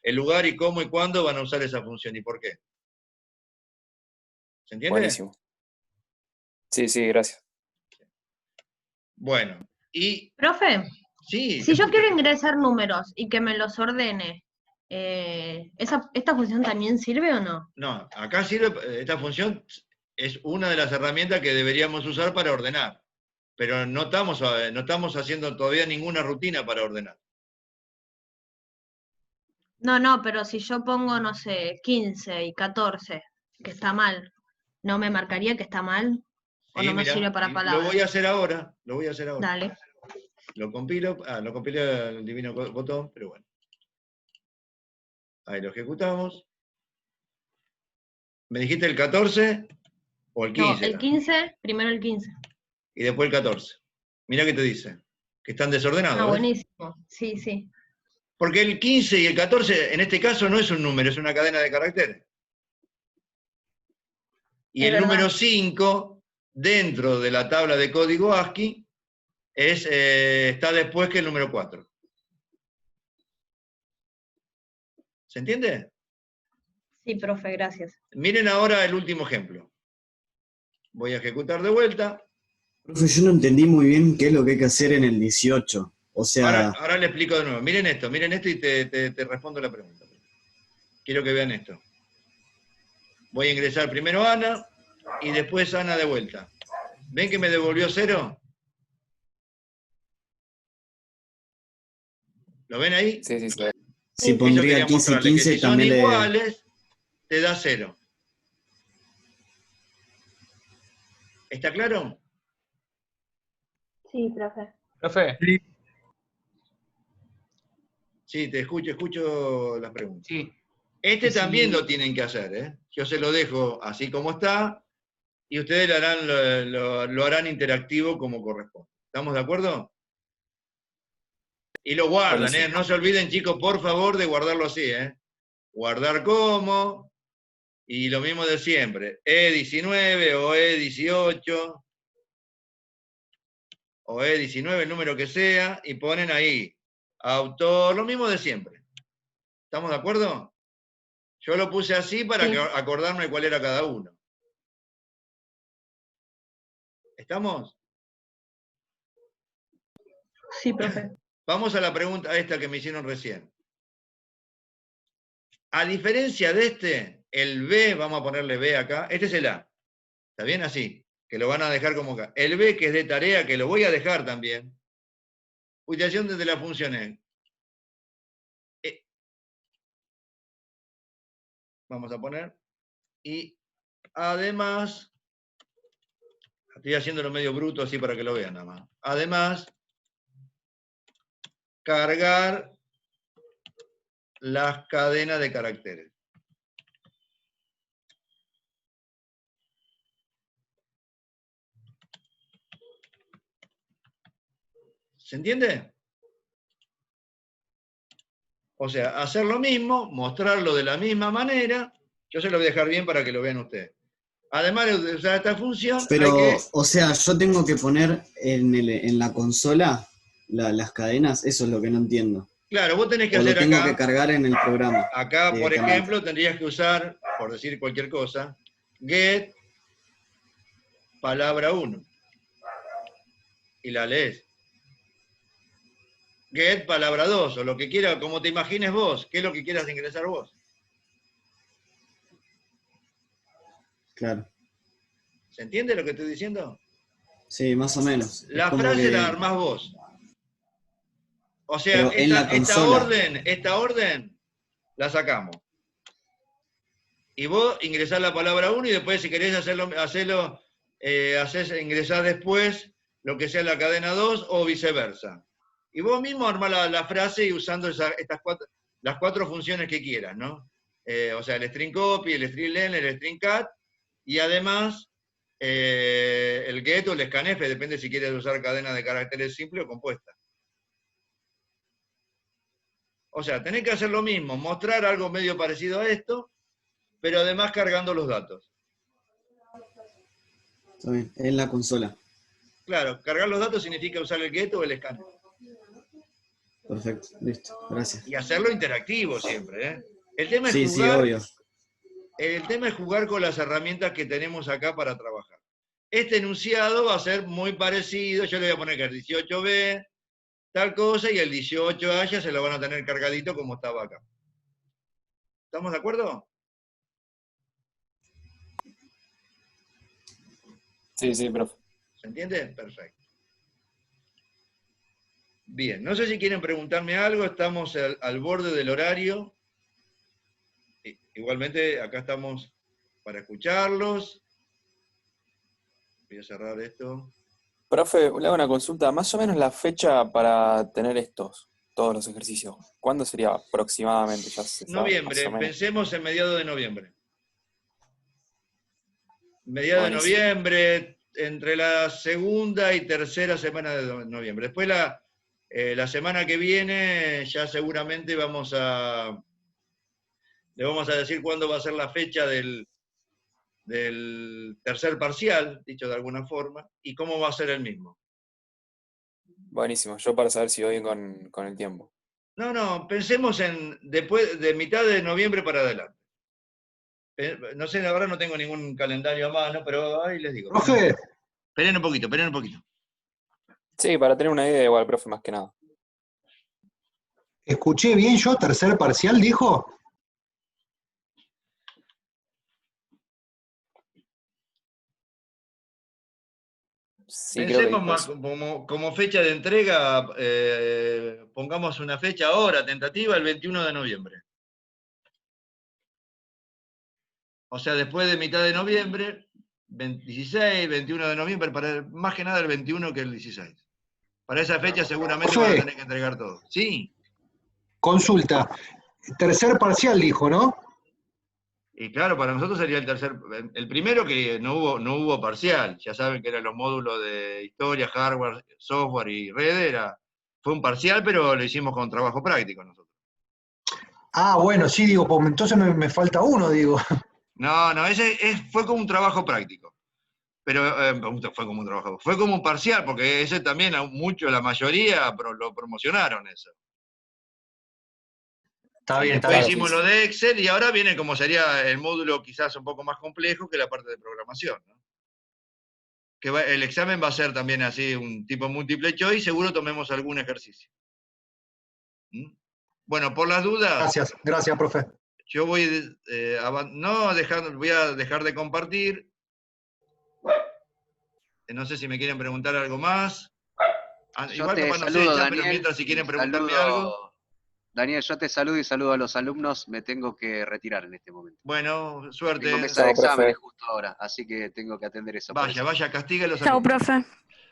Speaker 1: el lugar y cómo y cuándo van a usar esa función y por qué. ¿Se entiende?
Speaker 2: Buenísimo. Sí, sí, gracias.
Speaker 1: Bueno, y...
Speaker 4: Profe,
Speaker 1: sí,
Speaker 4: si yo quiero ingresar números y que me los ordene, ¿esta función también sirve o no?
Speaker 1: No, acá sirve, esta función es una de las herramientas que deberíamos usar para ordenar, pero no estamos haciendo todavía ninguna rutina para ordenar.
Speaker 4: No, pero si yo pongo, no sé, 15 y 14, que está mal, ¿no me marcaría que está mal? ¿O
Speaker 1: Sí,
Speaker 4: no me
Speaker 1: mirá,
Speaker 4: sirve para
Speaker 1: lo
Speaker 4: palabras?
Speaker 1: voy a hacer ahora,
Speaker 4: Dale.
Speaker 1: Lo compilo el divino botón, pero bueno. Ahí lo ejecutamos. ¿Me dijiste el 14 o el 15?
Speaker 4: No, el 15, primero el 15.
Speaker 1: Y después el 14. Mirá qué te dice, que están desordenados.
Speaker 4: Ah,
Speaker 1: ¿ves?
Speaker 4: buenísimo, sí, sí.
Speaker 1: Porque el 15 y el 14, en este caso, no es un número, es una cadena de caracteres. Y
Speaker 4: Es
Speaker 1: el número
Speaker 4: verdad.
Speaker 1: 5, dentro de la tabla de código ASCII, está después que el número 4. ¿Se entiende?
Speaker 4: Sí, profe, gracias.
Speaker 1: Miren ahora el último ejemplo. Voy a ejecutar de vuelta.
Speaker 3: Profe, yo no entendí muy bien qué es lo que hay que hacer en el 18. O sea,
Speaker 1: Ahora le explico de nuevo. Miren esto y te respondo la pregunta. Quiero que vean esto. Voy a ingresar primero a Ana y después Ana de vuelta. ¿Ven que me devolvió 0? ¿Lo ven ahí?
Speaker 2: Sí, sí, sí.
Speaker 3: si
Speaker 1: Eso
Speaker 3: pondría
Speaker 1: quería
Speaker 3: 15 y
Speaker 1: mostrarle, que
Speaker 3: 15
Speaker 1: si son
Speaker 3: también le...
Speaker 1: iguales, te da 0. ¿Está claro?
Speaker 12: Sí, profe.
Speaker 18: Profe,
Speaker 1: Sí, te escucho las preguntas.
Speaker 18: sí.
Speaker 1: Este
Speaker 18: Y si-
Speaker 1: también lo tienen que hacer, ¿eh? Yo se lo dejo así como está y ustedes lo harán interactivo como corresponde. ¿Estamos de acuerdo? Y lo guardan, ¿eh?
Speaker 2: Buenísimo.
Speaker 1: No se olviden, chicos, por favor, de guardarlo así, ¿eh? Guardar como, y lo mismo de siempre. E19 o E18 o E19, el número que sea, y ponen ahí, autor, lo mismo de siempre. ¿Estamos de acuerdo? Yo lo puse así para
Speaker 12: Sí.
Speaker 1: acordarme cuál era cada uno. ¿Estamos?
Speaker 4: Sí, profe.
Speaker 1: Vamos a la pregunta esta que me hicieron recién. A diferencia de este, el B, vamos a ponerle B acá, este es el A. ¿Está bien? Así, que lo van a dejar como acá. El B, que es de tarea, que lo voy a dejar también. Utilización desde las funciones. Vamos a poner. Y además, estoy haciéndolo medio bruto así para que lo vean nada más. Además, cargar las cadenas de caracteres. ¿Se entiende? O sea, hacer lo mismo, mostrarlo de la misma manera. Yo se lo voy a dejar bien para que lo vean ustedes. Además de usar esta función,
Speaker 3: Pero,
Speaker 1: hay que...
Speaker 3: o sea, yo tengo que poner en la consola las cadenas, eso es lo que no entiendo.
Speaker 1: Claro, vos tenés que
Speaker 3: O lo
Speaker 1: hacer
Speaker 3: tengo
Speaker 1: acá...
Speaker 3: que cargar en el programa.
Speaker 1: Acá, por
Speaker 3: directamente.
Speaker 1: ejemplo, tendrías que usar, por decir cualquier cosa, get palabra 1. Y la lees. Get palabra 2, o lo que quieras, como te imagines vos. ¿Qué es lo que quieras ingresar vos?
Speaker 3: Claro.
Speaker 1: ¿Se entiende lo que estoy diciendo?
Speaker 3: Sí, más o menos. Es
Speaker 1: La
Speaker 3: como
Speaker 1: frase
Speaker 3: que-
Speaker 1: la armás vos. O sea,
Speaker 3: Pero en la
Speaker 1: esta
Speaker 3: consola.
Speaker 1: orden la sacamos. Y vos ingresás la palabra 1 y después si querés ingresar después lo que sea la cadena 2 o viceversa. Y vos mismo armás la frase y usando las 4 funciones que quieras, ¿no? O sea, el string copy, el string len, el string cat, y además el get o el scanf, depende si quieres usar cadena de caracteres simple o compuesta. O sea, tenés que hacer lo mismo, mostrar algo medio parecido a esto, pero además cargando los datos.
Speaker 3: Está bien, en la consola.
Speaker 1: Claro, cargar los datos significa usar el get o el scan.
Speaker 3: Perfecto, listo, gracias.
Speaker 1: Y hacerlo interactivo siempre, ¿eh? El tema es
Speaker 3: Sí, sí,
Speaker 1: jugar,
Speaker 3: obvio.
Speaker 1: el tema es jugar con las herramientas que tenemos acá para trabajar. Este enunciado va a ser muy parecido, yo le voy a poner que el 18B, tal cosa, y el 18A ya se lo van a tener cargadito como estaba acá. ¿Estamos de acuerdo?
Speaker 2: Sí, sí, profe.
Speaker 1: ¿Se entiende? Perfecto. Bien, no sé si quieren preguntarme algo, estamos al borde del horario. Igualmente, acá estamos para escucharlos. Voy a cerrar esto.
Speaker 2: Profe, le hago una consulta. Más o menos la fecha para tener todos los ejercicios. ¿Cuándo sería aproximadamente? Ya se sabe,
Speaker 1: Noviembre,
Speaker 2: más o menos.
Speaker 1: pensemos en mediados de noviembre. Mediados de
Speaker 2: Buenísimo.
Speaker 1: noviembre, entre la segunda y tercera semana de noviembre. Después la semana que viene ya seguramente le vamos a decir cuándo va a ser la fecha del tercer parcial, dicho de alguna forma, y cómo va a ser el mismo.
Speaker 2: Buenísimo, yo para saber si voy bien con el tiempo.
Speaker 1: No, pensemos en después de mitad de noviembre para adelante. No sé, la verdad no tengo ningún calendario a mano, pero ahí les digo.
Speaker 20: Profe.
Speaker 1: Esperen un poquito.
Speaker 2: Sí, para tener una idea igual, profe, más que nada.
Speaker 20: ¿Escuché bien yo? ¿Tercer parcial dijo?
Speaker 2: Sí, creo que
Speaker 1: Pensemos
Speaker 2: dijo
Speaker 1: más
Speaker 2: eso.
Speaker 1: como fecha de entrega, pongamos una fecha ahora, tentativa, el 21 de noviembre. O sea, después de mitad de noviembre, 16, 21 de noviembre, más que nada el 21 que el 16. Para esa fecha seguramente van a tener que entregar todo. Sí.
Speaker 20: Consulta. Tercer parcial dijo, ¿no?
Speaker 1: Y claro, para nosotros sería el primero que no hubo parcial. Ya saben que eran los módulos de historia, hardware, software y red. Fue un parcial, pero lo hicimos con trabajo práctico nosotros.
Speaker 20: Ah, bueno, sí, digo, pues entonces me falta uno, digo.
Speaker 1: No, fue como un trabajo práctico. Pero fue como un parcial, porque ese también, la mayoría lo promocionaron eso.
Speaker 20: Está bien,
Speaker 1: Después
Speaker 20: está bien.
Speaker 1: hicimos lo de Excel y ahora viene como sería el módulo quizás un poco más complejo que la parte de programación, ¿no? El examen va a ser también así, un tipo múltiple choice, seguro tomemos algún ejercicio. Bueno, por las dudas...
Speaker 20: Gracias, profe.
Speaker 1: Yo voy voy a dejar de compartir. No sé si me quieren preguntar algo más.
Speaker 17: Yo
Speaker 1: Igual
Speaker 17: te
Speaker 1: capaz no sé
Speaker 17: saludo,
Speaker 1: ya,
Speaker 17: Daniel,
Speaker 1: pero mientras si
Speaker 17: y
Speaker 1: quieren preguntarme algo.
Speaker 17: Daniel, yo te saludo y saludo a los alumnos. Me tengo que retirar en este momento.
Speaker 1: Bueno, suerte.
Speaker 17: Tengo mesa de exámenes justo ahora, así que tengo que atender eso.
Speaker 1: Vaya, castíguelos.
Speaker 6: Chao, profe.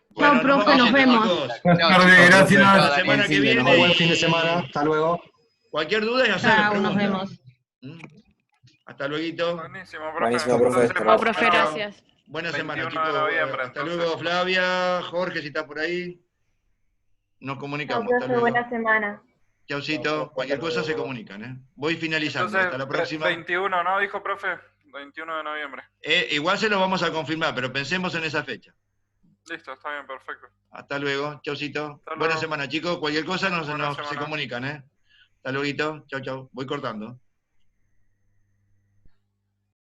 Speaker 1: Bueno,
Speaker 6: Chao, profe, nos vemos.
Speaker 1: Buenas
Speaker 16: tardes, gracias.
Speaker 1: La semana que viene.
Speaker 20: Buen fin de semana. Hasta luego.
Speaker 1: Cualquier duda ya saben,
Speaker 4: Nos
Speaker 1: preguntan.
Speaker 4: vemos.
Speaker 1: Hasta luego.
Speaker 9: Buenísimo, profe.
Speaker 2: Buenísimo, profe.
Speaker 9: Entonces,
Speaker 6: Chao, profe, gracias.
Speaker 1: Buena semana,
Speaker 9: 21 de
Speaker 1: chicos.
Speaker 9: noviembre,
Speaker 1: Hasta
Speaker 9: entonces.
Speaker 1: luego, Flavia, Jorge, si está por ahí. Nos
Speaker 12: Chao,
Speaker 1: comunicamos. Hasta
Speaker 12: profe,
Speaker 1: luego.
Speaker 12: buena semana.
Speaker 1: Chaucito. Cualquier cosa se comunican, ¿eh? Voy finalizando.
Speaker 9: Entonces,
Speaker 1: Hasta la próxima.
Speaker 9: 21, ¿no? Dijo, profe. 21 de noviembre.
Speaker 1: Igual se lo vamos a confirmar, pero pensemos en esa fecha.
Speaker 9: Listo, está bien, perfecto.
Speaker 1: Hasta luego. Chaucito.
Speaker 9: Hasta
Speaker 1: Buena
Speaker 9: luego.
Speaker 1: semana, chicos. Cualquier cosa
Speaker 9: Buena
Speaker 1: se
Speaker 9: semana.
Speaker 1: comunican, ¿eh? Hasta luego. Chau. Voy cortando.